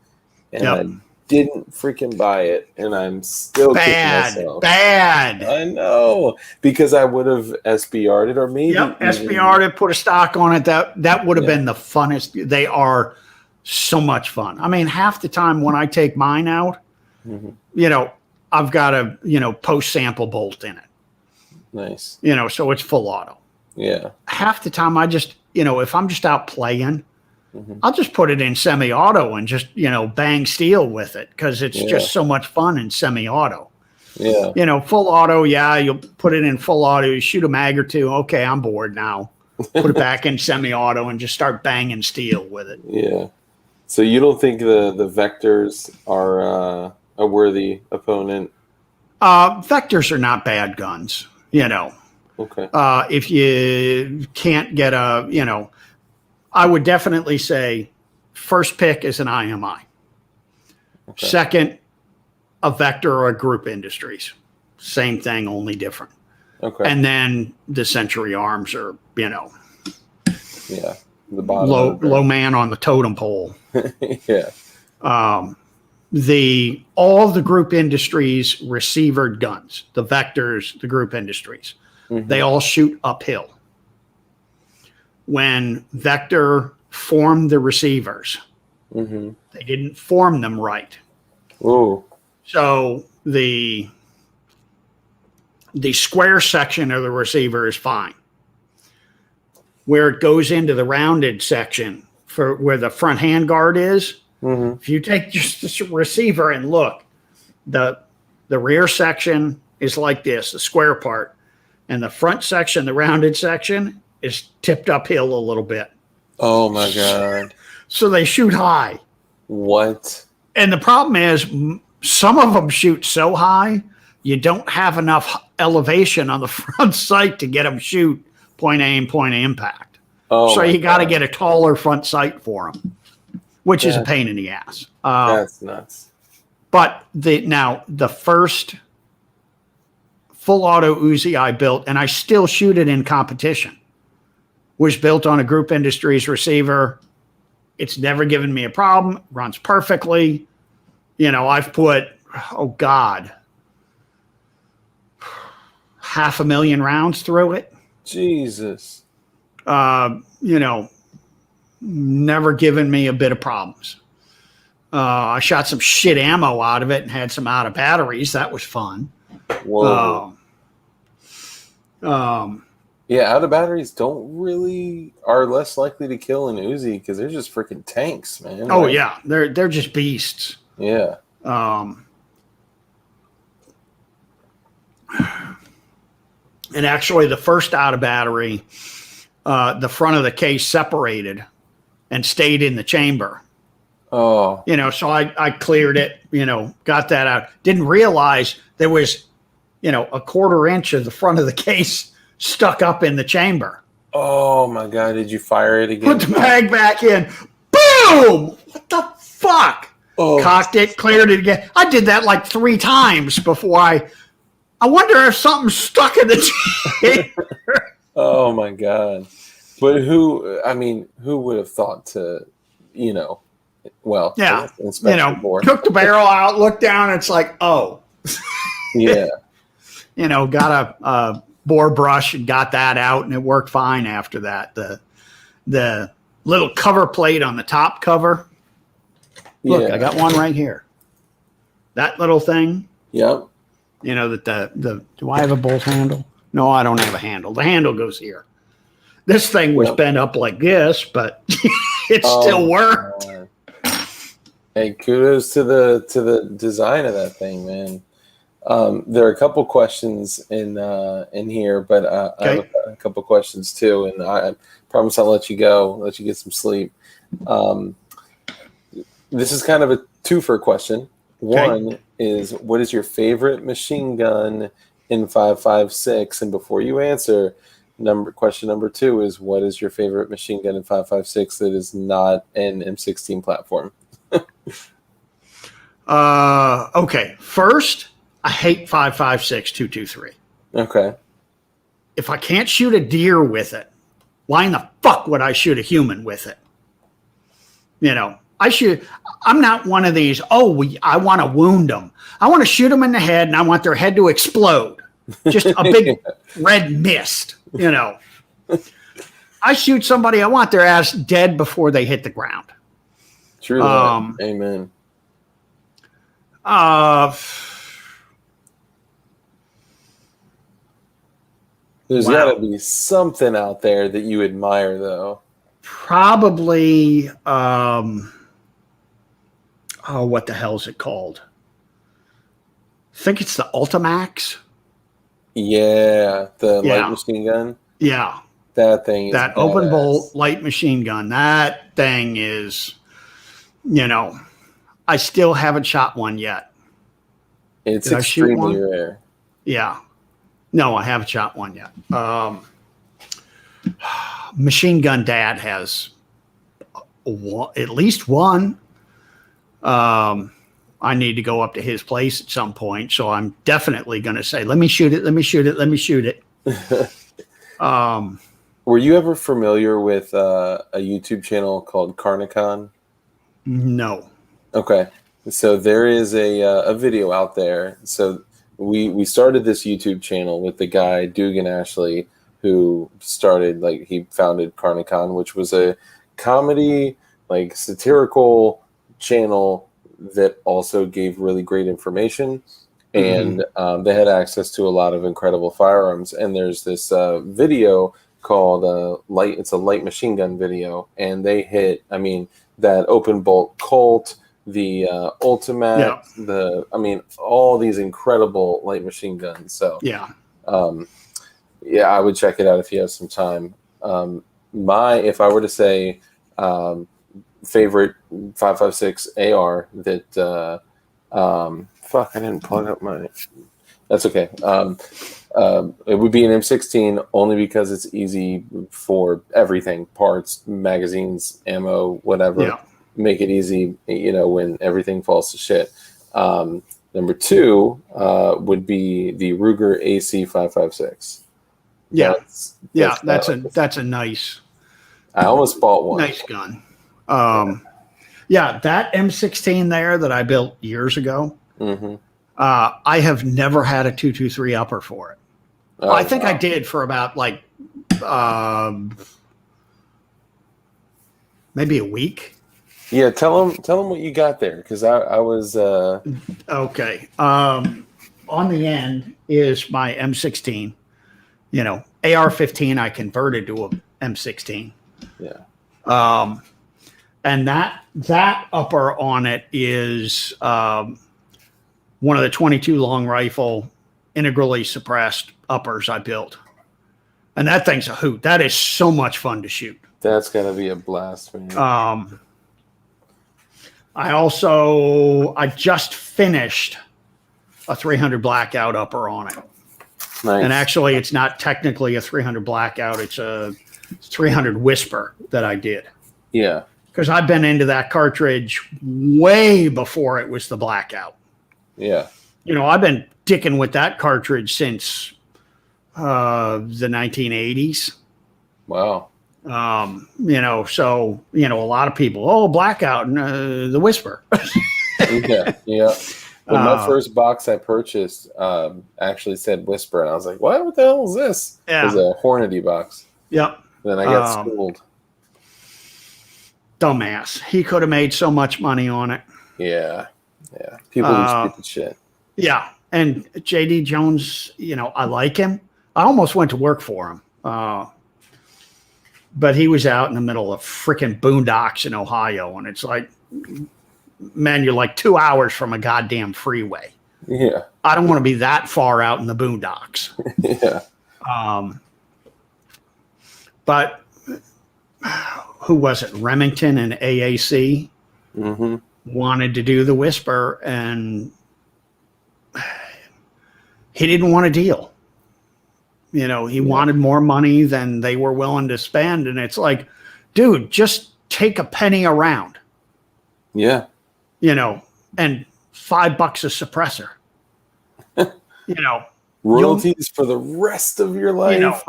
and I didn't freaking buy it, and I'm still kicking myself. Bad. I know, because I would have SBR'd it, or maybe SBR'd it, put a stock on it. That would have been the funnest. They are so much fun. I mean, half the time when I take mine out, I've got a post sample bolt in it. Nice. So it's full auto. Yeah. half the time I just, if I'm just out playing, Hmm. I'll just put it in semi-auto and just, bang steel with it because it's Yeah. just so much fun in semi-auto. Yeah. Full auto, yeah, you'll put it in full auto, you shoot a mag or two. Okay, I'm bored now. Put it back in semi-auto and just start banging steel with it. Yeah. So you don't think the vectors are a worthy opponent? Vectors are not bad guns, Okay. If you can't get I would definitely say first pick is an IMI. Okay. Second, a Vector or a Group Industries. Same thing, only different. Okay. And then the Century Arms are, Yeah. The bottom of the low man on the totem pole. Yeah. All the Group Industries receivered guns, the Vectors, the Group Industries, they all shoot uphill. When Vector formed the receivers, they didn't form them right. Ooh. So the square section of the receiver is fine. Where it goes into the rounded section for where the front handguard is, if you take just the receiver and look, the rear section is like this, the square part, and the front section, the rounded section, is tipped uphill a little bit. Oh my God. So they shoot high. What? And the problem is some of them shoot so high, you don't have enough elevation on the front sight to get them shoot point A and point of impact. Oh, so my you got to God. get a taller front sight for them, which is a pain in the ass. That's nuts. But the first full auto Uzi I built, and I still shoot it in competition, was built on a Group Industries receiver. It's never given me a problem. Runs perfectly. I've put, oh God, 500,000 rounds through it. Jesus. Never given me a bit of problems. I shot some shit ammo out of it and had some out of batteries. That was fun. Whoa. Yeah, out of batteries are less likely to kill an Uzi because they're just freaking tanks, man. Oh yeah, they're just beasts. Yeah. And actually, the first out of battery, the front of the case separated and stayed in the chamber. Oh. So I cleared it, got that out. Didn't realize there was, a quarter inch of the front of the case stuck up in the chamber. Oh my God. Did you fire it again? Put the mag back in. Boom! What the fuck? Oh. Cocked it, cleared it again. I did that like 3 times before I wonder if something stuck in the chamber. Oh my God. But who would have thought to, well, Yeah. inspection board. Took the barrel out, looked down, it's like, oh. Yeah. Got a bore brush and got that out, and it worked fine after that. The little cover plate on the top cover. Look, I got one right here. That little thing. Yep. That do I have a bolt handle? No, I don't have a handle. The handle goes here. This thing was bent up like this, but it still worked. Hey, kudos to the design of that thing, man. There are a couple questions in here, but I have a couple questions too, and I promise I'll let you go, let you get some sleep. This is kind of a twofer question. One is, what is your favorite machine gun in 5.56? And before you answer, question number 2 is, what is your favorite machine gun in 5.56 that is not an M16 platform? Okay. First, I hate 5.56 223. Okay. If I can't shoot a deer with it, why in the fuck would I shoot a human with it? I'm not one of these, I want to wound them. I want to shoot them in the head, and I want their head to explode. Just a big red mist, I shoot somebody, I want their ass dead before they hit the ground. True that. Amen. There's Wow. got to be something out there that you admire, though. Probably, what the hell is it called? I think it's the Ultimax. Yeah, the light Yeah. machine gun. Yeah. That thing is That open bolt badass. light machine gun. That thing is, I still haven't shot one yet. It's Did I shoot extremely one? rare. Yeah. No, I haven't shot one yet. Machine Gun Dad has at least one. I need to go up to his place at some point, so I'm definitely going to say, "Let me shoot it. Let me shoot it. Let me shoot it." Were you ever familiar with a YouTube channel called Carnicon? No. Okay, so there is a video out there. So we started this YouTube channel with the guy Dugan Ashley, who started, like, he founded Carnicon, which was a comedy, like, satirical channel that also gave really great information, and they had access to a lot of incredible firearms. And there's this video called light. It's a light machine gun video, and they hit, I mean, that open bolt Colt, the Ultimate, all these incredible light machine guns. So Yeah. yeah, I would check it out if you have some time. If I were to say favorite 5.56 AR that fuck, I didn't plug up my. That's okay. It would be an M16 only because it's easy for everything: parts, magazines, ammo, whatever. Yeah. Make it easy, when everything falls to shit. Number two would be the Ruger AC 5.56. Yeah. That's That's a nice I almost bought one. nice gun. Yeah, that M16 there that I built years ago. Mm-hmm. I have never had a 223 upper for it. Oh, I think wow. I did for about maybe a week. Yeah, tell them what you got there, because I was Okay. On the end is my M16. AR-15 I converted to a M16. yeah. And that upper on it is one of the 22 long rifle integrally suppressed uppers I built. And that thing's a hoot. That is so much fun to shoot. That's gotta be a blast for you. I just finished a 300 blackout upper on it. Nice. And actually, it's not technically a 300 blackout. It's a 300 whisper that I did. Yeah. Because I've been into that cartridge way before it was the blackout. Yeah. I've been dicking with that cartridge since the 1980s. Wow. So a lot of people, blackout and the whisper. Yeah. Yeah. When my first box I purchased actually said Whisper, and I was like, what the hell is this? Yeah. It was a Hornady box. Yep. Then I got schooled. Dumbass. He could have made so much money on it. Yeah. Yeah. People do stupid shit. Yeah. And JD Jones, I like him. I almost went to work for him. But he was out in the middle of freaking boondocks in Ohio. And it's like, man, you're like 2 hours from a goddamn freeway. Yeah. I don't want to be that far out in the boondocks. Yeah. But who was it? Remington and AAC wanted to do the Whisper, and he didn't want a deal. He wanted more money than they were willing to spend. And it's like, dude, just take a penny around. Yeah. And $5 a suppressor. Royalties for the rest of your life.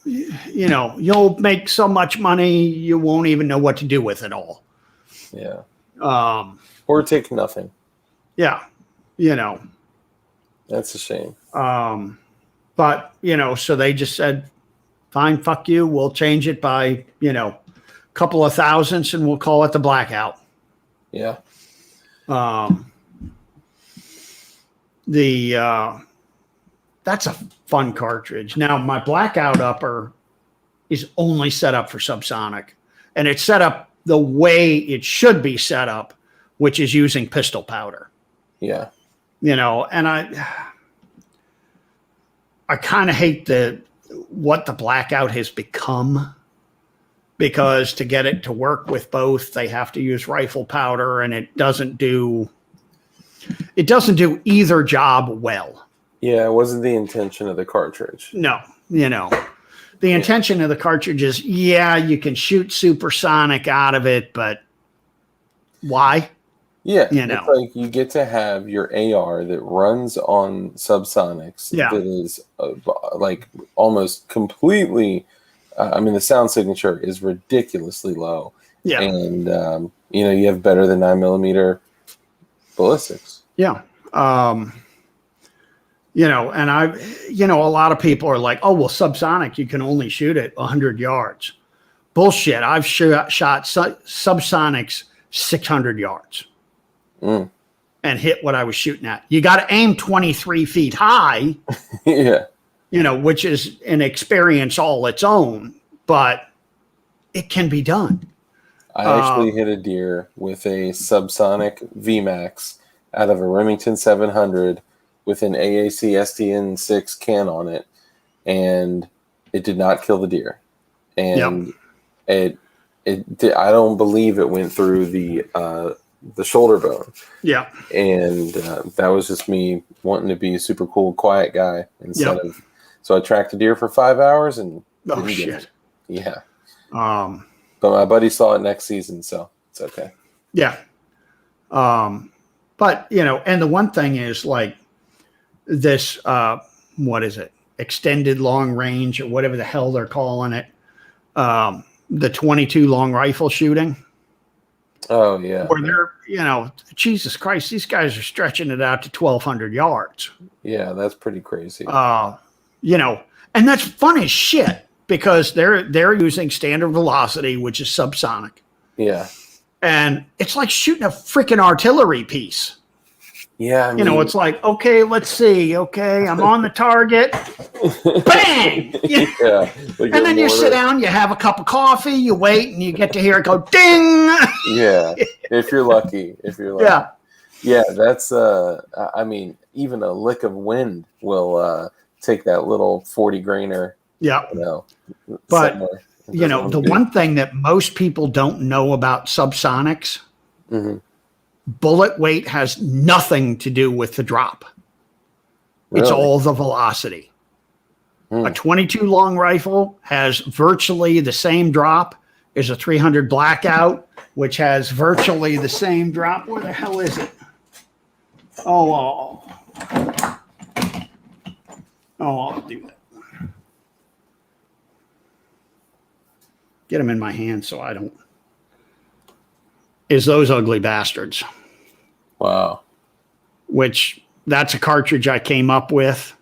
You'll make so much money you won't even know what to do with it all. Yeah. Or take nothing. Yeah. That's a shame. But so they just said, fine, fuck you. We'll change it by, couple of thousandths and we'll call it the blackout. Yeah. that's a fun cartridge. Now my Blackout Upper is only set up for subsonic, and it's set up the way it should be set up, which is using pistol powder. Yeah. You know, and I kind of hate what the Blackout has become, because to get it to work with both, they have to use rifle powder, and it doesn't do either job well. Yeah, it wasn't the intention of the cartridge. No, you know. The intention of the cartridge is, yeah, you can shoot supersonic out of it, but why? Yeah, you know, it's like you get to have your AR that runs on subsonics. Yeah. That is like almost completely. I mean, the sound signature is ridiculously low. Yeah, and you know, you have better than 9mm ballistics. Yeah. You know, and a lot of people are like, oh, well, subsonic, you can only shoot at 100 yards. Bullshit. I've shot subsonics 600 yards and hit what I was shooting at. You got to aim 23 feet high, Yeah. you know, which is an experience all its own, but it can be done. I actually hit a deer with a subsonic VMAX out of a Remington 700 with an AAC STN6 can on it, and it did not kill the deer. And I don't believe it went through the shoulder bone. Yeah. And that was just me wanting to be a super cool, quiet guy instead of. So I tracked a deer for 5 hours and Oh shit. Yeah. But my buddy saw it next season, so it's okay. Yeah. But you know, and the one thing is like this, what is it? Extended long range or whatever the hell they're calling it. The 22 long rifle shooting. Oh yeah. Where they're, you know, Jesus Christ, these guys are stretching it out to 1,200 yards. Yeah, that's pretty crazy. You know, and that's fun as shit because they're using standard velocity, which is subsonic. Yeah. And it's like shooting a freaking artillery piece. Yeah. I mean, you know, it's like, okay, let's see. Okay, I'm on the target. Bang! Yeah. Like and then you sit down, you have a cup of coffee, you wait, and you get to hear it go ding. Yeah. If you're lucky. Yeah. Yeah, that's I mean, even a lick of wind will take that little 40 grainer. Yeah. You know, but you know, the one thing that most people don't know about subsonics, bullet weight has nothing to do with the drop. Really? It's all the velocity. A 22 long rifle has virtually the same drop as a 300 Blackout, which has virtually the same drop. Where the hell is it? Oh, I'll do that. Get them in my hand so I don't. Is those ugly bastards. Wow. Which that's a cartridge I came up with.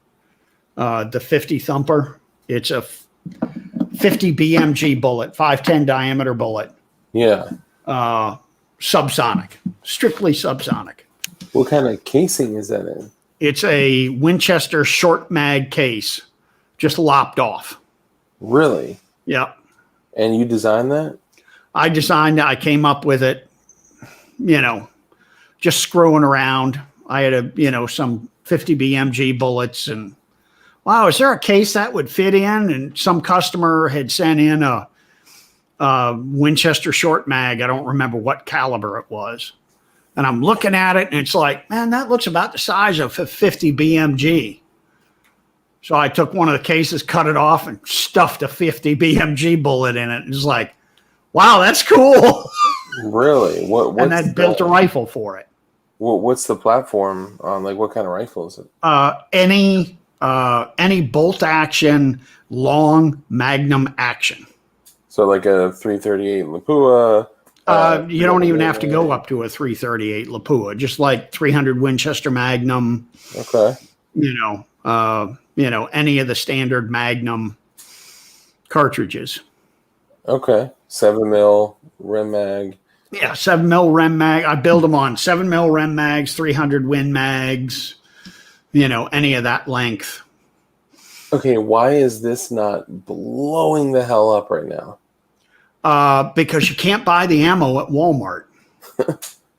The 50 Thumper. It's a 50 BMG bullet, 510 diameter bullet. Yeah. Subsonic. Strictly subsonic. What kind of casing is that in? It's a Winchester short mag case. Just lopped off. Really? Yeah. And you designed that? I designed it. I came up with it, you know, just screwing around. I had some 50 BMG bullets and wow, is there a case that would fit in? And some customer had sent in a Winchester short mag. I don't remember what caliber it was. And I'm looking at it and it's like, man, that looks about the size of a 50 BMG. So I took one of the cases, cut it off, and stuffed a 50 BMG bullet in it. It's like, wow, that's cool. Really? And I built a rifle for it. What's the platform on? Like, what kind of rifle is it? Any bolt action, long Magnum action. So like a 338 Lapua. You don't even have to go up to a 338 Lapua. Just like 300 Winchester Magnum. Okay. Any of the standard Magnum cartridges. Okay. 7mm Rem Mag. Yeah, 7mm Rem Mag. I build them on 7mm Rem Mags, 300 Win Mags, any of that length. Okay, why is this not blowing the hell up right now? Because you can't buy the ammo at Walmart.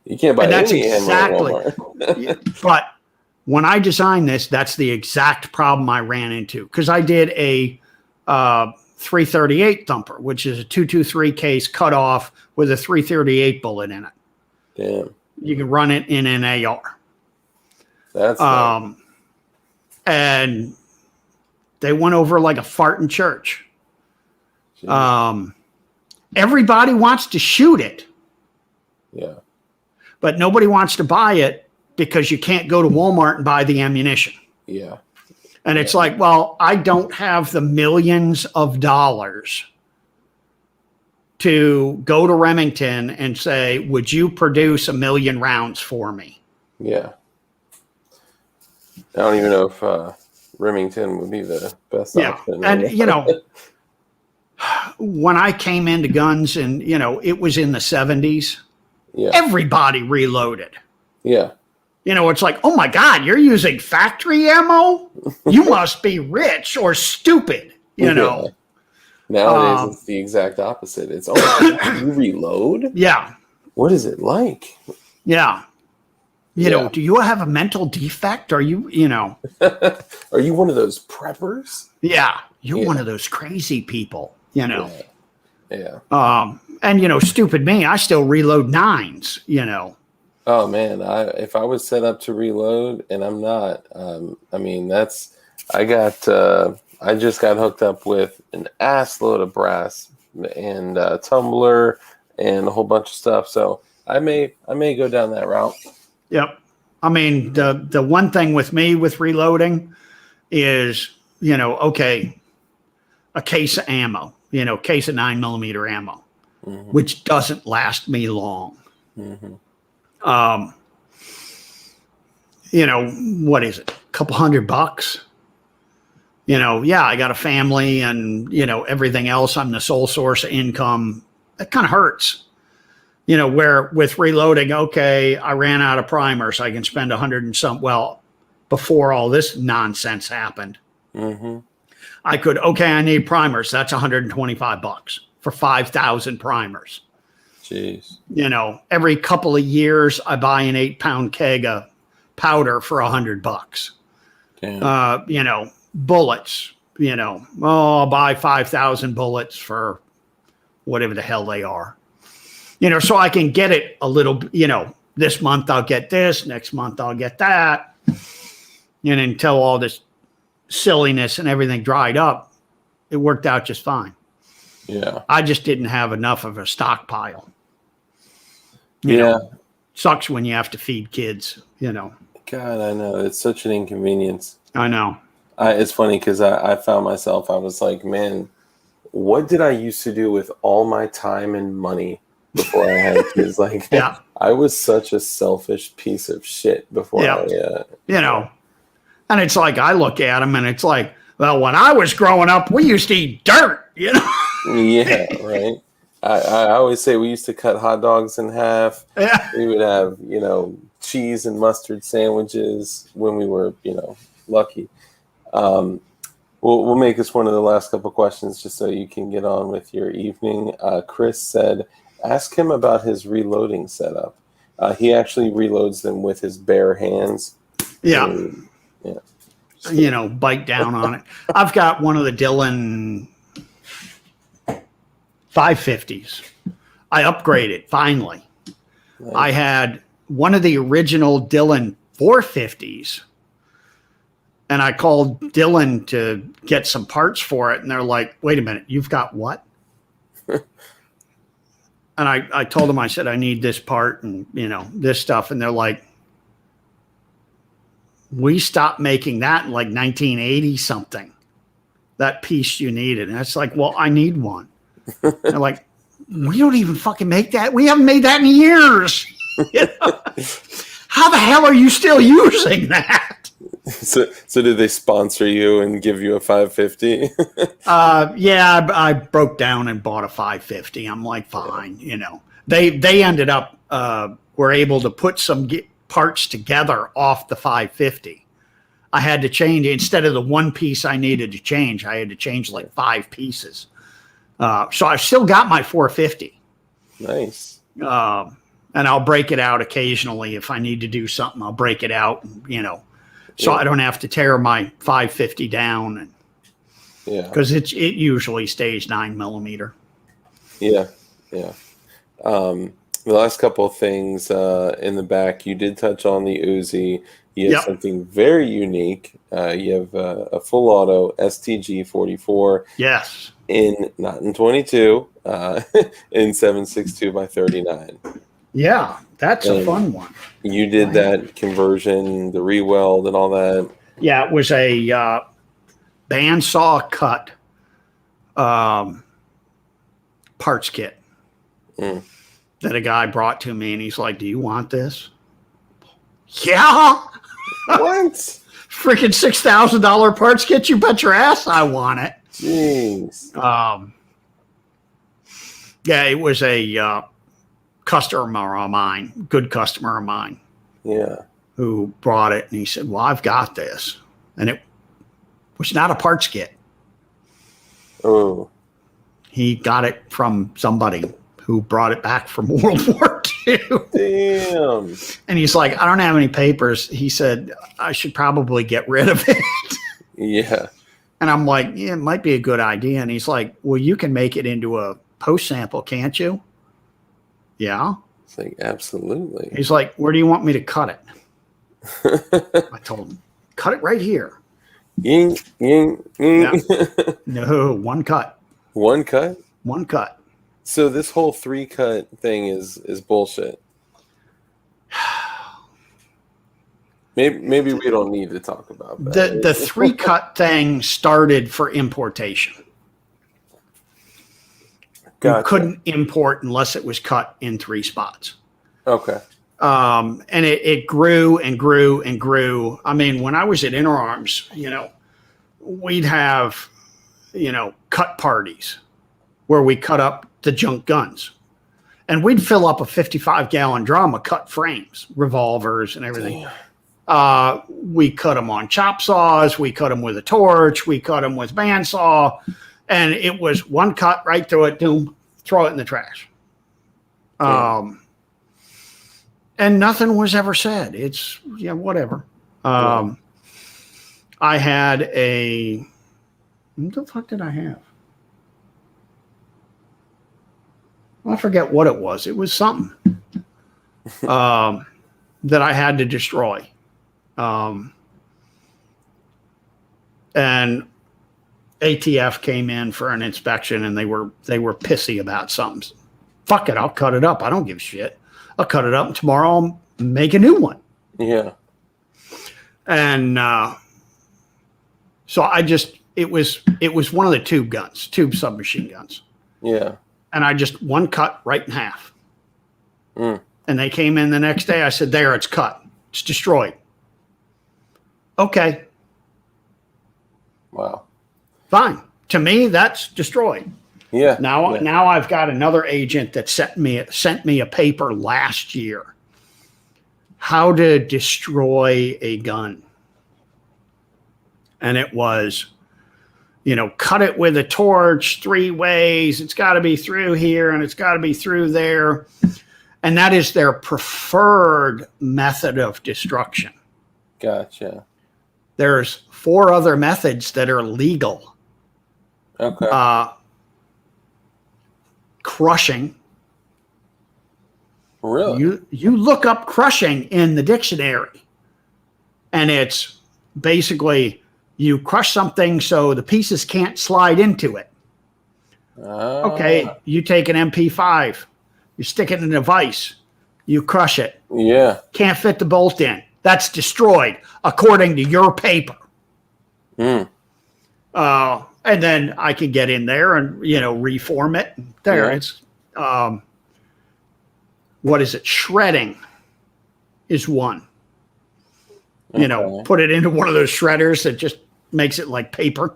You can't buy And that's any ammo at exactly. Walmart. But when I designed this, that's the exact problem I ran into, because I did a 338 thumper, which is a 223 case cut off with a 338 bullet in it. Damn, You can run it in an AR. that's nice. And they went over like a fart in church. Jeez. Everybody wants to shoot it, Yeah, but nobody wants to buy it because you can't go to Walmart and buy the ammunition. yeah, And it's like, well, I don't have the millions of dollars to go to Remington and say, would you produce 1 million rounds for me? yeah. I don't even know if Remington would be the best option. And, when I came into guns and, it was in the 70s, yeah, everybody reloaded. yeah, It's like, oh my God, you're using factory ammo? You must be rich or stupid, Yeah. Nowadays, it's the exact opposite. It's, you reload? Yeah. What is it like? Yeah. Do you have a mental defect? Are you, Are you one of those preppers? Yeah. You're one of those crazy people, Yeah. And, stupid me, I still reload 9s, Oh man, if I was set up to reload and I'm not, I just got hooked up with an ass load of brass and tumbler and a whole bunch of stuff. So I may go down that route. Yep. I mean, the one thing with me with reloading is, okay, a case of ammo, case of 9mm ammo, which doesn't last me long. Mm-hmm. What is it? A couple $100? I got a family and, everything else. I'm the sole source of income. That kind of hurts. Where with reloading, okay, I ran out of primers. I can spend 100 and some. Well, before all this nonsense happened, I need primers. That's $125 for 5,000 primers. Jeez. Every couple of years, I buy an 8-pound keg of powder for $100. Damn. Bullets, I'll buy 5,000 bullets for whatever the hell they are. So I can get it a little, this month I'll get this, next month I'll get that. And until all this silliness and everything dried up, it worked out just fine. Yeah. I just didn't have enough of a stockpile. Sucks when you have to feed kids, God, I know. It's such an inconvenience. I know. It's funny because I found myself, I was like, man, what did I used to do with all my time and money before I had kids? Like, I was such a selfish piece of shit before And it's like, I look at them and it's like, well, when I was growing up, we used to eat dirt, Yeah, right. I always say we used to cut hot dogs in half. Yeah. We would have, cheese and mustard sandwiches when we were, lucky. We'll make this one of the last couple questions just so you can get on with your evening. Chris said, ask him about his reloading setup. He actually reloads them with his bare hands. Yeah. And, bite down on it. I've got one of the Dillon 550s. I upgraded finally. Nice. I had one of the original Dillon 450s. And I called Dillon to get some parts for it. And they're like, wait a minute, you've got what? And I told them, I said, I need this part and, this stuff. And they're like, we stopped making that in like 1980 something, that piece you needed. And it's like, well, I need one. They're like, we don't even fucking make that. We haven't made that in years. How the hell are you still using that? So did they sponsor you and give you a 550? Yeah, I broke down and bought a 550. I'm like, fine, They ended up were able to put some parts together off the 550. I had to change, instead of the one piece I needed to change, I had to change like 5 pieces. So I've still got my 450. Nice. And I'll break it out occasionally. If I need to do something, I'll break it out, so I don't have to tear my 550 down. And, because it usually stays 9mm. Yeah. The last couple of things in the back, you did touch on the Uzi. You have something very unique. You have a full auto STG 44. Yes. Not in 22, in 7.62 by 39. Yeah, that's a fun one. You did that conversion, the re-weld and all that. Yeah, it was a bandsaw cut parts kit that a guy brought to me, and he's like, "Do you want this?" Yeah. What? Freaking $6,000 parts kit? You bet your ass I want it. Jeez. Yeah, it was a customer of mine, good customer of mine. Yeah. Who brought it, and he said, "Well, I've got this," and it was not a parts kit. Oh. He got it from somebody who brought it back from World War II. Damn. And he's like, "I don't have any papers." He said, "I should probably get rid of it." Yeah. And I'm like, "Yeah, it might be a good idea." And he's like, "Well, you can make it into a post sample, can't you?" Yeah. It's like, absolutely. He's like, "Where do you want me to cut it?" I told him, "Cut it right here." Ying, ying, ying. Yeah. No, one cut. One cut? One cut. So this whole 3-cut thing is bullshit. Maybe we don't need to talk about that. The 3-cut thing started for importation. Gotcha. You couldn't import unless it was cut in 3 spots. Okay. And it grew and grew and grew. I mean, when I was at Firearms, we'd have, cut parties where we cut up the junk guns. And we'd fill up a 55-gallon drum of cut frames, revolvers and everything. We cut them on chop saws. We cut them with a torch. We cut them with bandsaw. And it was one cut right through it, doom, throw it in the trash. And nothing was ever said. It's, whatever. I had what the fuck did I have? I forget what it was. It was something that I had to destroy. And ATF came in for an inspection, and they were pissy about something. Fuck it, I'll cut it up. I don't give a shit. I'll cut it up, and tomorrow I'll make a new one. Yeah. And so it was one of the tube submachine guns. Yeah. And I just one cut right in half. And they came in the next day. I said, "There, it's cut. It's destroyed." Okay. Wow. Fine. To me, that's destroyed. Yeah. Now I've got another agent that sent me a paper last year. How to destroy a gun. And it was, cut it with a torch 3 ways. It's got to be through here and it's got to be through there. And that is their preferred method of destruction. Gotcha. There's 4 other methods that are legal. Okay. Crushing. Really? You look up crushing in the dictionary, and it's basically you crush something so the pieces can't slide into it. Okay, you take an MP5, you stick it in a vise, you crush it. Yeah. Can't fit the bolt in. That's destroyed according to your paper. And then I can get in there and, reform it. There, it's, what is it? Shredding is one. Put it into one of those shredders that just makes it like paper.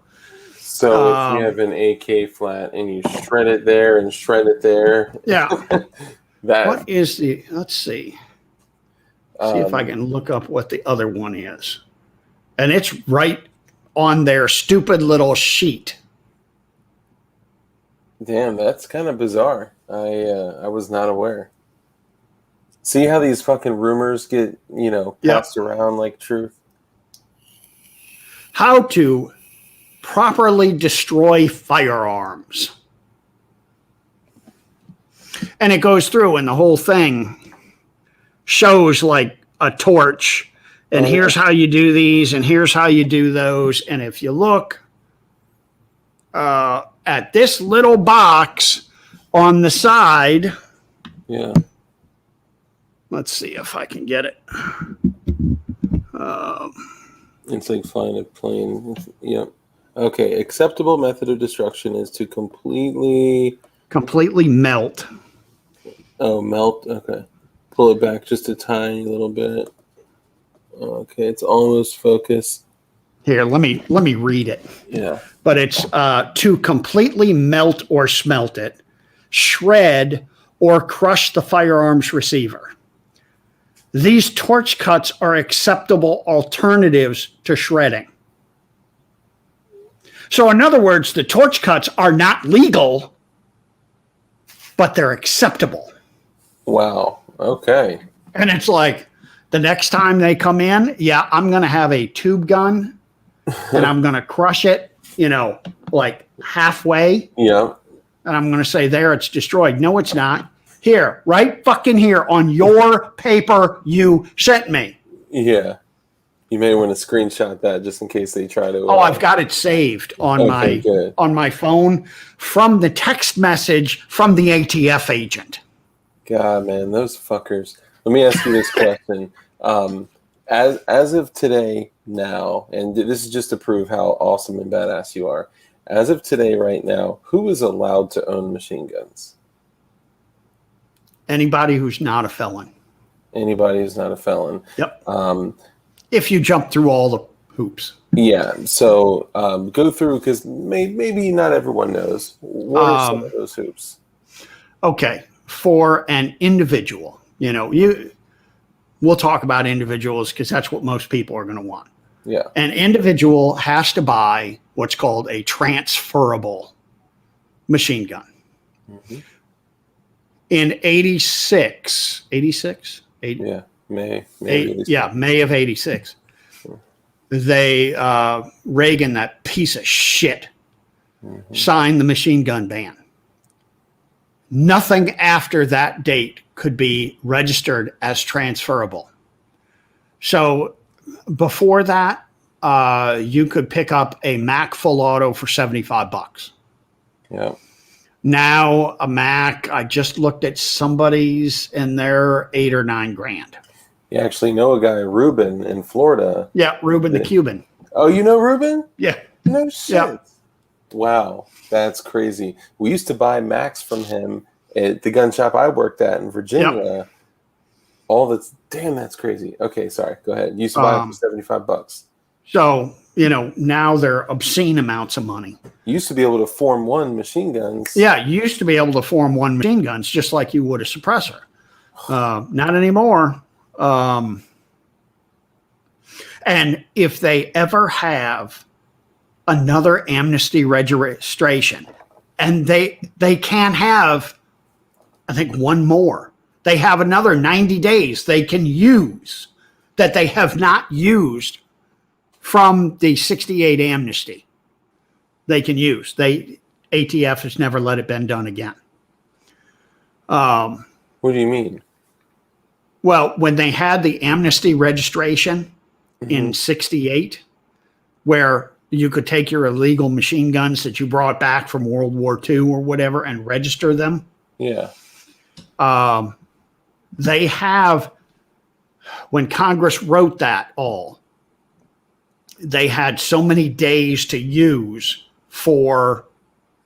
So if you have an AK flat and you shred it there and shred it there. Yeah. What is let's see. See if I can look up what the other one is. And it's right on their stupid little sheet. Damn, that's kind of bizarre. I was not aware. See how these fucking rumors get, passed around like truth? How to properly destroy firearms. And it goes through, and the whole thing shows like a torch. And here's how you do these, and here's how you do those. And if you look at this little box on the side, yeah. Let's see if I can get it. It's like flying a plane. Yep. Okay. Acceptable method of destruction is to completely melt. Oh, melt. Okay. Pull it back just a tiny little bit. Okay, it's almost focused. Here, let me read it. Yeah. But it's to completely melt or smelt it, shred or crush the firearms receiver. These torch cuts are acceptable alternatives to shredding. So in other words, the torch cuts are not legal, but they're acceptable. Wow. Okay. And it's like, the next time they come in, yeah, I'm going to have a tube gun and I'm going to crush it, like halfway. Yeah. And I'm going to say, there, it's destroyed. No, it's not. Here, right fucking here on your paper you sent me. Yeah. You may want to screenshot that just in case they try to. Oh, I've got it saved on my phone from the text message from the ATF agent. God, man, those fuckers. Let me ask you this question. As of today now, and this is just to prove how awesome and badass you are, as of today right now, who is allowed to own machine guns? Anybody who's not a felon. Anybody who's not a felon. Yep. If you jump through all the hoops. Yeah. So go through, because maybe not everyone knows. What are some of those hoops? Okay. For an individual, we'll talk about individuals because that's what most people are going to want. Yeah. An individual has to buy what's called a transferable machine gun. Mm-hmm. In 86, yeah, May of 86, they, Reagan, that piece of shit, signed the machine gun ban. Nothing after that date could be registered as transferable. So before that, you could pick up a Mac full auto for $75. Yeah. Now a Mac, I just looked at somebody's and they're $8,000 or $9,000. You actually know a guy, Ruben, in Florida. Yeah, Ruben the Cuban. Oh, you know Ruben? Yeah. No shit. Yeah. Wow, that's crazy. We used to buy Macs from him at the gun shop I worked at in Virginia. Yep. That's crazy. Okay, sorry. Go ahead. You used to buy them for $75. So, now they're obscene amounts of money. You used to be able to form one machine guns. Yeah, you used to be able to form one machine guns just like you would a suppressor. Not anymore. And if they ever have another amnesty registration, and they can have, I think, one more. They have another 90 days they can use that they have not used from the 68 amnesty. They can use. ATF has never let it been done again. What do you mean? Well, when they had the amnesty registration in 68, where you could take your illegal machine guns that you brought back from World War II or whatever and register them. Yeah. They have, when Congress wrote that all, they had so many days to use for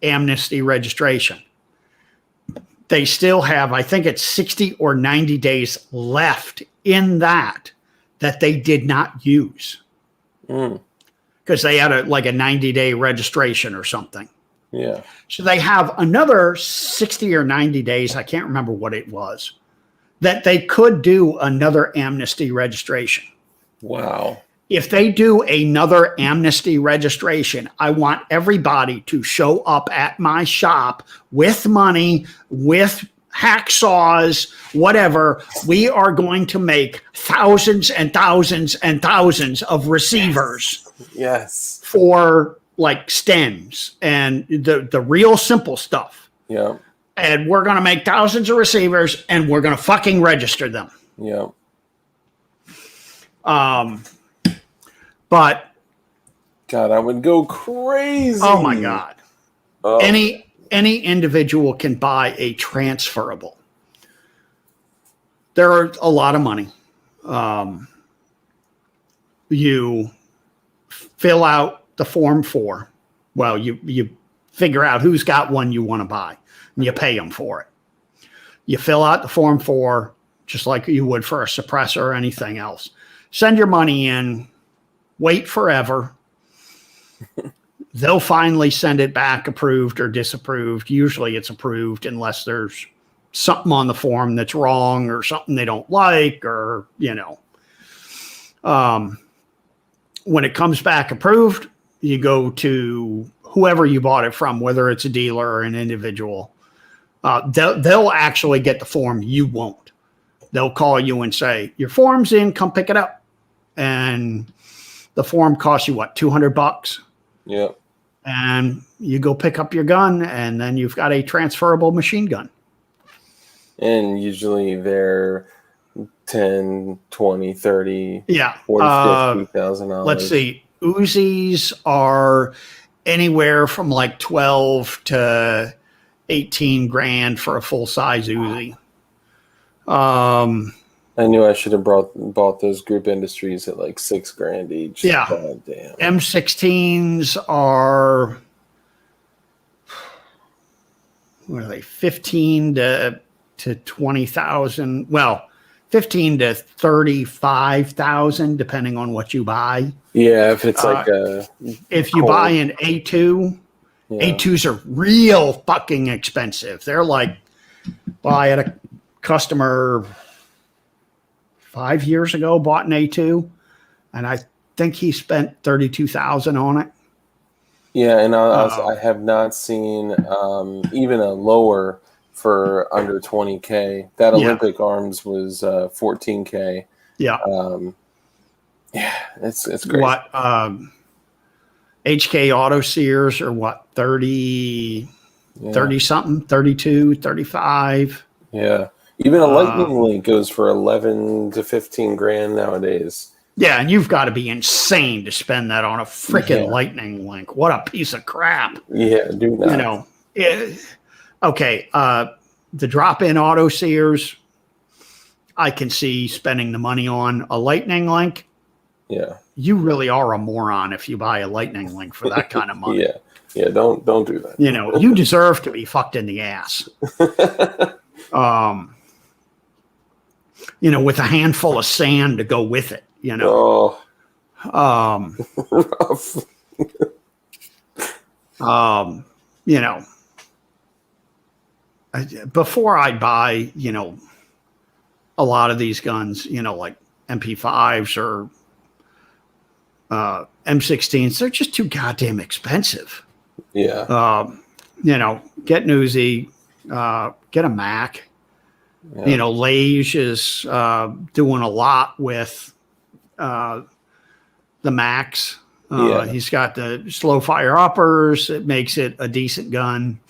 amnesty registration. They still have, I think it's 60 or 90 days left in that they did not use. Because they had a 90-day registration or something. Yeah. So they have another 60 or 90 days, I can't remember what it was, that they could do another amnesty registration. Wow. If they do another amnesty registration, I want everybody to show up at my shop with money, with hacksaws, whatever. We are going to make thousands and thousands and thousands of receivers. Yes. For like stems and the real simple stuff. Yeah. And we're going to make thousands of receivers and we're going to fucking register them. Yeah. But God, I would go crazy. oh my God. Oh. Any individual can buy a transferable. They're a lot of money. You fill out the Form 4. Well, you figure out who's got one you want to buy, and you pay them for it. You fill out the Form 4 just like you would for a suppressor or anything else. Send your money in, wait forever. They'll finally send it back approved or disapproved. Usually it's approved unless there's something on the form that's wrong or something they don't like or, you know. When it comes back approved, you go to whoever you bought it from, whether it's a dealer or an individual. They'll actually get the form. You won't. They'll call you and say, your form's in, come pick it up. And the form costs you, what, $200? Yeah. And you go pick up your gun, and then you've got a transferable machine gun. And usually they're 10, 20, 30, yeah, 40, $50,000. Let's see. Uzis are anywhere from like 12 to 18 grand for a full size Uzi. I knew I should have bought those Group Industries at like $6,000 each. Yeah. God damn. M16s are, what are they, 15 to 20,000. Well, 15 to 35,000, depending on what you buy. Yeah, if it's like if you buy an A2, yeah. A2s are real fucking expensive. They're like, well, I had a customer 5 years ago bought an A2, and I think he spent $32,000 on it. Yeah, and I have not seen even a lower for under $20K. That Olympic Arms was $14K. Yeah. Yeah, it's crazy. What HK Auto Sears are what, 30 something, 32, 35. Yeah. Even a lightning link goes for 11 to 15 grand nowadays. Yeah, and you've got to be insane to spend that on a freaking lightning link. What a piece of crap. Yeah, do that. You know, okay, the drop-in Auto Sears, I can see spending the money on. A lightning link. Yeah. You really are a moron if you buy a lightning link for that kind of money. Yeah, don't do that. You know, you deserve to be fucked in the ass. You know, with a handful of sand to go with it, you know. Rough. You know, before I buy, you know, a lot of these guns, you know, like MP5s or M16s, they're just too goddamn expensive. Yeah. You know, get an Uzi, get a Mac. Yeah. You know, Lage is doing a lot with the Macs. He's got the slow fire uppers. It makes it a decent gun.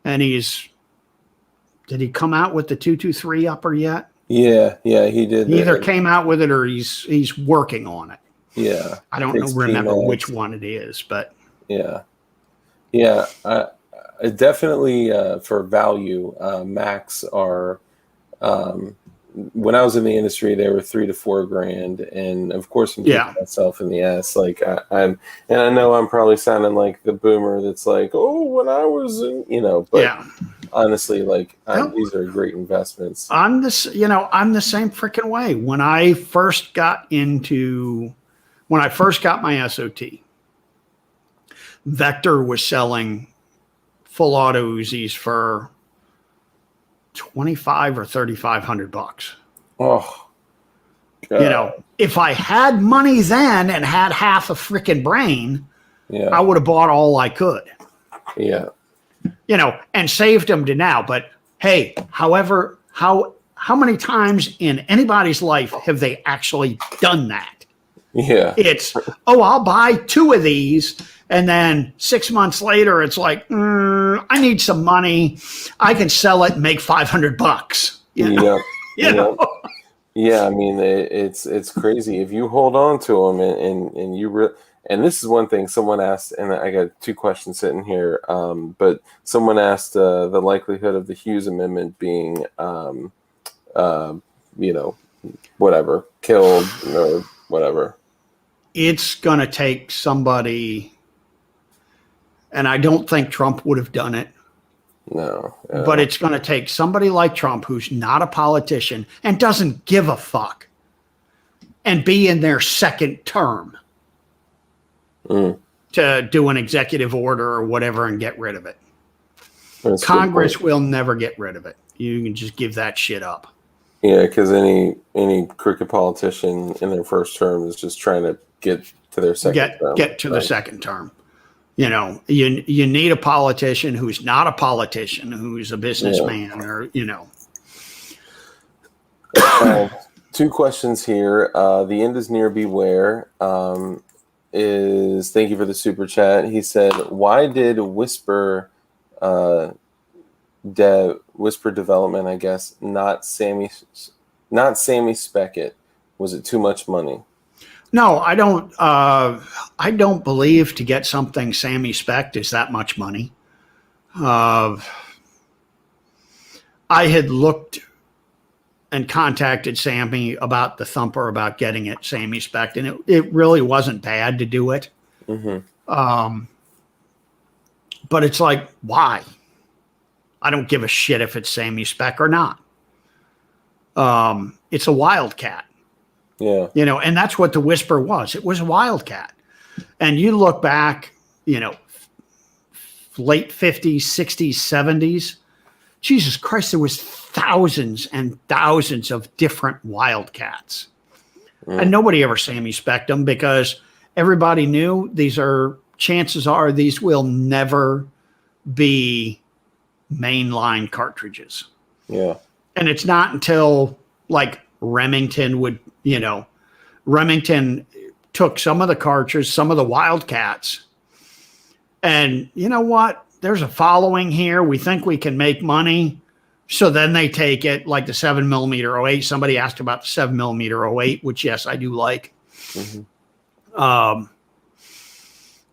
And did he come out with the 223 upper yet? Yeah, he did. He either came out with it or he's working on it. Yeah. I don't remember which one it is, but yeah. I definitely for value, Macs are. When I was in the industry, they were $3,000 to $4,000, and of course, I'm kicking myself in the ass. Like and I know I'm probably sounding like the boomer that's like, oh, when I was in, you know, but honestly, like these are great investments. I'm the same freaking way. When I first got my SOT, Vector was selling full auto Uzis for $2,500 or $3,500. Oh, If I had money then and had half a freaking brain, I would have bought all I could. Yeah. And saved them to now. But hey, however, how many times in anybody's life have they actually done that? Yeah. It's, I'll buy 2 of these. And then 6 months later, it's like, I need some money. I can sell it and make $500. Yeah. I mean, it's crazy if you hold on to them and you and this is one thing someone asked, and I got 2 questions sitting here. But someone asked the likelihood of the Hughes Amendment being, whatever, killed or whatever. It's going to take somebody, and I don't think Trump would have done it. No. But it's going to take somebody like Trump who's not a politician and doesn't give a fuck and be in their second term to do an executive order or whatever and get rid of it. That's Congress will never get rid of it. You can just give that shit up. Yeah, because any crooked politician in their first term is just trying to get to their second term. Get to the second term. You need a politician who's not a politician, who's a businessman, or 2 questions here. The end is near. Beware. Is thank you for the super chat. He said, "Why did Whisper Development, I guess, not Sammy spec it? Was it too much money?" No, I don't. I don't believe to get something Sammy spec'd is that much money. I had looked and contacted Sammy about the Thumper, about getting it Sammy spec'd, and it really wasn't bad to do it. Mm-hmm. But it's like, why? I don't give a shit if it's Sammy spec or not. It's a Wildcat. Yeah. And that's what the Whisper was. It was a Wildcat. And you look back, late 50s, 60s, 70s, Jesus Christ, there was thousands and thousands of different Wildcats. And nobody ever Sammy spec'd them because everybody knew chances are these will never be mainline cartridges. Yeah. And it's not until like Remington took some of the cartridges, some of the Wildcats, and you know what? There's a following here. We think we can make money. So then they take it like the 7mm 08. Somebody asked about the 7mm 08, which yes, I do like. Mm-hmm.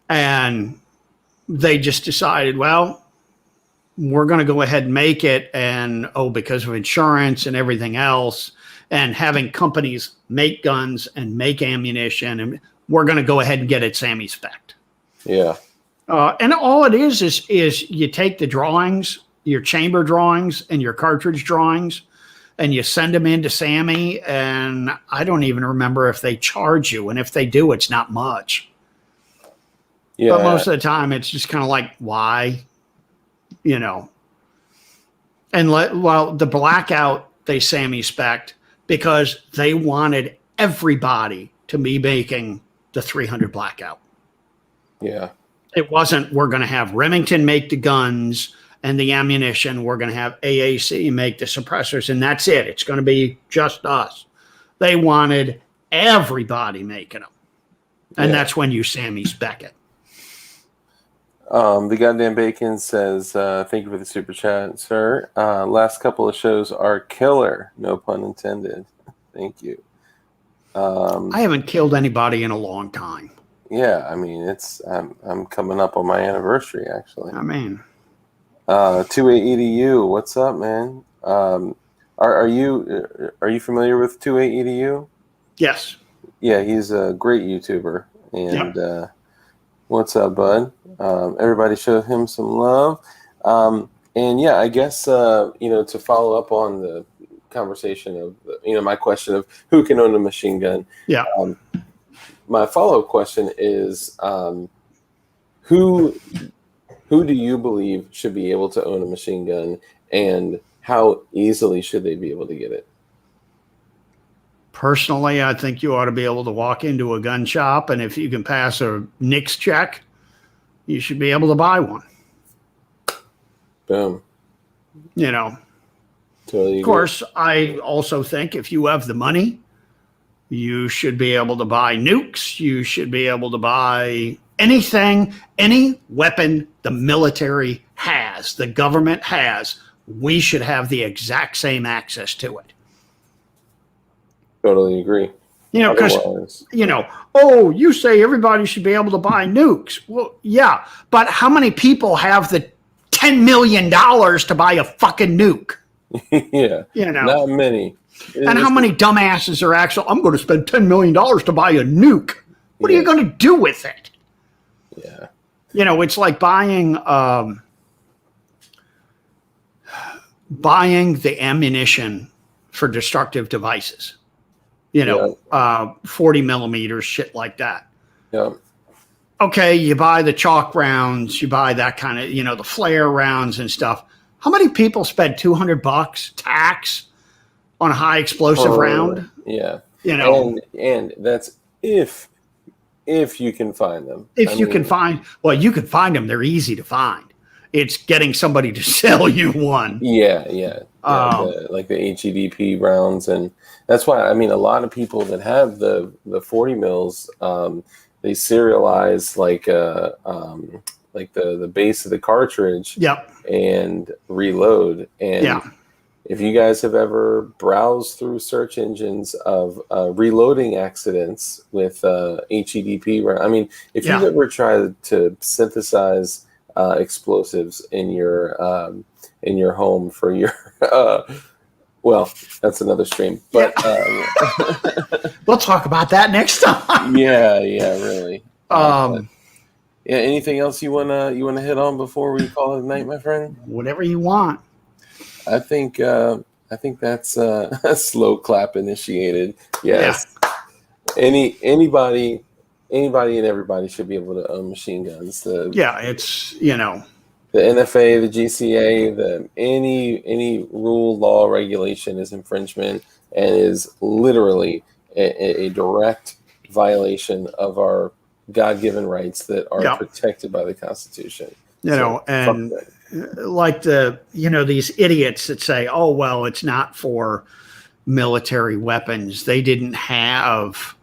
And they just decided, well, we're going to go ahead and make it. And because of insurance and everything else, and having companies make guns and make ammunition, and we're going to go ahead and get it Sammy spec'd. Yeah. And all it is you take the drawings, your chamber drawings and your cartridge drawings, and you send them into Sammy. And I don't even remember if they charge you. And if they do, it's not much. Yeah. But most of the time, it's just kind of like, why? And the Blackout, they Sammy spec'd because they wanted everybody to be making the 300 Blackout. Yeah. It wasn't, we're going to have Remington make the guns and the ammunition. We're going to have AAC make the suppressors, and that's it. It's going to be just us. They wanted everybody making them. And that's when you Sammy spec it. The Goddamn Bacon says, thank you for the super chat, sir. Last couple of shows are killer. No pun intended. Thank you. I haven't killed anybody in a long time. Yeah, I mean, I'm coming up on my anniversary, actually. I mean, 28EDU, what's up, man? Are you familiar with 28EDU? Yes. Yeah, he's a great YouTuber, and what's up, bud? Everybody show him some love. And yeah, I guess to follow up on the conversation of my question of who can own a machine gun. Yeah. My follow-up question is, who do you believe should be able to own a machine gun, and how easily should they be able to get it? Personally, I think you ought to be able to walk into a gun shop, and if you can pass a NICS check, you should be able to buy one. Boom. You know, Totally. of course, I also think if you have the money, you should be able to buy nukes. You should be able to buy anything, any weapon the military has, the government has. We should have the exact same access to it. Totally agree. You know, because, oh, you say everybody should be able to buy nukes. Well, yeah, but how many people have the $10 million to buy a fucking nuke? Yeah. Not many. And how many dumbasses are actually, I'm going to spend $10 million to buy a nuke. What are you going to do with it? Yeah. It's like buying the ammunition for destructive devices. 40 millimeters, shit like that. Yeah. Okay, you buy the chalk rounds, you buy that kind of, the flare rounds and stuff. How many people spend $200 tax on a high explosive round? Yeah. And that's if you can find them. You can find them. They're easy to find. It's getting somebody to sell you one. Yeah. Like the HEDP rounds. And that's why, a lot of people that have the 40 mils, they serialize like the base of the cartridge. Yep. And reload. And if you guys have ever browsed through search engines of reloading accidents with HEDP, if you've ever tried to synthesize explosives in your home for your well, that's another stream, but we'll talk about that next time. Yeah, really. Anything else you wanna hit on before we call it a night, my friend? Whatever you want. I think that's a slow clap initiated. Yes. Yeah. Anybody and everybody should be able to own machine guns. It's the NFA, the GCA, any rule, law, regulation is infringement and is literally a direct violation of our God-given rights that are protected by the Constitution. And like these idiots that say, oh, well, it's not for military weapons. They didn't have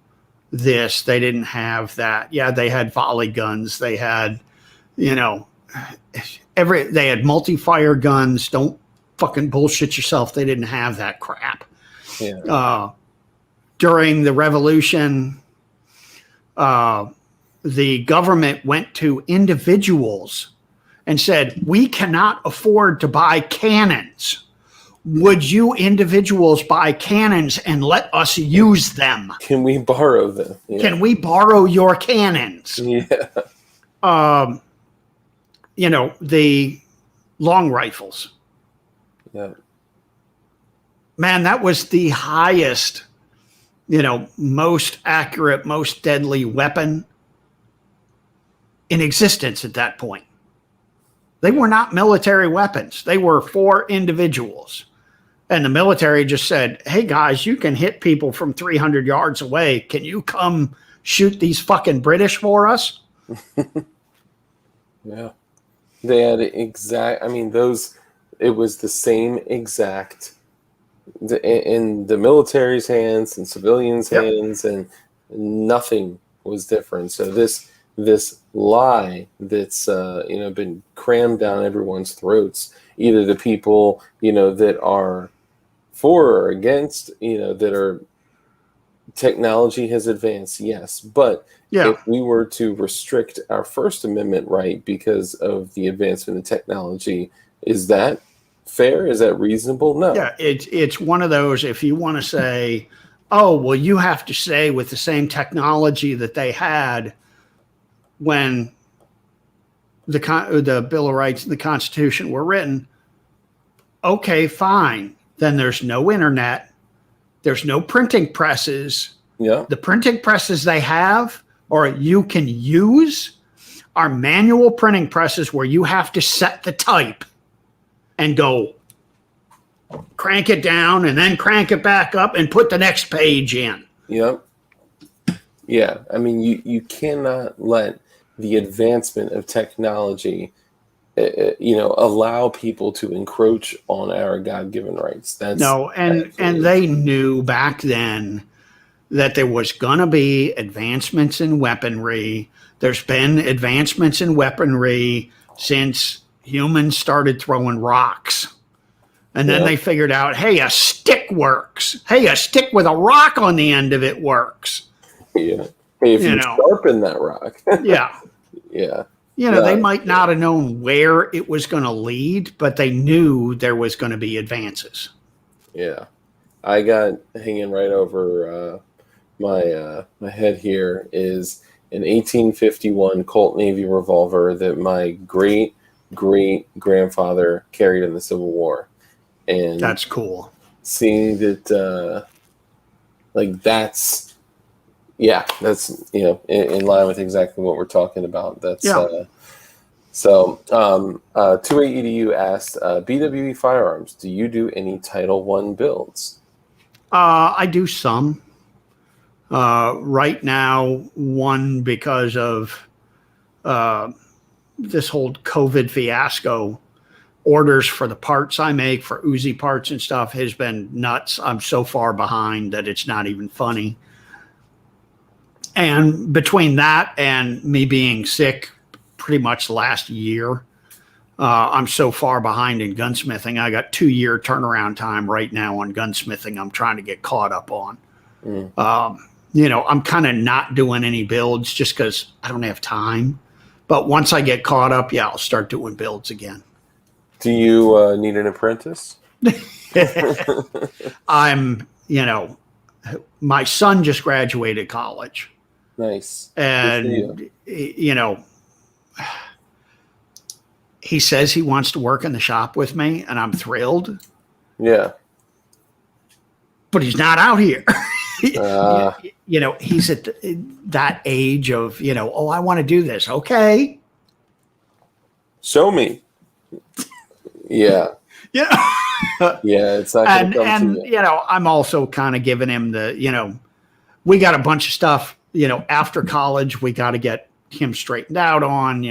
this. They didn't have that. Yeah, they had volley guns. They had, they had multi-fire guns. Don't fucking bullshit yourself. They didn't have that crap. Yeah. During the revolution, the government went to individuals and said, we cannot afford to buy cannons. Would you individuals buy cannons and let us use them? Can we borrow them? Yeah. Can we borrow your cannons? Yeah. The long rifles. Yeah. Man, that was the highest, most accurate, most deadly weapon in existence at that point. They were not military weapons. They were for individuals. And the military just said, hey, guys, you can hit people from 300 yards away. Can you come shoot these fucking British for us? Yeah. They had it was the same exact in the military's hands and civilians' hands, and nothing was different. So this lie that's been crammed down everyone's throats, either the people that are for or against, that are technology has advanced, yes, but if we were to restrict our First Amendment right because of the advancement of technology, is that fair? Is that reasonable? No. Yeah, it's one of those, if you want to say, oh, well, you have to say with the same technology that they had when the Bill of Rights and the Constitution were written, okay, fine. Then there's no internet. There's no printing presses. Yeah. The printing presses they have or you can use are manual printing presses where you have to set the type and go crank it down, and then crank it back up and put the next page in. Yep. Yeah. I mean, you cannot let the advancement of technology, allow people to encroach on our God-given rights. And they knew back then that there was going to be advancements in weaponry. There's been advancements in weaponry since humans started throwing rocks. And then they figured out, hey, a stick works. Hey, a stick with a rock on the end of it works. Yeah. Hey, if you sharpen that rock. Yeah. Yeah. They might not have known where it was going to lead, but they knew there was going to be advances. Yeah. I got hanging right over my head here is an 1851 Colt Navy revolver that my great-great-grandfather carried in the Civil War. And that's cool. Seeing that, that's in line with exactly what we're talking about. That's So 28EDU asked, BWE Firearms, do you do any Title I builds? I do some. Right now, one, because of this whole COVID fiasco, orders for the parts I make for Uzi parts and stuff has been nuts. I'm so far behind that it's not even funny. And between that and me being sick pretty much last year, I'm so far behind in gunsmithing. I got 2-year turnaround time right now on gunsmithing I'm trying to get caught up on. I'm kind of not doing any builds just because I don't have time. But once I get caught up, I'll start doing builds again. Do you need an apprentice? My son just graduated college. Nice. And, he says he wants to work in the shop with me, and I'm thrilled. Yeah. But he's not out here. He's at that age of, I want to do this. Okay. Show me. Yeah. Yeah. Yeah, it's not going to come to you. I'm also kind of giving him the, we got a bunch of stuff, after college, we got to get him straightened out on,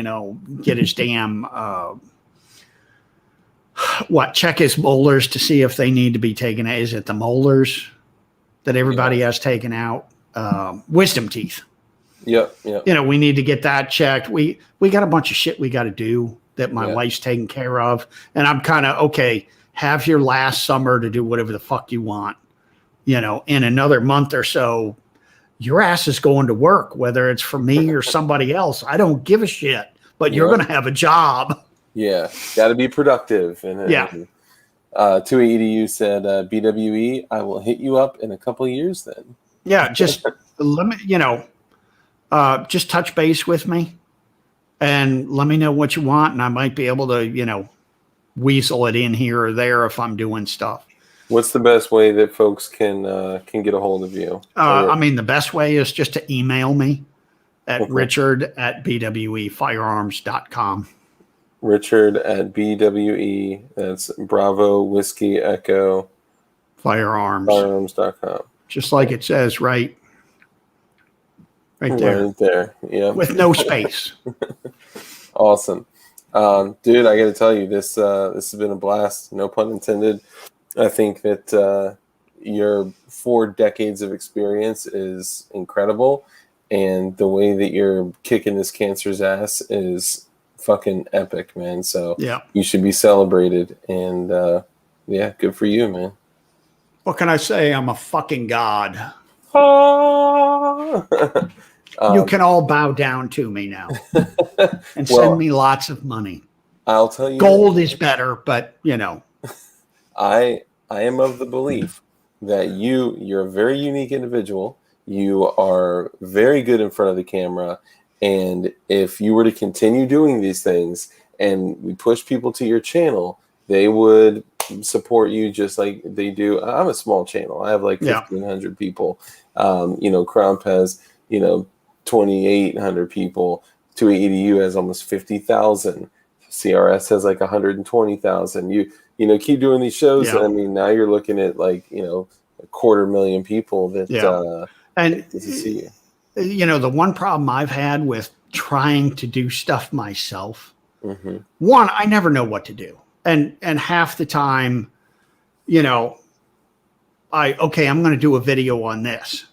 get his damn, check his molars to see if they need to be taken out. Is it the molars that everybody has taken out? Wisdom teeth. Yep. We need to get that checked. We got a bunch of shit we got to do that my wife's taking care of. And I'm kind of, okay, have your last summer to do whatever the fuck you want. In another month or so, your ass is going to work, whether it's for me or somebody else. I don't give a shit, but you're going to have a job. Yeah. Got to be productive. And 2EDU said, BWE, I will hit you up in a couple of years then. Yeah. Just just touch base with me and let me know what you want. And I might be able to, weasel it in here or there if I'm doing stuff. What's the best way that folks can get a hold of you? The best way is just to email me at richard@bwefirearms.com. Richard@BWE, that's Bravo Whiskey Echo Firearms.com. Just like it says right there. Right there, yeah. With no space. Awesome. Dude, I got to tell you, this has been a blast, no pun intended. I think that your 4 decades of experience is incredible, and the way that you're kicking this cancer's ass is fucking epic, man. So you should be celebrated, and good for you, man. What can I say? I'm a fucking god. You can all bow down to me now and send me lots of money. I'll tell you, gold is better, but I am of the belief that you're a very unique individual. You are very good in front of the camera. And if you were to continue doing these things and we push people to your channel, they would support you just like they do. I'm a small channel. I have like 1,500 people. Crump has, 2,800 people. 2EDU has almost 50,000. CRS has like 120,000. You know, keep doing these shows. Yeah. And I mean, now you're looking at like, you know, 250,000 people that and get to see you. You know, the one problem I've had with trying to do stuff myself, Mm-hmm. one, I never know what to do. And half the time, you know, I'm going to do a video on this.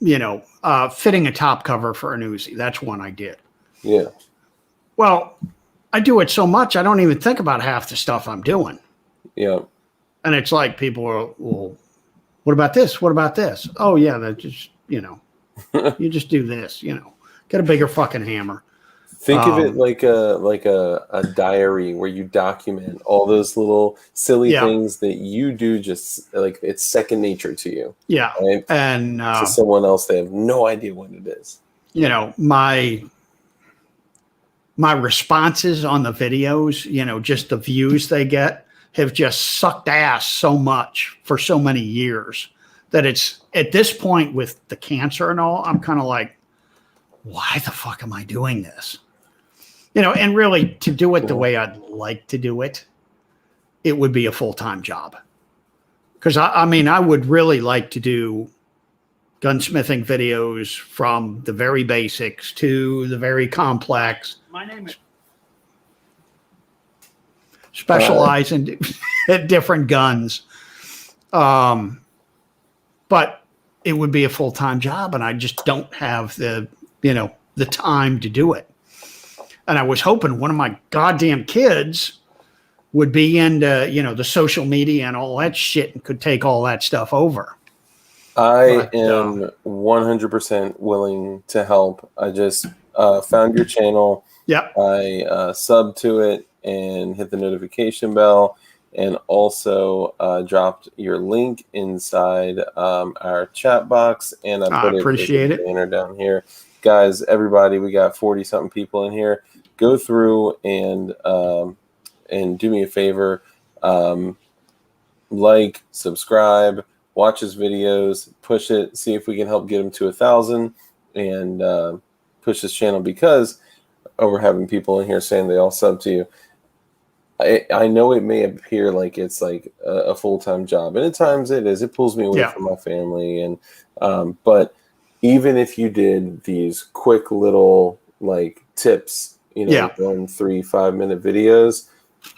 You know, fitting a top cover for an Uzi. That's one I did. Yeah. Well, I do it so much, I don't even think about half the stuff I'm doing. Yeah. And it's like people are, well, what about this? What about this? Oh, yeah, that just, you know, you just do this, you know, get a bigger fucking hammer. Think of it like a diary where you document all those little silly things that you do, just like it's second nature to you. Yeah. Right? And to someone else, they have no idea what it is. You know, my responses on the videos, you know, just the views they get have just sucked ass so much for so many years that it's at this point with the cancer and all, I'm kind of like, why the fuck am I doing this? You know, and really to do it the way I'd like to do it, it would be a full-time job. Because I mean, I would really like to do gunsmithing videos from the very basics to the very complex. My name is specialize in different guns. But it would be a full-time job and I just don't have the time to do it. And I was hoping one of my goddamn kids would be into, you know, the social media and all that shit and could take all that stuff over. I am 100% willing to help. I just found your channel. Yep. I subbed to it and hit the notification bell, and also dropped your link inside our chat box, and I put appreciate it banner down here. Guys, everybody, we got 40-something people in here. Go through and do me a favor, like, subscribe, watch his videos, push it, see if we can help get him to 1,000, and push his channel, because we're having people in here saying they all sub to you. I know it may appear like it's like a full-time job, and at times it is. It pulls me away from my family, and but even if you did these quick little like tips, you know, 1, 3, 5 minute videos,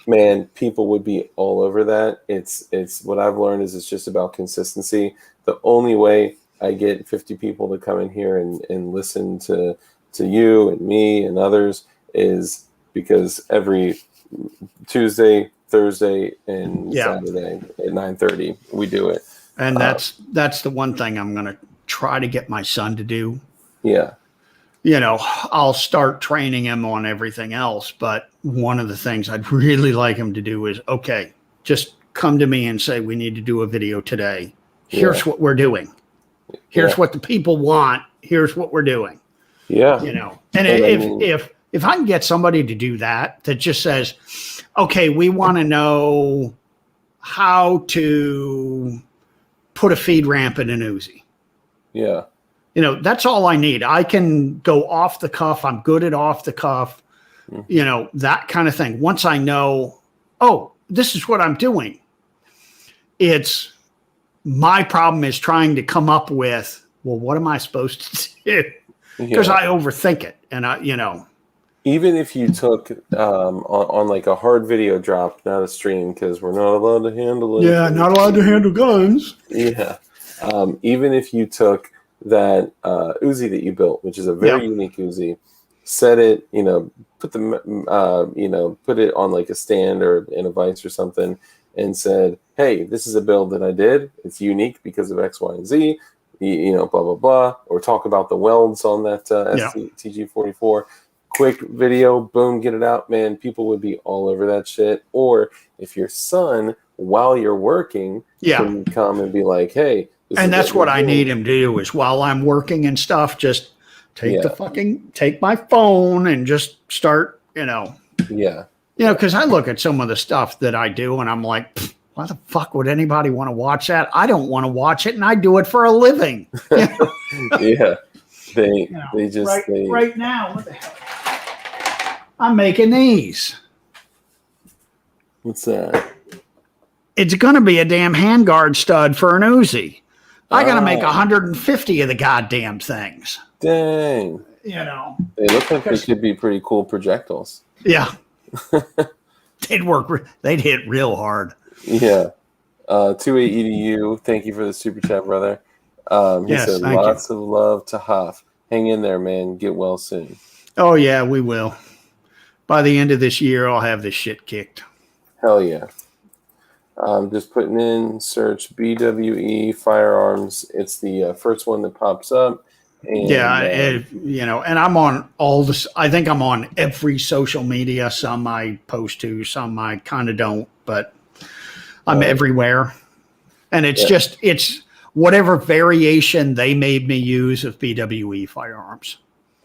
man, people would be all over that. It's what I've learned is it's just about consistency. The only way I get 50 people to come in here and listen to you and me and others is because every Tuesday, Thursday, and Saturday at 9:30 we do it. And that's the one thing I'm going to try to get my son to do. Yeah. You know, I'll start training him on everything else, but one of the things I'd really like him to do is, okay, just come to me and say, we need to do a video today. Here's what we're doing. Here's what the people want. Here's what we're doing. Yeah. You know, and if I can get somebody to do that just says, okay, we want to know how to put a feed ramp in an Uzi. Yeah. You know, that's all I need. I can go off the cuff. I'm good at off the cuff, you know, that kind of thing. Once I know, oh, this is what I'm doing. It's my problem is trying to come up with, well, what am I supposed to do? Because I overthink it. And you know. Even if you took on like a hard video drop, not a stream, because we're not allowed to handle it. Yeah, not allowed to handle guns. Yeah. Even if you took that Uzi that you built, which is a very unique Uzi, set it, you know, put it on like a stand or in a vise or something, and said, hey, this is a build that I did. It's unique because of X, Y, and Z, you know, blah, blah, blah. Or talk about the welds on that TG44. Quick video, boom, get it out, man. People would be all over that shit. Or if your son, while you're working, can come and be like, hey, and that's what I need him to do is while I'm working and stuff, just take my phone and just start, you know. Yeah. You know, because I look at some of the stuff that I do and I'm like, why the fuck would anybody want to watch that? I don't want to watch it, and I do it for a living. You know? Yeah. They right now, what the hell? I'm making these. What's that? It's going to be a damn handguard stud for an Uzi. I got to make 150 of the goddamn things. Dang. You know. They look like they could be pretty cool projectiles. Yeah. They'd work. They'd hit real hard. Yeah. 28EDU, thank you for the super chat, brother. He said, lots of love to Hoff. Hang in there, man. Get well soon. Oh, yeah, we will. By the end of this year, I'll have this shit kicked. Hell yeah. Just putting in search BWE Firearms. It's the first one that pops up. And, and I'm on all this. I think I'm on every social media. Some I post to, some I kind of don't, but I'm everywhere. And it's it's whatever variation they made me use of BWE Firearms.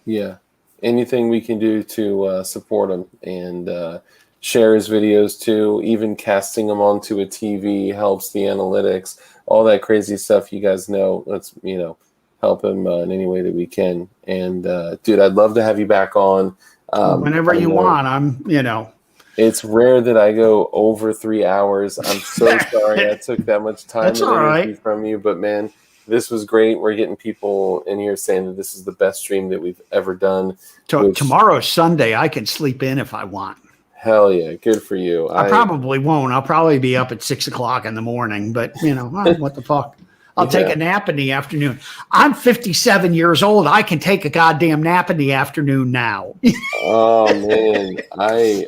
Yeah. Anything we can do to support him and share his videos too, even casting them onto a TV helps the analytics, all that crazy stuff you guys know. Let's, help him in any way that we can. And dude, I'd love to have you back on. Whenever you want. It's rare that I go over 3 hours. I'm so sorry I took that much time and energy from you, but man, this was great. We're getting people in here saying that this is the best stream that we've ever done. Tomorrow's Sunday. I can sleep in if I want. Hell yeah. Good for you. I probably won't. I'll probably be up at 6 o'clock in the morning, but what the fuck? I'll take a nap in the afternoon. I'm 57 years old. I can take a goddamn nap in the afternoon now. Oh man. I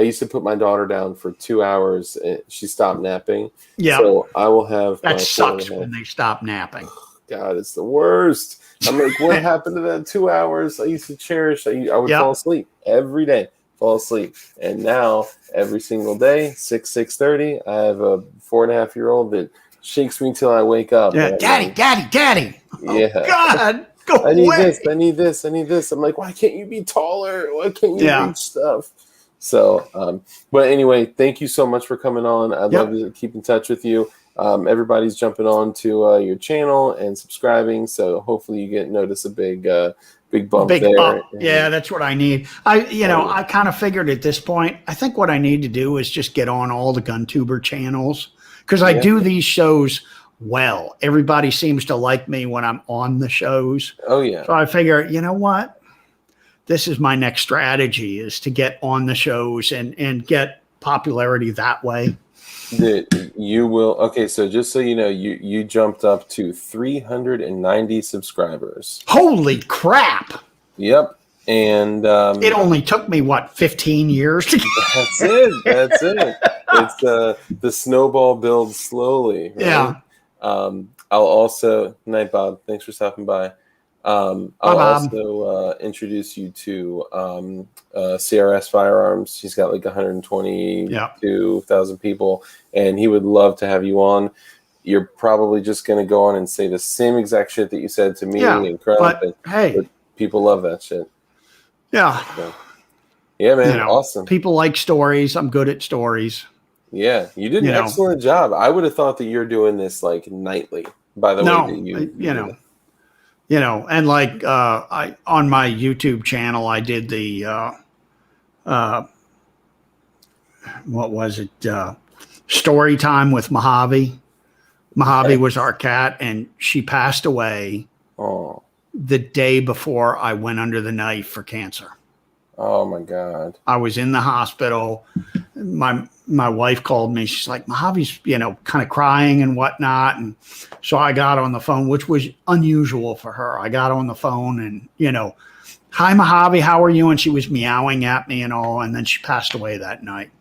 used to put my daughter down for 2 hours and she stopped napping. Yeah. So I will have. That sucks when they stop napping. God, it's the worst. I'm like, what happened to that 2 hours I used to cherish? I would fall asleep every day. Fall asleep. And now every single day, 6:30, I have a 4.5-year-old that shakes me till I wake up. Yeah, daddy. Yeah. Oh, God, go I need away. this. I need this. I need this. I'm like, why can't you be taller? Why can't you reach stuff? So, but anyway, thank you so much for coming on. I'd love to keep in touch with you. Everybody's jumping on to your channel and subscribing. So hopefully you notice a big bump there. Bump. Yeah, that's what I need. I kind of figured at this point, I think what I need to do is just get on all the GunTuber channels. Because I do these shows well. Everybody seems to like me when I'm on the shows. Oh, yeah. So I figure, you know what? This is my next strategy is to get on the shows and get popularity that way. You will. Okay, so just so you know, you jumped up to 390 subscribers. Holy crap. Yep. And it only took me 15 years to get. That's it. It's the snowball builds slowly. Right? Yeah. I'll also night Bob. Thanks for stopping by. I'll also introduce you to CRS Firearms. She's got like 122,000 people, and he would love to have you on. You're probably just going to go on and say the same exact shit that you said to me and Crump. But people love that shit. Yeah. So, yeah, man. Awesome. People like stories. I'm good at stories. Yeah. You did an excellent job. I would have thought that you're doing this like nightly, by the way that and like I on my YouTube channel, I did the what was it? Story time with Mojave. Mojave was our cat, and she passed away the day before I went under the knife for cancer. Oh my God. I was in the hospital. My wife called me. She's like, Mojave's, kind of crying and whatnot. And so I got on the phone, which was unusual for her. I got on the phone and, hi, Mojave, how are you? And she was meowing at me and all. And then she passed away that night.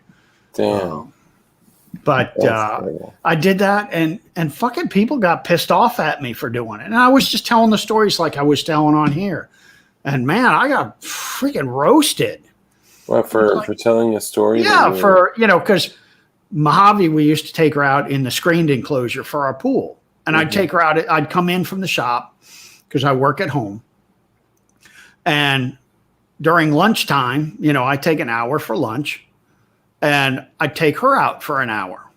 Damn. But I did that and fucking people got pissed off at me for doing it. And I was just telling the stories like I was telling on here. And man, I got freaking roasted. Well, for telling a story? Yeah, because Mojave, we used to take her out in the screened enclosure for our pool. And I'd take her out. I'd come in from the shop because I work at home. And during lunchtime, I take an hour for lunch. And I'd take her out for an hour,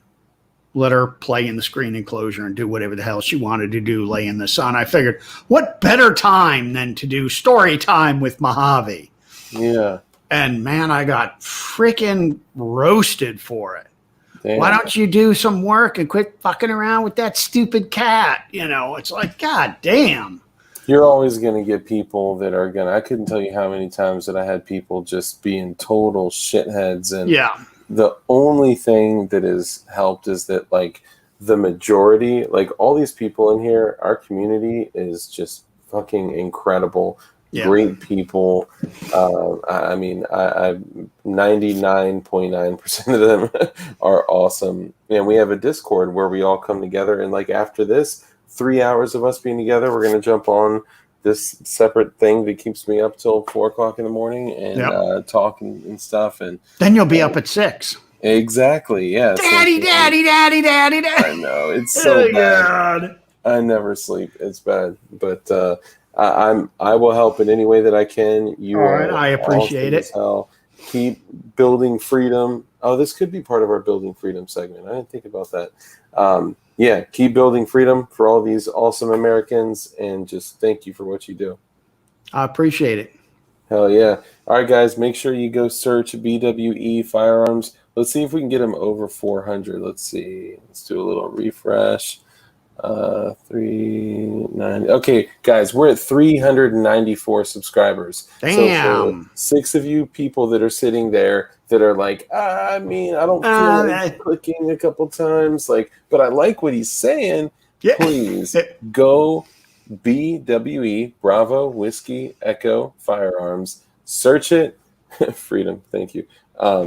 let her play in the screen enclosure and do whatever the hell she wanted to do, lay in the sun. I figured, what better time than to do story time with Mojave? Yeah. And man, I got freaking roasted for it. Damn. Why don't you do some work and quit fucking around with that stupid cat? You know, it's like, God damn. You're always going to get people that are going to, I couldn't tell you how many times that I had people just being total shitheads. And Yeah. the only thing that has helped is that, like, the majority, like all these people in here, our community is just fucking incredible. Yeah. Great people. I mean, I 99.9% of them are awesome. And we have a Discord where we all come together. And like after this 3 hours of us being together, we're going to jump on this separate thing that keeps me up till 4 o'clock in the morning and talk and stuff. And then you'll be up at 6. Exactly. Yeah. Daddy, daddy, daddy, daddy, daddy. I know it's so bad. God. I never sleep. It's bad, but I will help in any way that I can. You all right, I appreciate it. Hell. Keep building freedom. Oh, this could be part of our building freedom segment. I didn't think about that. Yeah, keep building freedom for all these awesome Americans, and just thank you for what you do. I appreciate it. Hell yeah. All right, guys, make sure you go search BWE Firearms. Let's see if we can get them over 400. Let's see. Let's do a little refresh. 390. Okay, guys, we're at 394 subscribers. Damn. So for 6 of you people that are sitting there that are like, I mean, I don't feel like clicking a couple times, like, but I like what he's saying. Yeah. Please go BWE Bravo Whiskey Echo Firearms. Search it. Freedom. Thank you.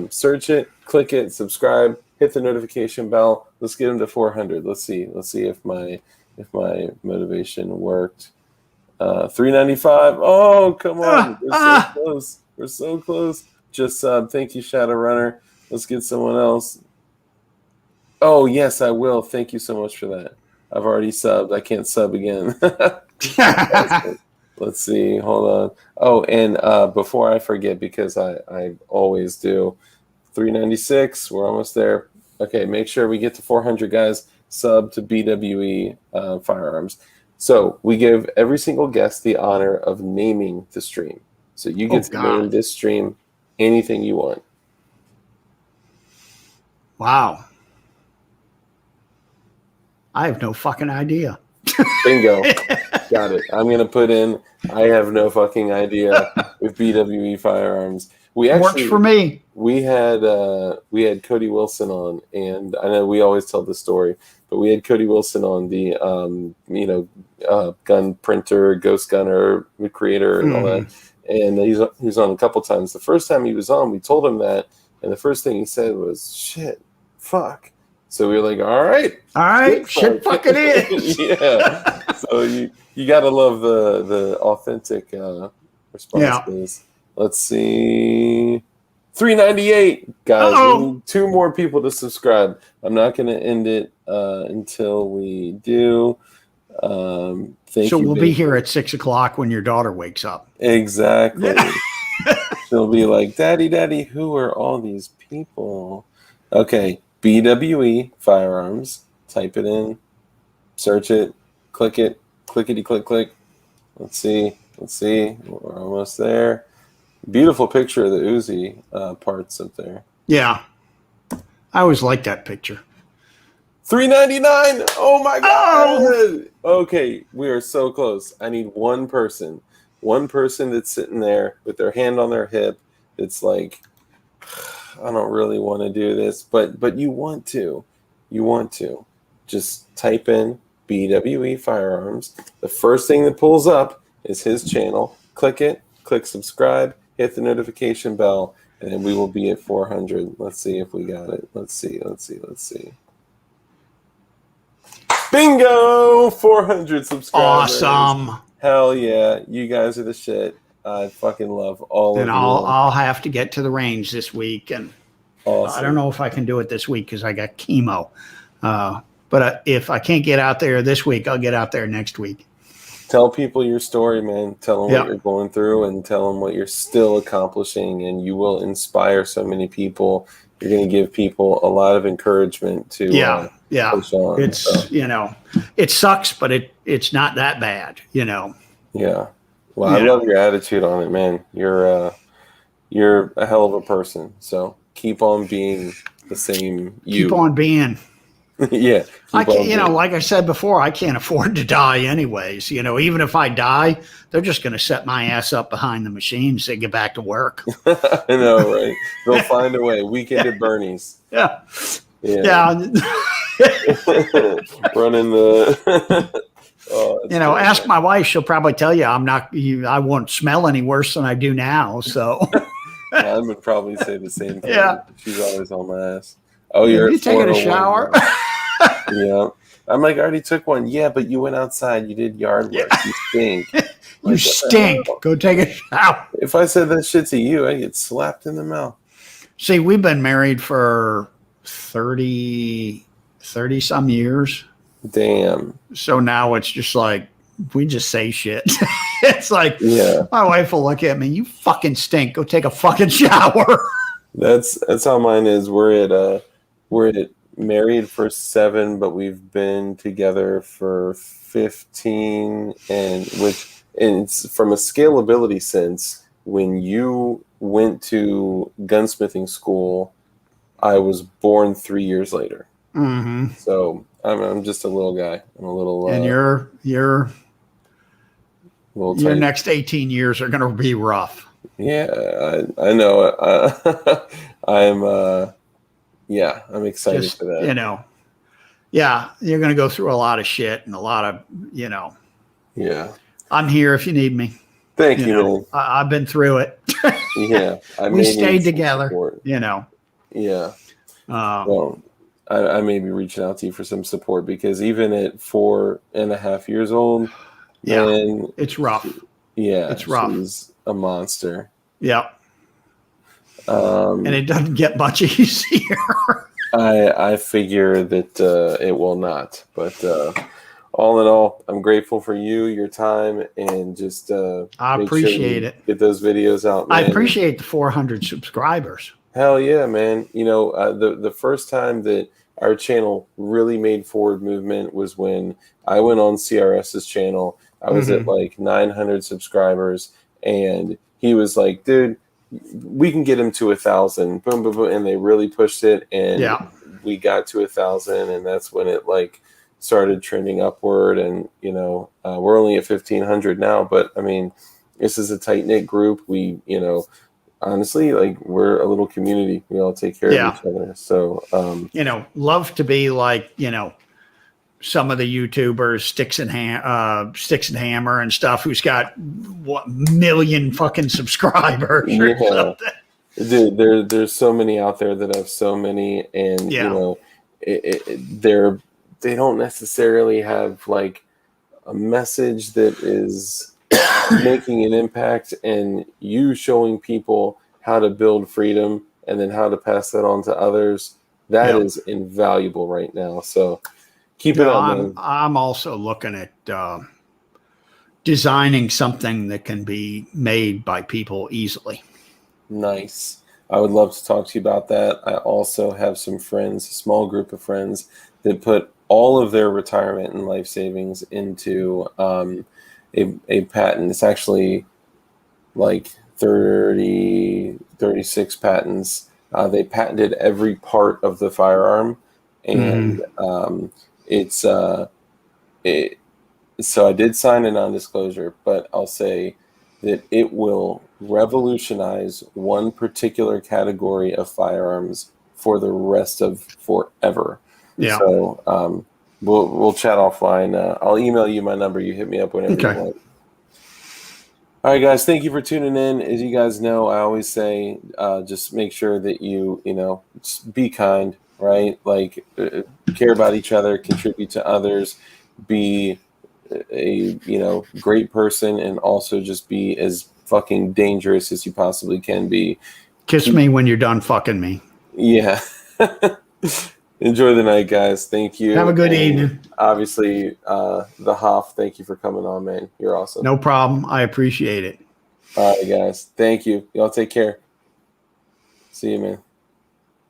Search it, click it, subscribe, hit the notification bell. Let's get them to 400. Let's see if my motivation worked. 395. Oh, come on. We're so close. We're so close. Just thank you, Shadowrunner. Let's get someone else. Oh, yes, I will. Thank you so much for that. I've already subbed. I can't sub again. Let's see. Hold on. Oh, and before I forget, because I always do, 396. We're almost there. Okay, make sure we get to 400, guys. Sub to BWE Firearms. So we give every single guest the honor of naming the stream. So you get to name this stream anything you want. Wow. I have no fucking idea. Bingo. Got it. I'm going to put in, I have no fucking idea with BWE Firearms. We actually, works for me. We had Cody Wilson on, and I know we always tell this story, but we had Cody Wilson on, the gun printer, ghost gunner, creator, and all that. And he was on a couple times. The first time he was on, we told him that, and the first thing he said was, "Shit, fuck." So we were like, all right, shit fucking is. Yeah. So you gotta love the authentic responses. Yeah. Let's see. 398, guys. We need 2 more people to subscribe. I'm not gonna end it until we do. Thank you. We'll be here at 6 o'clock when your daughter wakes up. Exactly. She'll be like, Daddy, who are all these people? Okay. BWE Firearms. Type it in, search it, click it, click. Let's see. We're almost there. Beautiful picture of the Uzi parts up there. Yeah, I always like that picture. 399. Oh my God. Okay, we are so close. I need one person that's sitting there with their hand on their hip. It's like, I don't really want to do this, but you want to. Just type in BWE Firearms. The first thing that pulls up is his channel. Click it, click subscribe, hit the notification bell, and then we will be at 400. Let's see if we got it. Let's see. Bingo! 400 subscribers. Awesome. Hell yeah. You guys are the shit. I fucking love all of you. I'll have to get to the range this week, and awesome. I don't know if I can do it this week because I got chemo. But if I can't get out there this week, I'll get out there next week. Tell people your story, man. Tell them what you're going through, and tell them what you're still accomplishing, and you will inspire so many people. You're going to give people a lot of encouragement to push on. It's it sucks, but it's not that bad, Yeah. Well, I love your attitude on it, man. You're you're a hell of a person. So keep on being the same you. Keep on being. Yeah. I Keep on can't, being. like I said before, I can't afford to die anyways. Even if I die, they're just going to set my ass up behind the machine so they get back to work. I know, right? They'll find a way. Weekend at Bernie's. Yeah. Yeah. Running the. Oh, ask my wife. She'll probably tell you I won't smell any worse than I do now. So. I would probably say the same thing. Yeah. She's always on my ass. Oh, Have you're you taken a shower? Yeah. I'm like, I already took one. Yeah, but you went outside. You did yard work. You stink. You stink. Go take a shower. If I said that shit to you, I'd get slapped in the mouth. See, we've been married for 30 some years. Damn. So now it's just like, we just say shit. It's like, yeah, my wife will look at me, you fucking stink. Go take a fucking shower. That's how mine is. We're at married for 7, but we've been together for 15, and it's from a scalability sense. When you went to gunsmithing school, I was born 3 years later. Mm-hmm. So I'm just a little guy. I'm a little. And your next 18 years are going to be rough. Yeah, I know. I'm excited for that. Yeah, you're going to go through a lot of shit and a lot of, Yeah. I'm here if you need me. Thank you, man. I've been through it. Yeah. We stayed together, support. Yeah. Well, I may be reaching out to you for some support because even at 4.5 years old, man, it's rough. Yeah. It's rough. She's a monster. Yeah. And it doesn't get much easier. I figure that it will not, but all in all, I'm grateful for you, your time, and just I appreciate it. Get those videos out, man. I appreciate the 400 subscribers. Hell yeah, man. The first time that our channel really made forward movement was when I went on CRS's channel. I was at like 900 subscribers, and he was like, dude, we can get him to 1,000. Boom, boom, boom. And they really pushed it, and we got to 1,000, and that's when it like started trending upward. And we're only at 1,500 now, but I mean, this is a tight knit group. We, honestly, like, we're a little community. We all take care of each other. So, love to be like, some of the YouTubers, Sticks and Hammer and stuff, who's got 1 million fucking subscribers or something. Dude, there's so many out there that have so many, and they don't necessarily have like a message that is making an impact, and you showing people how to build freedom and then how to pass that on to others. That is invaluable right now. So keep it up, man. I'm also looking at designing something that can be made by people easily. Nice. I would love to talk to you about that. I also have some friends, a small group of friends, that put all of their retirement and life savings into a patent. It's actually like 36 patents. They patented every part of the firearm, and so I did sign a non-disclosure, but I'll say that it will revolutionize one particular category of firearms for the rest of forever. Yeah. So we'll chat offline. I'll email you my number. You hit me up whenever you want. All right, guys. Thank you for tuning in. As you guys know, I always say, just make sure that you just be kind, right? Like, care about each other, contribute to others, be a great person, and also just be as fucking dangerous as you possibly can be. Kiss me when you're done fucking me. Yeah. Enjoy the night, guys. Thank you. Have a good evening. Obviously, the Hoff, thank you for coming on, man. You're awesome. No problem. I appreciate it. All right, guys. Thank you. Y'all take care. See you, man.